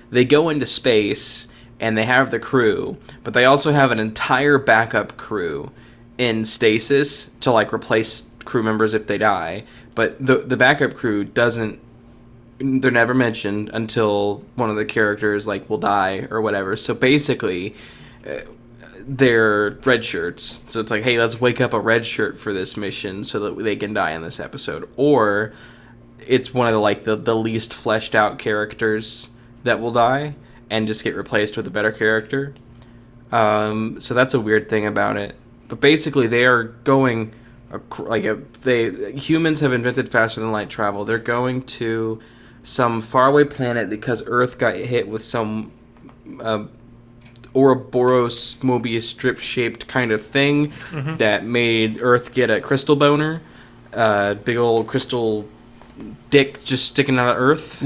they go into space and they have the crew, but they also have an entire backup crew in stasis to replace crew members if they die, but the backup crew they're never mentioned until one of the characters will die or whatever. So basically they're red shirts, so it's hey, let's wake up a red shirt for this mission so that they can die in this episode, or it's one of the least fleshed out characters that will die and just get replaced with a better character. So that's a weird thing about it. But basically, they are going humans have invented faster than light travel. They're going to some faraway planet because Earth got hit with some Ouroboros Mobius strip shaped kind of thing that made Earth get a crystal boner, big old crystal dick just sticking out of Earth.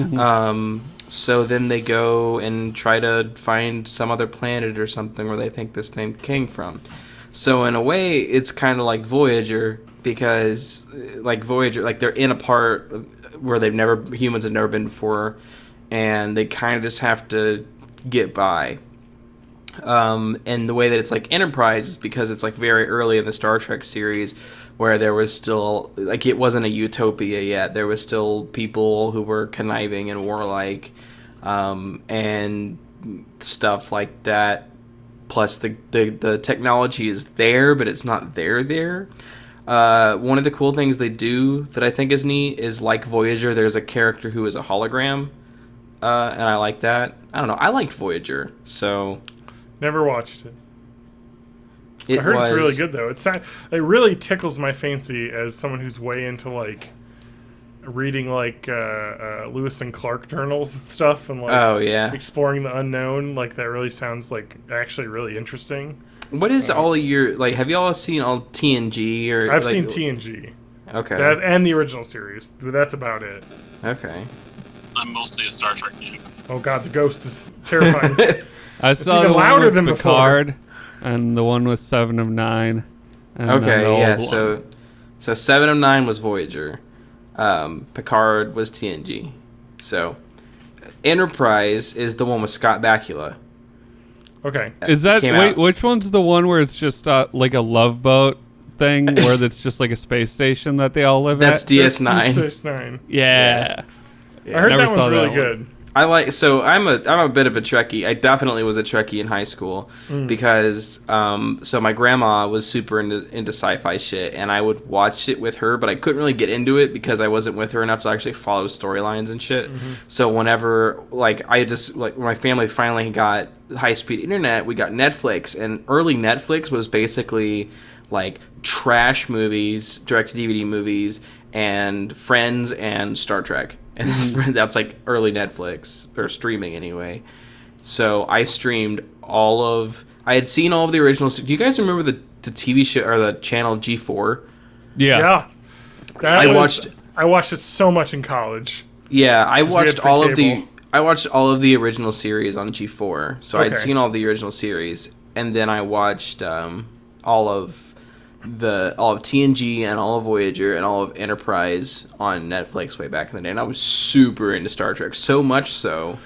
So then they go and try to find some other planet or something where they think this thing came from. So in a way, it's kind of like Voyager, because Voyager, they're in a part where humans have never been before, and they kind of just have to get by. And the way that it's Enterprise is because it's very early in the Star Trek series, where there was still it wasn't a utopia yet. There was still people who were conniving and warlike, and stuff like that. Plus, the technology is there, but it's not there. One of the cool things they do that I think is neat is, Voyager, there's a character who is a hologram, and I like that. I don't know. I liked Voyager, so... Never watched it. I heard it's really good, though. It really tickles my fancy as someone who's way into, reading Lewis and Clark journals and stuff, and exploring the unknown. That really sounds actually really interesting. What is all of your have you all seen all TNG or? I've seen TNG. Okay. And the original series. But that's about it. Okay. I'm mostly a Star Trek geek. Oh god, the ghost is terrifying. I saw the one with Picard and the one with 7 of 9. Okay, yeah. So 7 of 9 was Voyager. Picard was TNG. So, Enterprise is the one with Scott Bakula. Okay. Is that which one's the one where it's just like a love boat thing, where that's just like a space station that they all live That's at? DS9. That's DS9. Yeah. I heard that one's really good. I'm a bit of a Trekkie. I definitely was a Trekkie in high school because so my grandma was super into sci-fi shit, and I would watch it with her, but I couldn't really get into it because I wasn't with her enough to actually follow storylines and shit. So whenever when my family finally got high-speed internet, we got Netflix, and early Netflix was basically trash movies, direct-to-DVD movies, and Friends and Star Trek. And that's early Netflix, or streaming anyway. So I streamed I had seen all of the originals. Do you guys remember the TV show or the channel G4? Yeah. I watched it so much in college. Yeah, I watched all of the original series on G4. So I'd seen all the original series, and then I watched all of TNG and all of Voyager and all of Enterprise on Netflix way back in the day, and I was super into Star Trek, so much so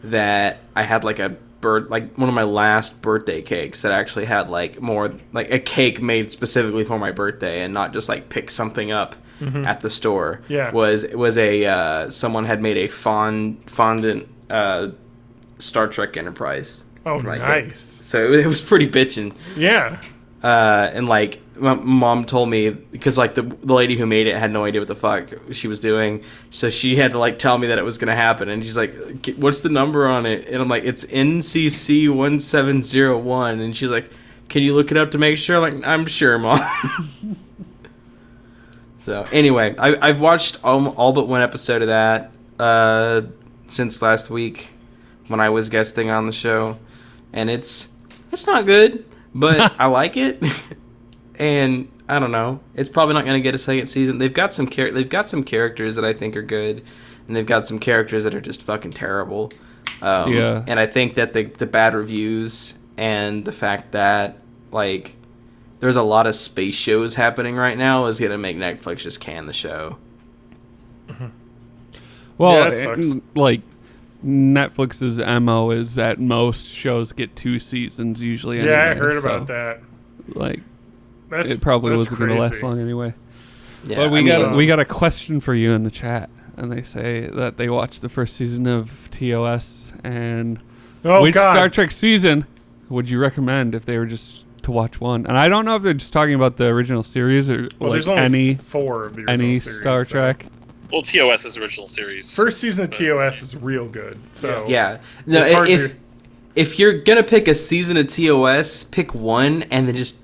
that I had one of my last birthday cakes that actually had like more like a cake made specifically for my birthday and not just like pick something up at the store. Yeah. Was a someone had made a fondant Star Trek Enterprise. Oh, for my nice. cake. So it was pretty bitchin'. Yeah. And like my mom told me, because like the lady who made it had no idea what the fuck she was doing, so she had to like tell me that it was gonna happen, and she's like, what's the number on it? And I'm like, it's NCC 1701, and she's like, can you look it up to make sure? I'm like, I'm sure, Mom. So anyway, I've watched all but one episode of that since last week when I was guesting on the show, and it's not good, but I like it. And I don't know, it's probably not going to get a second season. They've got some characters that I think are good, and they've got some characters that are just fucking terrible. Yeah. And I think that the bad reviews and the fact that like there's a lot of space shows happening right now is going to make Netflix just can the show. Well, Yeah, that sucks. like Netflix's MO is that most shows get 2 seasons usually. Yeah, I anyway, heard so, about that. Like, That's it probably that's wasn't going to last crazy. long anyway. Yeah, But we I mean, we got a question for you in the chat, and they say that they watched the first season of TOS, and Oh, which God. Star Trek season would you recommend if they were just to watch one? And I don't know if they're just talking about the original series or Well, like there's only any 4 of the original any series, Star so. Trek. Well, TOS is original series. First season of TOS is real good. So yeah. No, It's hard if you're gonna pick a season of TOS, pick one, and then just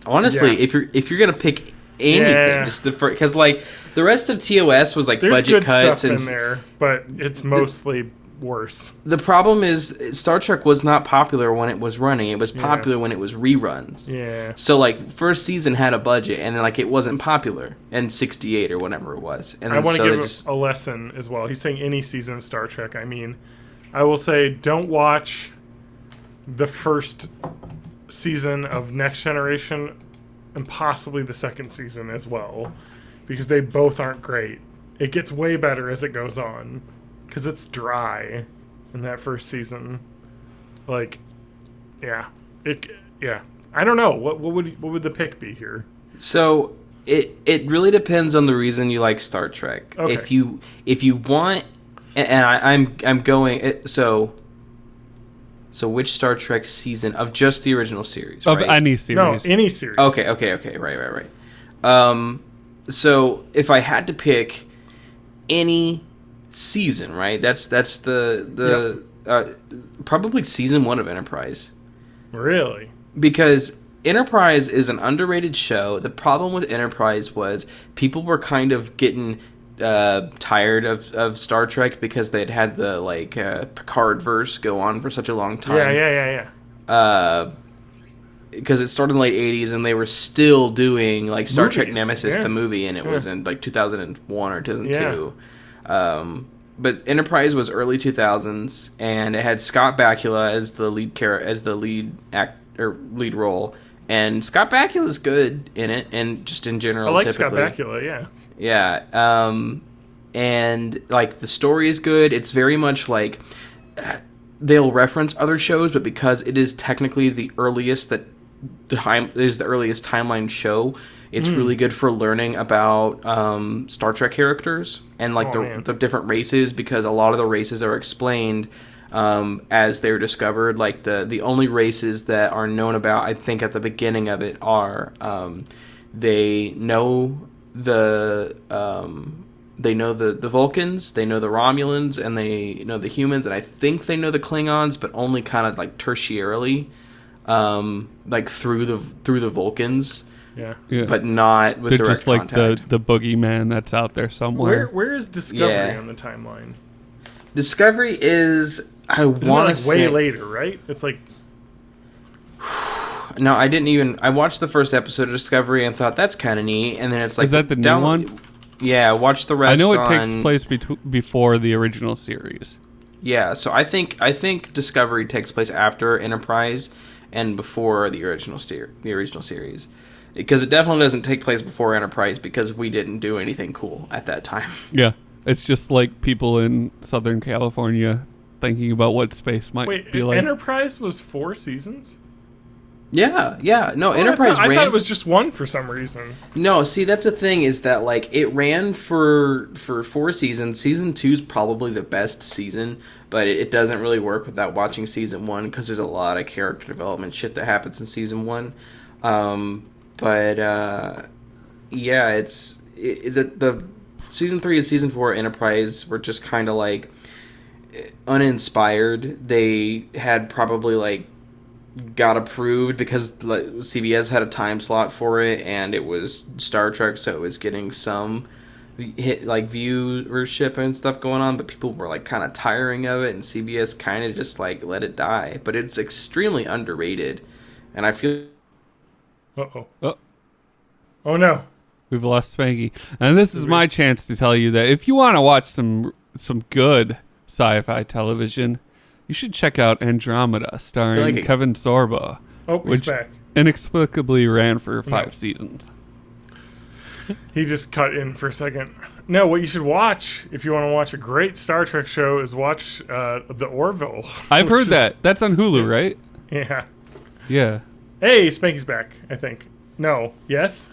honestly, Yeah. if you're gonna pick anything, Yeah. just the first, because like the rest of TOS was like there's budget good cuts stuff and in there, but it's mostly worse. the problem is Star Trek was not popular when it was running. It was popular when it was reruns. Yeah. So like first season had a budget, and then like it wasn't popular in '68 or whatever it was. And I want to so they give just a lesson as well. He's saying any season of Star Trek. I mean, I will say don't watch the first season of Next Generation and possibly the second season as well, because they both aren't great. It gets way better as it goes on, because it's dry in that first season. Like, yeah, I don't know what would the pick be here. So it really depends on the reason you like Star Trek. Okay. If you want, and I'm going so which Star Trek season of just the original series, Of right? any No, series. any series. Okay, right. So if I had to pick any season, right? That's the probably season 1 of Enterprise. Really? Because Enterprise is an underrated show. The problem with Enterprise was people were kind of getting tired of Star Trek because they'd had the Picard verse go on for such a long time. Yeah. Because it started in the late 80s and they were still doing like Star Trek Movies, Nemesis, yeah. the movie, and it was Yeah. in like 2001 or 2002. But Enterprise was early 2000s, and it had Scott Bakula as the lead role. And Scott Bakula's good in it, and just in general. I like typically. Scott Bakula, yeah. Yeah. And like the story is good. It's very much like they'll reference other shows, but because it is technically the earliest timeline show, it's really good for learning about Star Trek characters and like the different races, because a lot of the races are explained as they're discovered. Like the only races that are known about, I think, at the beginning of it are they know the Vulcans, they know the Romulans, and they know the humans, and I think they know the Klingons, but only kind of like tertiarily, like through the Vulcans, Yeah. Yeah. but not with They're direct just like contact. the boogeyman that's out there somewhere. Where is Discovery Yeah. on the timeline? Discovery is, I Isn't it want like to way say later, right? It's like no, I didn't even. I watched the first episode of Discovery and thought that's kind of neat, and then it's like Is that the new one? Yeah, watch the rest. I know it takes on- place before the original series. Yeah, so I think Discovery takes place after Enterprise and before the original series, because it definitely doesn't take place before Enterprise, because we didn't do anything cool at that time. Yeah. It's just like people in Southern California thinking about what space might Wait, be like. Enterprise was 4 seasons? Yeah. No, Oh, Enterprise I ran. thought it was just 1 for some reason. No, see, that's the thing is that like it ran for 4 seasons. Season 2 is probably the best season, but it doesn't really work without watching season 1 because there's a lot of character development shit that happens in season 1. Yeah, the season 3 and season 4 Enterprise were just kind of like uninspired. They had probably like got approved because like, CBS had a time slot for it, and it was Star Trek, so it was getting some hit like viewership and stuff going on, but people were like kind of tiring of it, and CBS kind of just like let it die. But it's extremely underrated, and I feel. Oh no. We've lost Spanky. And this is my chance to tell you that if you want to watch some good sci-fi television, you should check out Andromeda, starring Kevin Sorbo, Oh, he's which back. inexplicably ran for 5 seasons. He just cut in for a second. No, what you should watch if you want to watch a great Star Trek show is watch The Orville. I've which heard is- that. That's on Hulu, right? Yeah. Yeah. Hey, Spanky's back, I think. No. Yes?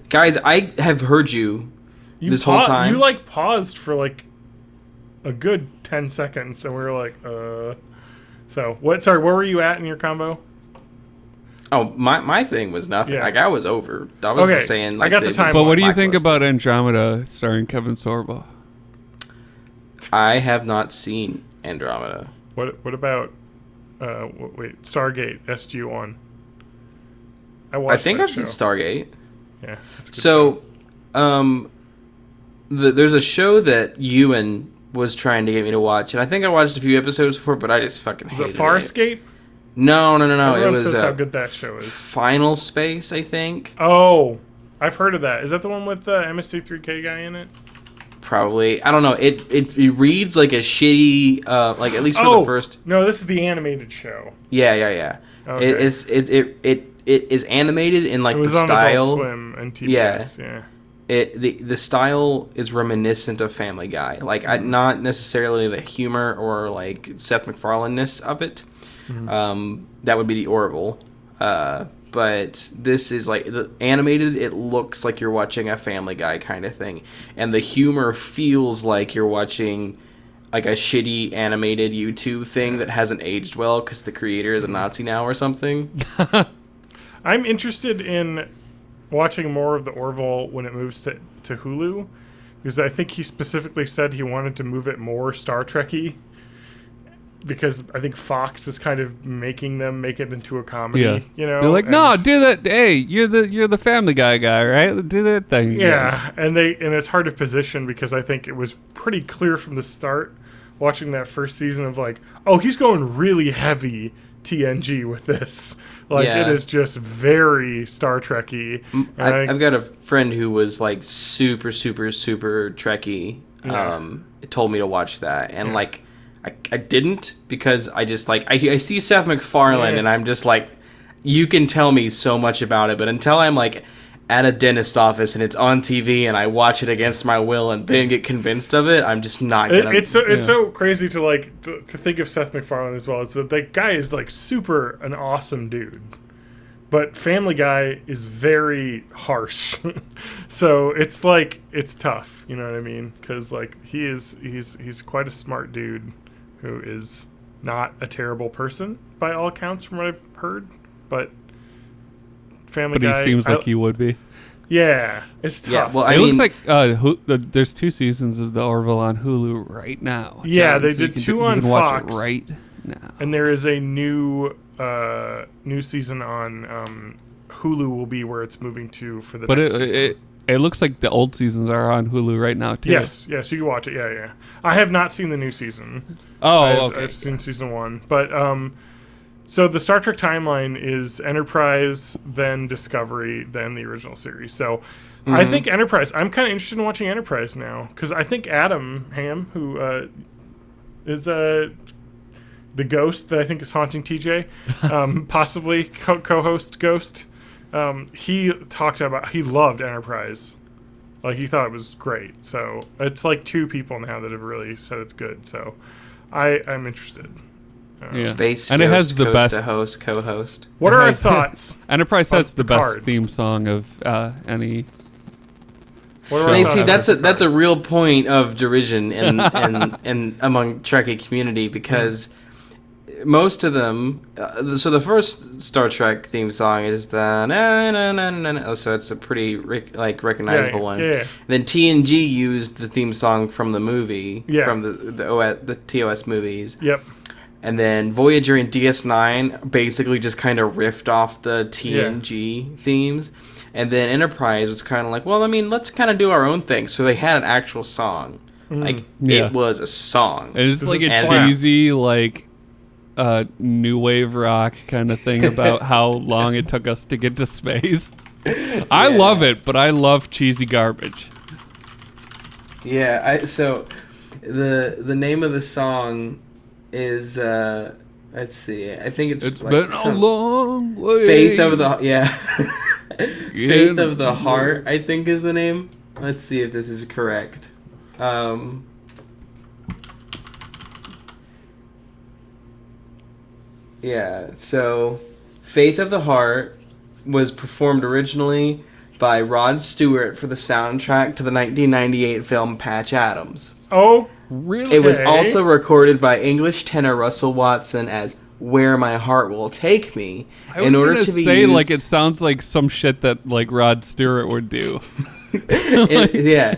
Guys, I have heard you this whole time. You like paused for like a good 10 seconds, and we were like, So, what? Sorry, where were you at in your combo? Oh, my thing was nothing. Yeah. Like I was over. I was Okay, just saying. I Like, got the time. But what do you think lackluster. about Andromeda, starring Kevin Sorbo? I have not seen Andromeda. What about? Wait, Stargate SG-1. I think that I've seen show. Stargate. Yeah. That's a good show. So, there's a show that Ewan was trying to get me to watch, and I think I watched a few episodes before, but I just fucking Is hated it Farscape? No. Everyone It was says how good that show is. Final Space, I think. Oh, I've heard of that. Is that the one with the MST3K guy in it? Probably. I don't know. It reads like a shitty, like at least for the first. No, this is the animated show. Yeah. Okay. It is animated in like It was the on style. Adult Swim and TBS. Yeah. The style is reminiscent of Family Guy. Like not necessarily the humor or like Seth MacFarlane-ness of it. That would be the Orville. But this is like the animated. It looks like you're watching a Family Guy kind of thing, and the humor feels like you're watching like a shitty animated YouTube thing that hasn't aged well because the creator is a Nazi now or something. I'm interested in watching more of the Orville when it moves to Hulu, because I think he specifically said he wanted to move it more Star Trek-y, because I think Fox is kind of making them make it into a comedy. Yeah. You know, They're like, and no, do that. Hey, you're the Family Guy guy, right? Do that thing. Yeah, and it's hard to position because I think it was pretty clear from the start, watching that first season of like, oh, he's going really heavy TNG with this. Like, Yeah. it is just very Star Trek-y. I've got a friend who was like super Trekkie. Yeah. Told me to watch that, and like I didn't because I just like I see Seth MacFarlane Yeah. and I'm just like, you can tell me so much about it, but until I'm like at a dentist office and it's on TV and I watch it against my will and then get convinced of it, I'm just not gonna. It's so crazy to like to think of Seth MacFarlane as well. It's that guy is like super an awesome dude, but Family Guy is very harsh. So it's like it's tough, you know what I mean? Because like he's quite a smart dude who is not a terrible person by all accounts from what I've heard, but Family But he Guy seems like he would be. Yeah, it's tough. Yeah, well, It looks like there's 2 seasons of the Orville on Hulu right now. Yeah, John, they so you did can 2 you on can watch Fox. it right now. And there is a new season on Hulu will be where it's moving to for the But next season. it looks like the old seasons are on Hulu right now too. Yes, you can watch it. Yeah. I have not seen the new season. Oh, I've seen season 1, but so the Star Trek timeline is Enterprise, then Discovery, then the original series. So I think Enterprise. I'm kind of interested in watching Enterprise now because I think Adam Ham, who is the ghost that I think is haunting TJ, possibly co-host Ghost. He loved Enterprise. Like, he thought it was great. So it's like 2 people now that have really said it's good. So I'm interested. Yeah. Space And it Ghost, has the Coast best- to host, co-host. What are our has- thoughts? Enterprise has the best Picard. theme song of any. What are Sure. our Hey, thoughts see, on that's Picard? a real point of derision in among Trekkie community because most of them. So the first Star Trek theme song is the na na na na. Na, so it's a pretty recognizable one. Yeah. Then TNG used the theme song from the movie, Yeah. from the TOS movies. Yep. And then Voyager and DS9 basically just kind of riffed off the TNG themes. And then Enterprise was kind of like, well, I mean, let's kind of do our own thing. So they had an actual song. Like, Yeah. it was a song. It's Does like it a slap? cheesy, like, new wave rock kind of thing about how long it took us to get to space. I love it, but I love cheesy garbage. Yeah, so the name of the song is, let's see, I think it's It's like been a some- long way. Faith of the, yeah. Faith In of the the Heart, I think is the name. Let's see if this is correct. Yeah, so Faith of the Heart was performed originally by Rod Stewart for the soundtrack to the 1998 film Patch Adams. Oh, Really? It was Okay. also recorded by English tenor Russell Watson as "Where My Heart Will Take Me" I was gonna say, like, it sounds like some shit that, like, Rod Stewart would do. Yeah.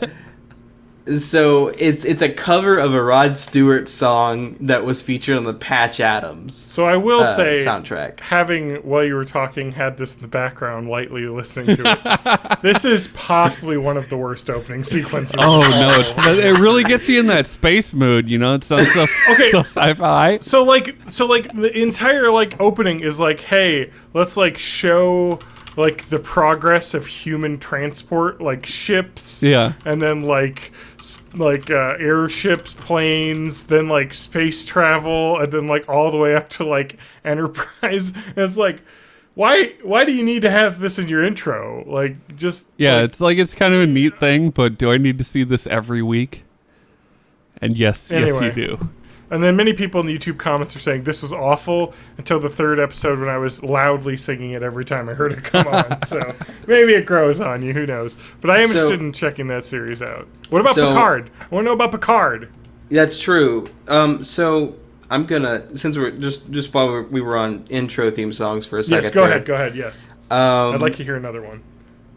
So it's a cover of a Rod Stewart song that was featured on the Patch Adams so I will say, soundtrack. having, while you were talking, had this in the background, lightly listening to it. This is possibly one of the worst opening sequences. Oh, no. It really gets you in that space mood, you know? It sounds so, Okay. so sci-fi. So the entire like opening is like, hey, let's like show like the progress of human transport, like ships, Yeah. and then like airships, planes, then like space travel, and then like all the way up to like Enterprise. And it's like, why do you need to have this in your intro? Like, just Yeah, like, it's kind of a neat thing, but do I need to see this every week? And yes, yes, Anyway. you do. And then many people in the YouTube comments are saying this was awful until the third episode when I was loudly singing it every time I heard it come on. So maybe it grows on you. Who knows? But I am So- interested in checking that series out. What about So- Picard? I want to know about Picard. That's true. So I'm gonna, since we're just while we were on intro theme songs for a second. Yes, go there, ahead. Go ahead. Yes. Um, I'd like to hear another one.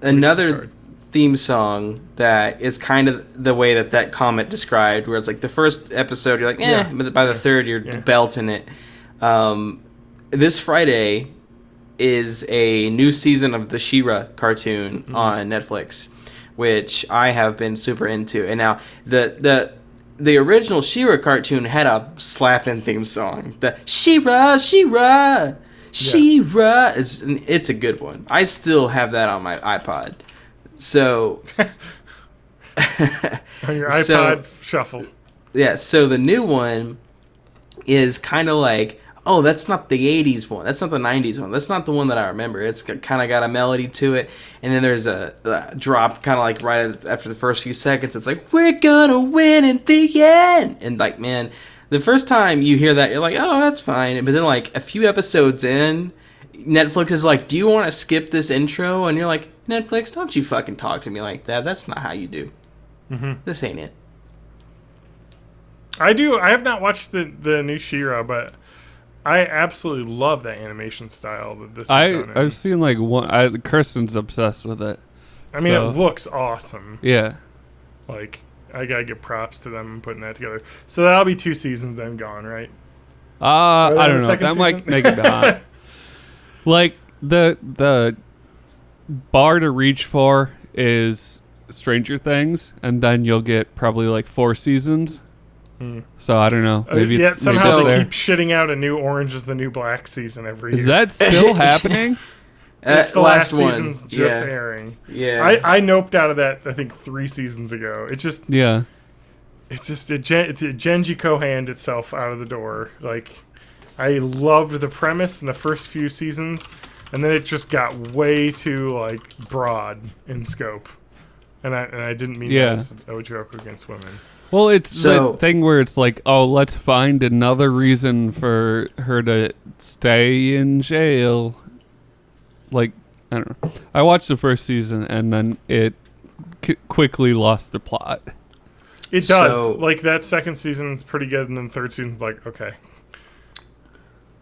another Picard. theme song that is kind of the way that comment described, where it's like the first episode you're like, Yeah. but by the third you're Yeah. belting it. This Friday is a new season of the She-Ra cartoon on Netflix, which I have been super into. And now the original She-Ra cartoon had a slapping theme song. The She-Ra, She-Ra, She-Ra. It's a good one. I still have that on my iPod. So On your So- iPod shuffle. yeah, so the new one is kind of like, oh, that's not the 80s one. That's not the 90s one. That's not the one that I remember. It's kind of got a melody to it. And then there's a drop kind of like right after the first few seconds. It's like, we're gonna win in the end. And like, man, the first time you hear that, you're like, oh, that's fine. But then like a few episodes in, Netflix is like, do you want to skip this intro? And you're like, Netflix, don't you fucking talk to me like that. That's not how you do. This ain't it. I have not watched the new She-Ra, but I absolutely love that animation style that this is done in. I've seen like one. Kirsten's obsessed with it. I mean, so- it looks awesome. Yeah. Like, I gotta give props to them putting that together. So that'll be 2 seasons then gone, right? I the don't know. second That might season? make it hot. Like the bar to reach for is Stranger Things, and then you'll get probably like 4 seasons. So I don't know. Maybe Yet it's somehow maybe they it's keep shitting out a new Orange is the New Black season every there. year. Is that still happening? It's the last one. season's just Yeah. airing. Yeah. I noped out of that, I think, 3 seasons ago. It Yeah. Genji Kohan itself out of the door. Like, I loved the premise in the first few seasons, and then it just got way too, like, broad in scope. And I didn't mean Yeah. that as a joke against women. Well, it's So- the thing where it's like, oh, let's find another reason for her to stay in jail. Like, I don't know. I watched the first season and then it quickly lost the plot. It does. So- Like, that second season's pretty good, and then third season's like, okay.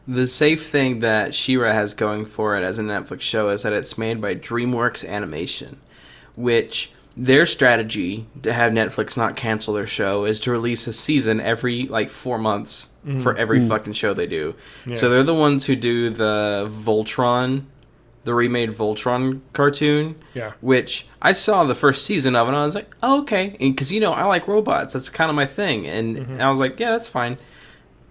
The safe thing that She-Ra has going for it as a Netflix show is that it's made by DreamWorks Animation, which their strategy to have Netflix not cancel their show is to release a season every, 4 months for every fucking show they do. Yeah. So they're the ones who do the Voltron, the remade Voltron cartoon, Yeah. which I saw the first season of, and I was like, oh, okay. Because, I like robots. That's kind of my thing. And I was like, yeah, that's fine.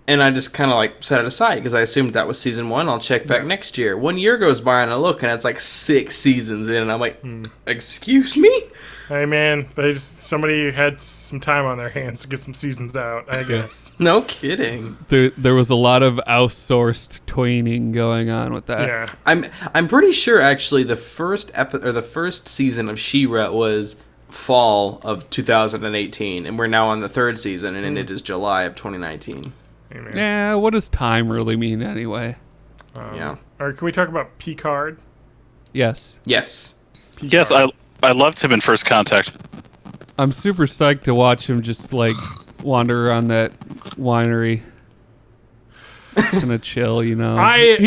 And I just kind of set it aside because I assumed that was season 1. I'll check back next year. 1 year goes by and I look and it's 6 seasons in, and I'm like, excuse me? Hey, man, somebody had some time on their hands to get some seasons out, I guess. No kidding. There was a lot of outsourced tweening going on with that. Yeah. I'm pretty sure actually the first the first season of She-Ra was fall of 2018, and we're now on the 3rd season, and it is July of 2019. Hey, man. Yeah, what does time really mean anyway? Yeah. All right, can we talk about Picard? Yes. Yes. Yes, I loved him in First Contact. I'm super psyched to watch him just wander around that winery. Gonna chill, he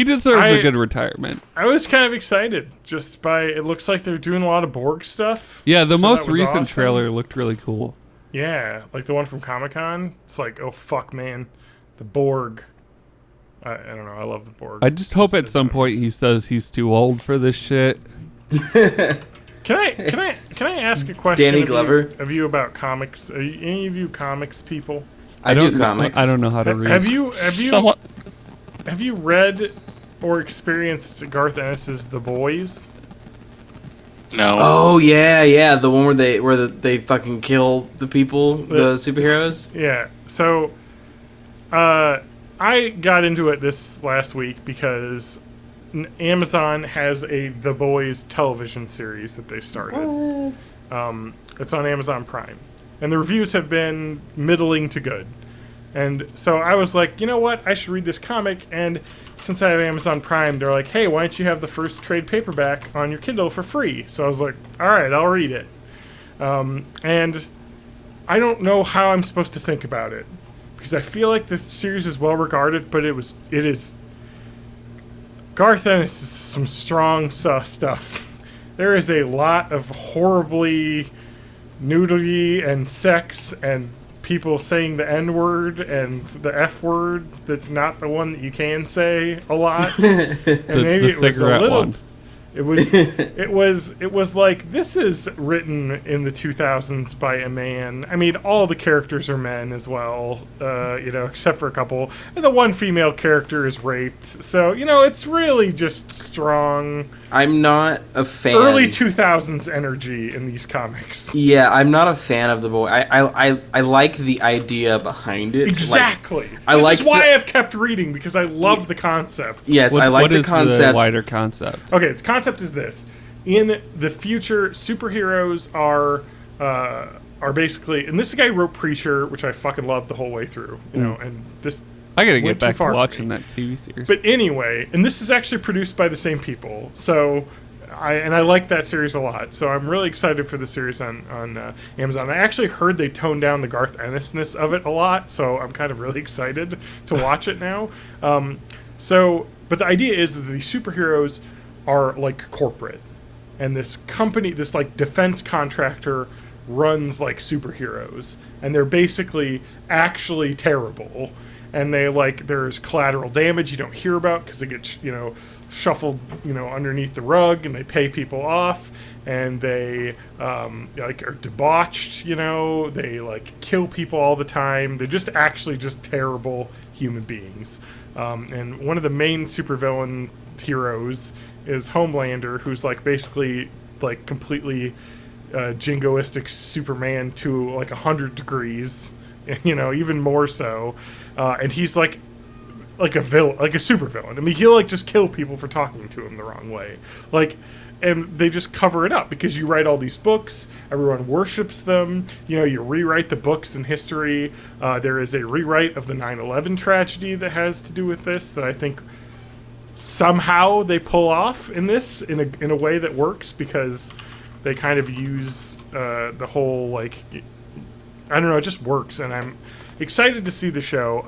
deserves a good retirement. I was kind of excited just by it looks like they're doing a lot of Borg stuff. Yeah, the So most that was recent awesome. trailer looked really cool. Yeah, like the one from Comic-Con. It's like, oh fuck, man, the Borg. I don't know. I love the Borg. I just hope at Just some point he says he's too old for this shit. Can I ask a question? Danny of Glover? of you about comics? Are any of you comics people? I don't do comics. I don't know how to read. Somewhat. Have you read or experienced Garth Ennis's The Boys? No. Oh yeah, the one where they fucking kill the people, the superheroes. Yeah. So, I got into it this last week because Amazon has a The Boys television series that they started. It's on Amazon Prime, and the reviews have been middling to good. And so I was like, you know what? I should read this comic. And since I have Amazon Prime, they're like, hey, why don't you have the first trade paperback on your Kindle for free? So I was like, all right, I'll read it. And I don't know how I'm supposed to think about it because I feel like the series is well regarded, but it is. Garth Ennis is some strong stuff. There is a lot of horribly nudity and sex and people saying the N-word and the F-word that's not the one that you can say a lot. And maybe the it was a cigarette little... one. It was like, this is written in the 2000s by a man. I mean, all the characters are men as well, except for a couple. And the one female character is raped. So, it's really just strong I'm not a fan. early 2000s energy in these comics. Yeah, I'm not a fan of the boy. I like the idea behind it. Exactly. I This like is why the- I've kept reading, because I love the concept. Yes, I like what the is concept. the wider concept? Okay, the concept is this: in the future, superheroes are basically, and this guy wrote Preacher, which I fucking loved the whole way through, and this. I gotta went get too back far to for watching me. that TV series. But anyway, and this is actually produced by the same people, so I like that series a lot. So I'm really excited for the series on Amazon. I actually heard they toned down the Garth Ennis-ness of it a lot, so I'm kind of really excited to watch it now. But the idea is that these superheroes are like corporate, and this company, this defense contractor, runs like superheroes, and they're basically actually terrible. And they there's collateral damage you don't hear about because they get shuffled underneath the rug, and they pay people off, and they are debauched. They kill people all the time. They're just actually just terrible human beings. And one of the main supervillain heroes is Homelander, who's basically completely jingoistic Superman to 100 degrees, even more so. And he's like a villain, like a super villain. I mean, he'll just kill people for talking to him the wrong way. and they just cover it up because you write all these books, everyone worships them, you rewrite the books in history. There is a rewrite of the 9/11 tragedy that has to do with this that I think somehow they pull off in this in a way that works, because they kind of use the whole, like, I don't know, it just works, and I'm excited to see the show.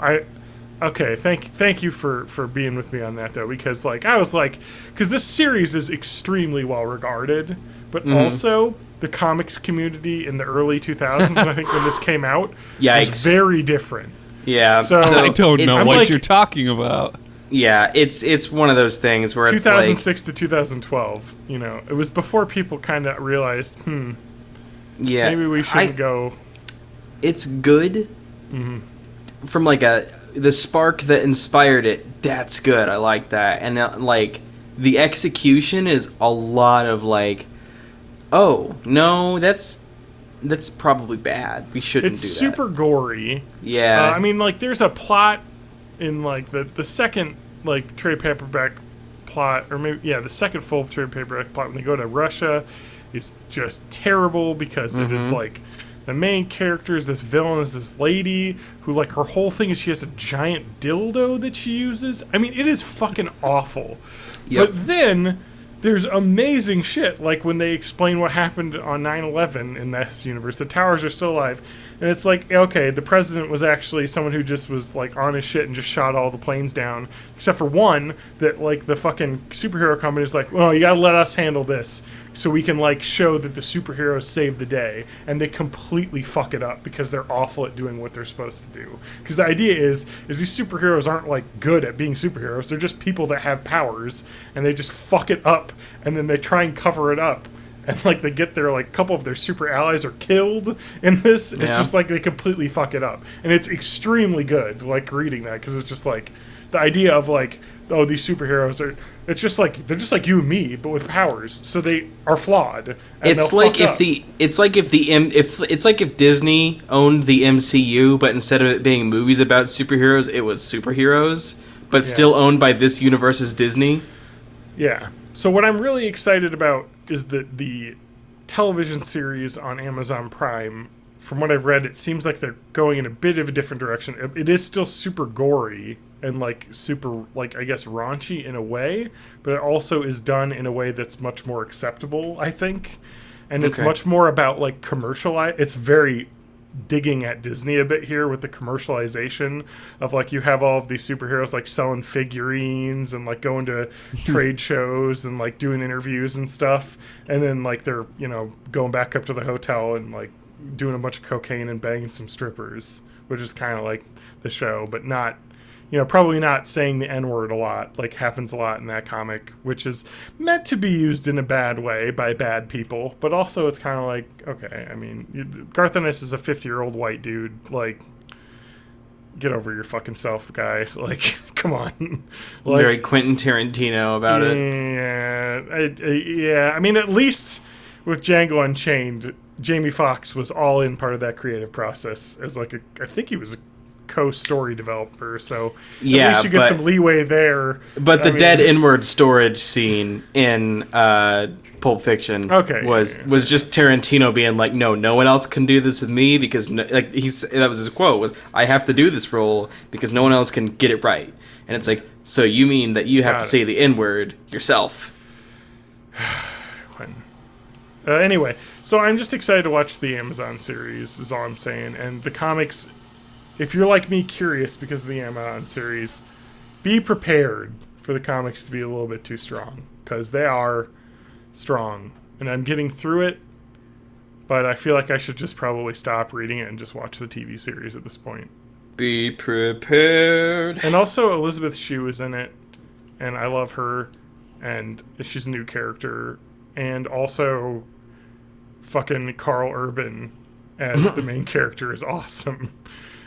Okay, thank you for being with me on that, though, because, like, I was like, because this series is extremely well regarded, but also the comics community in the early 2000s, I think, when this came out, was very different. Yeah, so I don't know I'm what like, you're talking about. Yeah, it's one of those things where 2006 to 2012, it was before people kind of realized, yeah, maybe we shouldn't go. It's good from like the spark that inspired it. That's good. I like that, and like the execution is a lot of like, oh no, that's probably bad. We shouldn't do that. It's super gory. Yeah, I mean, like, there's a plot in, like, the second, like, trade paperback plot, or maybe, the second full trade paperback plot when they go to Russia is just terrible, because it is, like, the main character is this villain, is this lady who, like, her whole thing is she has a giant dildo that she uses. I mean, it is fucking awful. Yep. But then there's amazing shit, like when they explain what happened on 9/11 in this universe. The towers are still alive. And it's like, okay, the president was actually someone who just was, like, on his shit and just shot all the planes down. Except for one that, like, the fucking superhero company is like, well, you gotta let us handle this so we can, like, show that the superheroes saved the day. And they completely fuck it up because they're awful at doing what they're supposed to do. Because the idea is these superheroes aren't, like, good at being superheroes. They're just people that have powers. And they just fuck it up. And then they try and cover it up. And, like, they get their, like, couple of their super allies are killed in this. It's just, like, they completely fuck it up. And it's extremely good, like, reading that, because it's just, like, the idea of, like, oh, these superheroes are, it's just, like, they're just like you and me, but with powers. So they are flawed. it's like if if Disney owned the MCU, but instead of it being movies about superheroes, it was superheroes, but still owned by this universe's Disney. Yeah. So what I'm really excited about is that the television series on Amazon Prime, from what I've read, it seems like they're going in a bit of a different direction. It is still super gory and, like, super, like, I guess, raunchy in a way, but it also is done in a way that's much more acceptable, I think. And it's much more about, like, it's very digging at Disney a bit here with the commercialization of, like, you have all of these superheroes, like, selling figurines and, like, going to trade shows and, like, doing interviews and stuff, and then, like, they're, going back up to the hotel and, like, doing a bunch of cocaine and banging some strippers, which is kind of like the show, but not, probably not saying the N-word a lot, like happens a lot in that comic, which is meant to be used in a bad way by bad people, but also it's kind of like, okay, I mean, Garth Ennis is a 50-year-old white dude, like, get over your fucking self, guy. Like, come on. Like, very Quentin Tarantino about it. Yeah, I mean, at least with Django Unchained, Jamie Foxx was all in part of that creative process as, like, I think he was a co-story developer, so at least you get some leeway there. But the dead inward storage scene in Pulp Fiction was just Tarantino being like, no one else can do this with me, because that was his quote, was, I have to do this role because no one else can get it right. And it's like, so you mean that you have to say the N-word yourself? Anyway, so I'm just excited to watch the Amazon series, is all I'm saying. And the comics, if you're like me, curious because of the Amazon series, be prepared for the comics to be a little bit too strong, because they are strong. And I'm getting through it, but I feel like I should just probably stop reading it and just watch the TV series at this point. Be prepared. And also, Elizabeth Shue is in it, and I love her, and she's a new character. And also, fucking Carl Urban as the main character is awesome.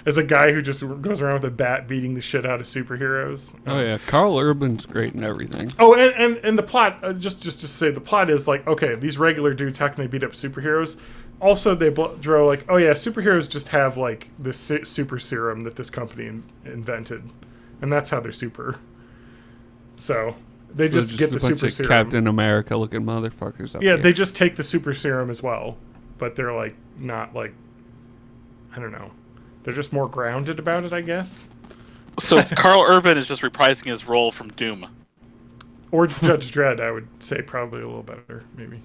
As a guy who just goes around with a bat beating the shit out of superheroes. Oh yeah, Carl Urban's great in everything. Oh, and the plot, just to say, the plot is like, okay, these regular dudes, how can they beat up superheroes? Also, they draw like, oh yeah, superheroes just have, like, this super serum that this company invented. And that's how they're super. So, They So just get a the bunch super of serum. Captain America looking motherfuckers up Yeah, here. they just take the super serum as well, but they're like not like, I don't know. They're just more grounded about it, I guess. So Carl Urban is just reprising his role from Doom. Or Judge Dredd, I would say probably a little better, maybe.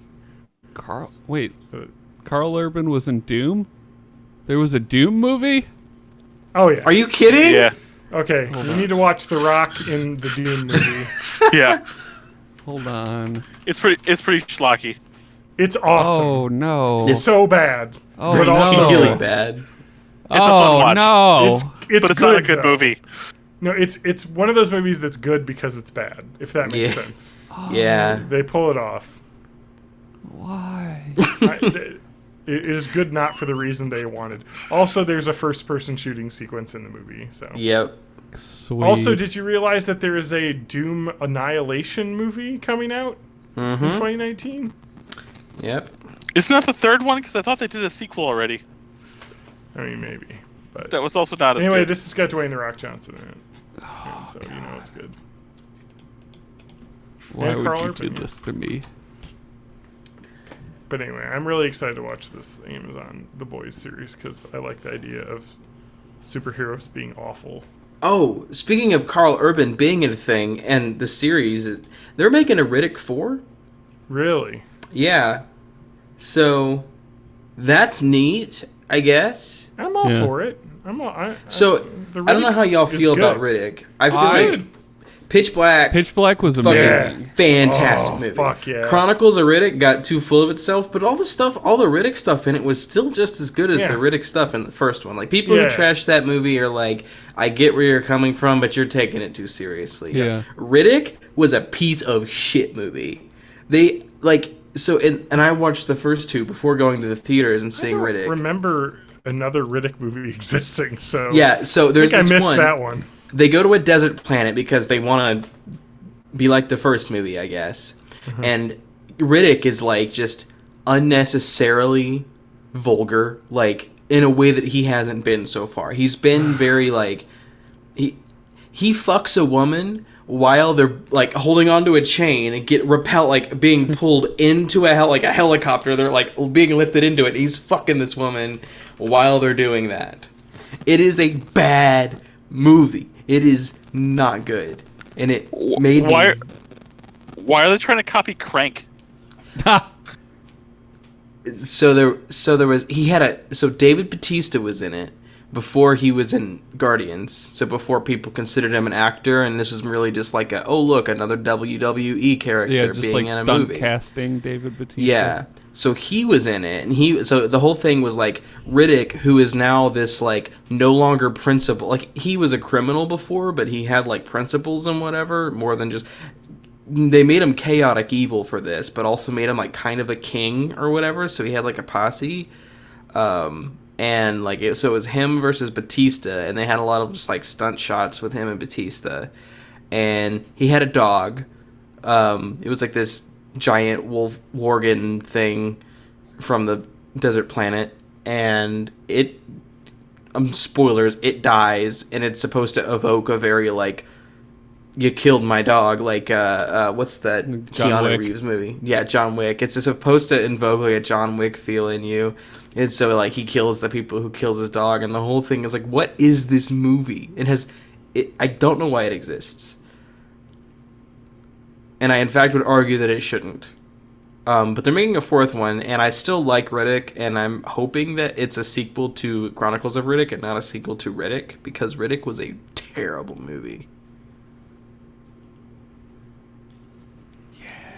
Wait, Uh, Carl Urban was in Doom? There was a Doom movie? Oh yeah. Are you kidding? Yeah, Okay, you need to watch The Rock in the Doom movie. yeah. Hold on. It's pretty schlocky. It's awesome. Oh no. It's so bad. Oh but no. also Really bad. It's a fun watch. No. It's But it's good, not a good though. movie. No, it's one of those movies that's good because it's bad, if that makes Yeah. sense. Yeah. They pull it off. Why? It is good not for the reason they wanted. Also, there's a first-person shooting sequence in the movie. So. Yep. Sweet. Also, did you realize that there is a Doom Annihilation movie coming out in 2019? Yep. Isn't that the third one? Because I thought they did a sequel already. I mean, maybe. But That was also not as anyway, good. this has got Dwayne The Rock Johnson in it. And so, you know it's good. Why and would Carl you Urban, do yeah. this to me? But anyway, I'm really excited to watch this Amazon The Boys series because I like the idea of superheroes being awful. Oh, speaking of Carl Urban being in a thing and the series, they're making a Riddick 4? Really? Yeah. So, that's neat, I guess. I'm all Yeah. for it. So, the I don't know how y'all Riddick is feel about good. Riddick. I feel I- like Pitch Black, Pitch Black was fucking amazing. fantastic Oh, movie. fuck yeah. Chronicles of Riddick got too full of itself, but all the Riddick stuff in it was still just as good as Yeah. the Riddick stuff in the first one. Like, people Yeah. who trash that movie are like, I get where you're coming from, but you're taking it too seriously. Yeah. Riddick was a piece of shit movie. They, like, so, and I watched the first two before going to the theaters and I seeing don't Riddick. remember another Riddick movie existing, so Yeah, so I there's think I this missed one. that one. They go to a desert planet because they want to be like the first movie, I guess. And Riddick is like just unnecessarily vulgar, like in a way that he hasn't been so far. He's been very like he fucks a woman while they're like holding onto a chain and get repelled, like being pulled into a helicopter. They're like being lifted into it. He's fucking this woman while they're doing that. It is a bad movie. It is not good, and it made Why? me. Why are they trying to copy Crank? So there was David Bautista was in it before he was in Guardians. So before people considered him an actor, and this was really just like another WWE character Yeah, just being like in a stunt movie. casting David Bautista. Yeah. So he was in it, and so the whole thing was like Riddick, who is now this like no longer principal. Like he was a criminal before, but he had like principles and whatever more than just. They made him chaotic evil for this, but also made him like kind of a king or whatever. So he had like a posse, and like so it was him versus Batista, and they had a lot of just like stunt shots with him and Batista, and he had a dog. It was like this giant wolf worgen thing from the desert planet, and it spoilers, it dies, and it's supposed to evoke a very like you killed my dog, like what's that John Keanu Wick. Reeves movie? Yeah, John Wick. It's supposed to invoke like a John Wick feel in you. And so like he kills the people who kills his dog, and the whole thing is like, what is this movie? I don't know why it exists. And I in fact would argue that it shouldn't. But they're making a fourth one, and I still like Riddick, and I'm hoping that it's a sequel to Chronicles of Riddick and not a sequel to Riddick, because Riddick was a terrible movie.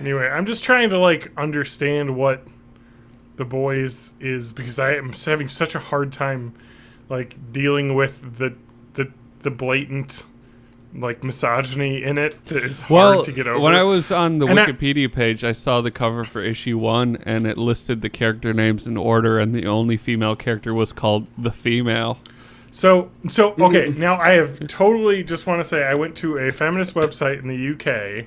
Anyway, I'm just trying to like understand what The Boys is because I am having such a hard time like dealing with the blatant like misogyny in it that is hard to get over. When I was on the And Wikipedia page, I saw the cover for issue 1, and it listed the character names in order, and the only female character was called the female. So okay, now I have totally just want to say I went to a feminist website in the UK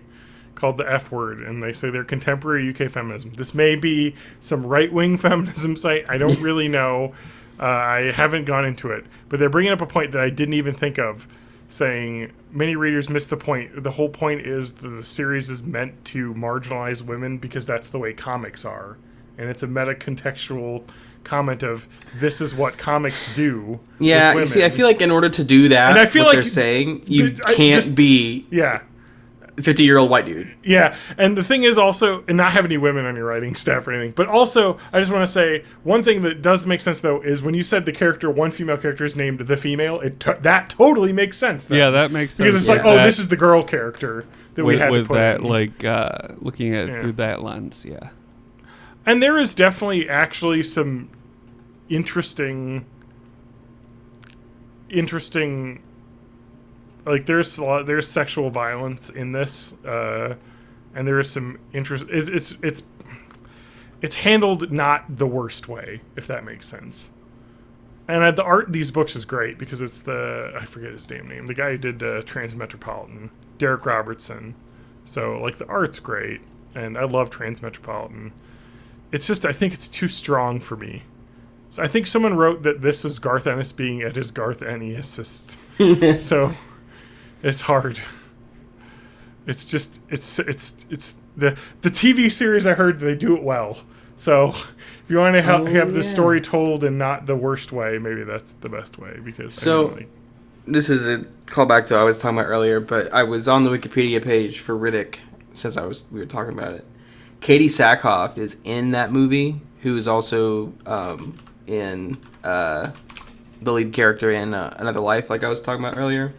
called the F Word, and they say they're contemporary UK feminism. This may be some right-wing feminism site. I don't really know. I haven't gone into it, but they're bringing up a point that I didn't even think of. saying many readers miss the point. The whole point is that the series is meant to marginalize women because that's the way comics are, and it's a meta-contextual comment of this is what comics do. Yeah, you see, I feel like in order to do that, and I feel what like they're saying, you can't be yeah. 50-year-old white dude. Yeah, and the thing is also, and not have any women on your writing staff or anything, but also, I just want to say, one thing that does make sense, though, is when you said the character, one female character is named the female, that totally makes sense. Then. Yeah, that makes sense. Because it's like, oh, this is the girl character that we had with to put that, in. like, looking at it through that lens, yeah. And there is definitely actually some interesting, like there's sexual violence in this, and there is some interest. It's handled not the worst way, if that makes sense. And the art in these books is great because it's I forget his damn name, the guy who did Transmetropolitan, Derek Robertson. So like the art's great, and I love Transmetropolitan. It's just I think it's too strong for me. So I think someone wrote that this was Garth Ennis being at his Garth Ennis. So. It's hard. It's just it's the TV series. I heard they do it well. So if you want to have the story told in not the worst way, maybe that's the best way. Because this is a callback to what I was talking about earlier, but I was on the Wikipedia page for Riddick since we were talking about it. Katie Sackhoff is in that movie, who is also in the lead character in Another Life, like I was talking about earlier.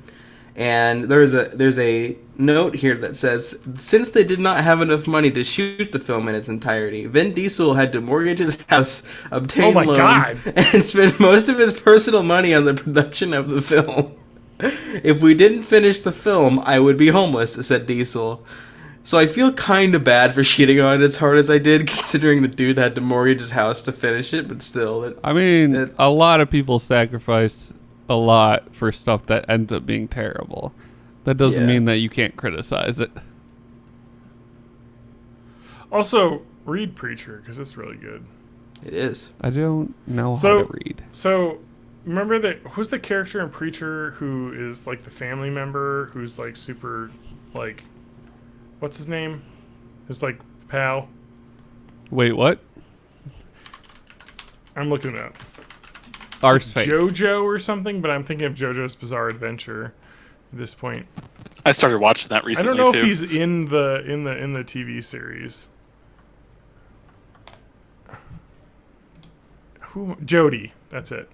And there's a note here that says, since they did not have enough money to shoot the film in its entirety, Vin Diesel had to mortgage his house, obtain loans, and spend most of his personal money on the production of the film. If we didn't finish the film, I would be homeless, said Diesel. So I feel kind of bad for shitting on it as hard as I did, considering the dude had to mortgage his house to finish it, but still. A lot of people sacrifice a lot for stuff that ends up being terrible. That doesn't mean that you can't criticize it. Also, read Preacher, because it's really good. It is. I don't know how to read. So, remember who's the character in Preacher who is like the family member who's like super, like, what's his name? His like pal. Wait, what? I'm looking it up. Arseface. JoJo or something, but I'm thinking of JoJo's Bizarre Adventure at this point. I started watching that recently. I don't know too. if he's in the TV series. Who? Jody. That's it.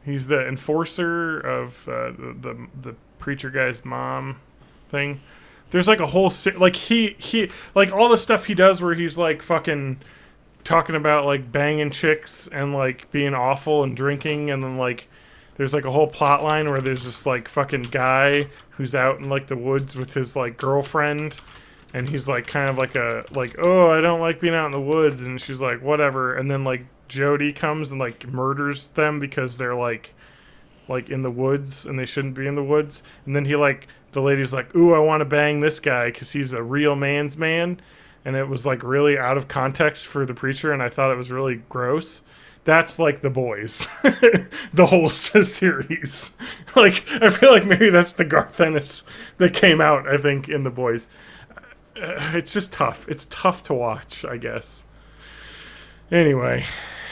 He's the enforcer of the preacher guy's mom thing. There's like a whole like he like all the stuff he does where he's like fucking talking about like banging chicks and like being awful and drinking, and then like there's like a whole plot line where there's this like fucking guy who's out in like the woods with his like girlfriend, and he's like kind of like oh, I don't like being out in the woods, and she's like whatever, and then like Jody comes and like murders them because they're like in the woods and they shouldn't be in the woods, and then the lady's like, ooh, I want to bang this guy because he's a real man's man. And it was like really out of context for the preacher, and I thought it was really gross. That's like The Boys, the whole series. Like, I feel like maybe that's the Garth Ennis that came out, I think, in The Boys. It's just tough. It's tough to watch, I guess. Anyway,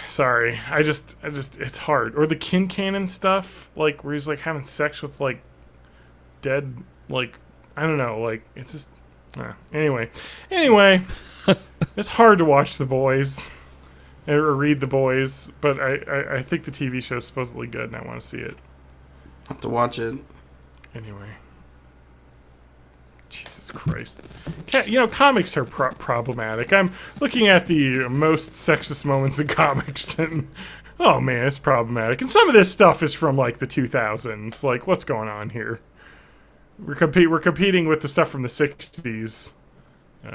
sorry. I just, it's hard. Or the Kincannon stuff, like, where he's like having sex with like dead, like, I don't know, like, it's just. Anyway, it's hard to watch The Boys or read The Boys, but I think the TV show is supposedly good and I want to see it. I'll have to watch it. Anyway, Jesus Christ, comics are problematic. I'm looking at the most sexist moments in comics, and oh man, it's problematic. And some of this stuff is from like the 2000s. Like, what's going on here? We're competing with the stuff from the 60s.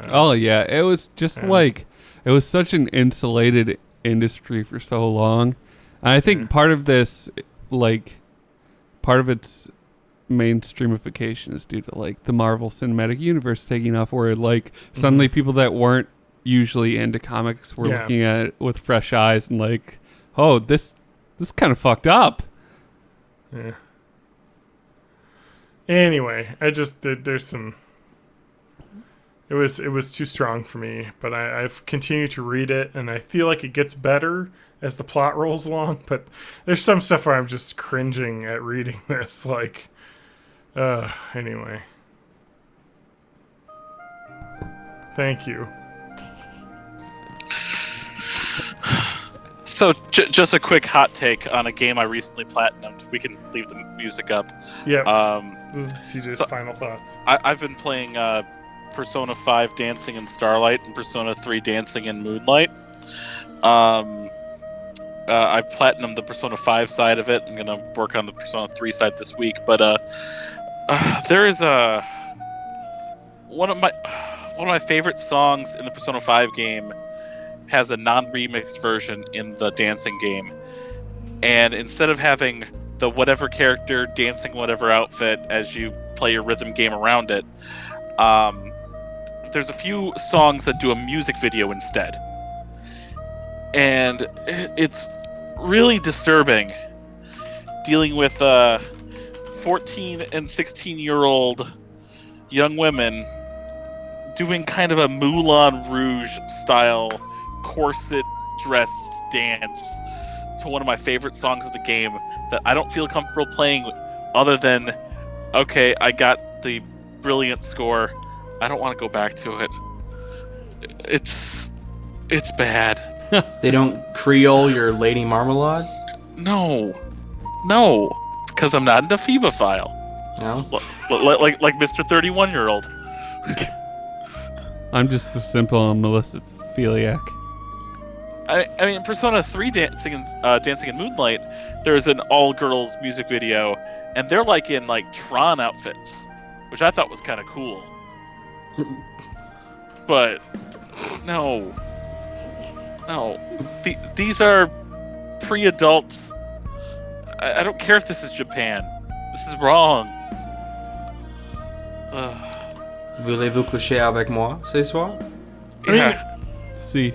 Oh yeah, it was just like it was such an insulated industry for so long. And I think part of this, like, part of its mainstreamification is due to like the Marvel Cinematic Universe taking off, where like suddenly people that weren't usually into comics were looking at it with fresh eyes and like, oh, this kind of fucked up. Yeah. Anyway, there's some. It was too strong for me, but I've continued to read it, and I feel like it gets better as the plot rolls along. But there's some stuff where I'm just cringing at reading this. Like, anyway. Thank you. So, just a quick hot take on a game I recently platinumed. We can leave the music up. Yeah. This is TJ's so- final thoughts. I've been playing Persona 5 Dancing in Starlight and Persona 3 Dancing in Moonlight. I platinumed the Persona 5 side of it. I'm going to work on the Persona 3 side this week. But there is one of my favorite songs in the Persona 5 game has a non-remixed version in the dancing game. And instead of having the whatever character dancing whatever outfit as you play your rhythm game around it, there's a few songs that do a music video instead. And it's really disturbing dealing with 14 and 16-year-old young women doing kind of a Moulin Rouge style corset dressed dance to one of my favorite songs of the game that I don't feel comfortable playing other than, okay, I got the brilliant score. I don't want to go back to it. It's bad. They don't Creole your Lady Marmalade? No, because I'm not into Phoebophile. No? Like Mr. 31-year-old. I'm just a simple Melissa Philiac. I mean, Persona 3 Dancing in Moonlight, there's an all-girls music video, and they're like in like Tron outfits, which I thought was kind of cool. But no, these are pre-adults. I don't care if this is Japan. This is wrong. Voulez-vous coucher avec moi ce soir? Yeah. See,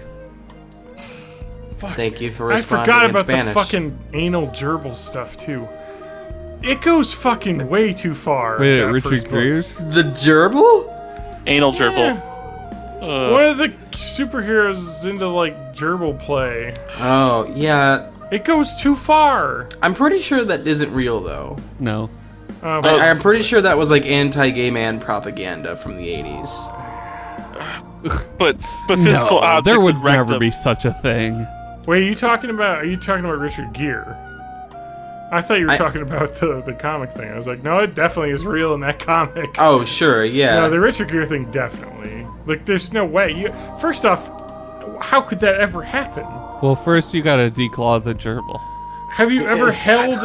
Fuck. Thank you for I responding forgot in about Spanish. the fucking anal gerbil stuff too. It goes fucking way too far. wait, that Richard first book. Greer's? The gerbil? Anal gerbil. One of the superheroes is into like gerbil play. Oh, yeah. It goes too far. I'm pretty sure that isn't real, though. No. I'm pretty sure that was like anti-gay man propaganda from the 80s. But physical No, objects there would wreck never them. be such a thing. Wait, are you talking about Richard Gere? I thought you were talking about the comic thing. I was like, no, it definitely is real in that comic. Oh, sure, yeah. No, the Richard Gere thing definitely. Like, there's no way. First off, how could that ever happen? Well, first you gotta declaw the gerbil. Have you ever held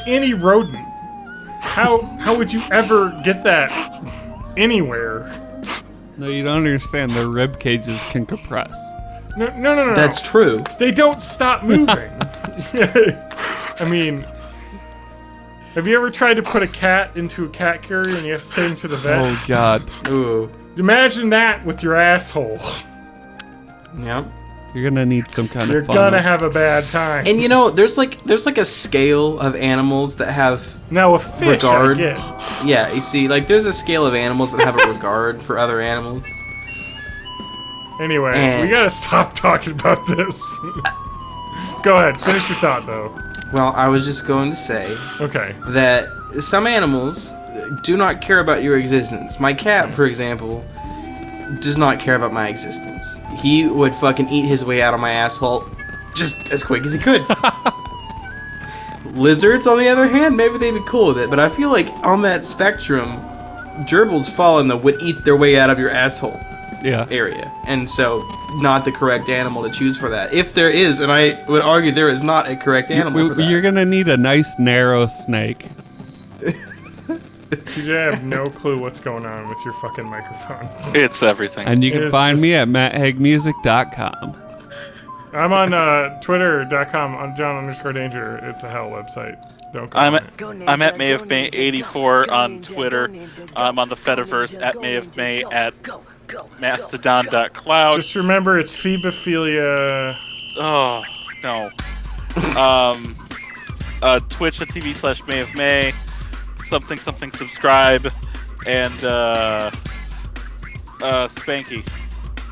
any rodent? How would you ever get that anywhere? No, you don't understand. Their rib cages can compress. No. That's true. They don't stop moving. I mean, have you ever tried to put a cat into a cat carrier and you have to take him to the vet? Oh God, Ooh. Imagine that with your asshole. Yep. you're gonna need some kind You're of funnel. gonna have a bad time. And you know, there's like a scale of animals that have Now a fish, regard. I get. Yeah, you see, like there's a scale of animals that have a regard for other animals. Anyway, And- we gotta stop talking about this. Go ahead, finish your thought though. Well, I was just going to say Okay. that some animals do not care about your existence. My cat, for example, does not care about my existence. He would fucking eat his way out of my asshole just as quick as he could. Lizards, on the other hand, maybe they'd be cool with it, but I feel like on that spectrum, gerbils fall in the would eat their way out of your asshole Yeah. area, and so not the correct animal to choose for that. If there is, and I would argue there is not a correct animal for that. You're gonna need a nice narrow snake. TJ, I have no clue what's going on with your fucking microphone. It's everything. And you It can is find just- me at matthagmusic.com. I'm on twitter.com on John_Danger. It's a hell website. Don't go I'm on at, it. I'm at May of May 84 on Twitter. I'm on the Fediverse at May of May at Mastodon.cloud. Just remember, it's Phoebophilia. Oh no. Twitch.tv/May of May. something subscribe, and Spanky.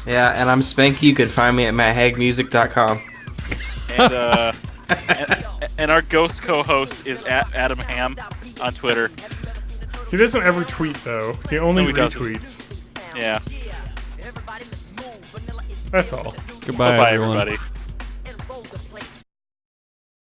Yeah, and I'm Spanky. You can find me at matthagmusic.com. And and our ghost co-host is at Adam Ham on Twitter. He doesn't ever tweet though. He only No, he doesn't. retweets. Yeah. That's all. Goodbye, Bye, everyone. everybody.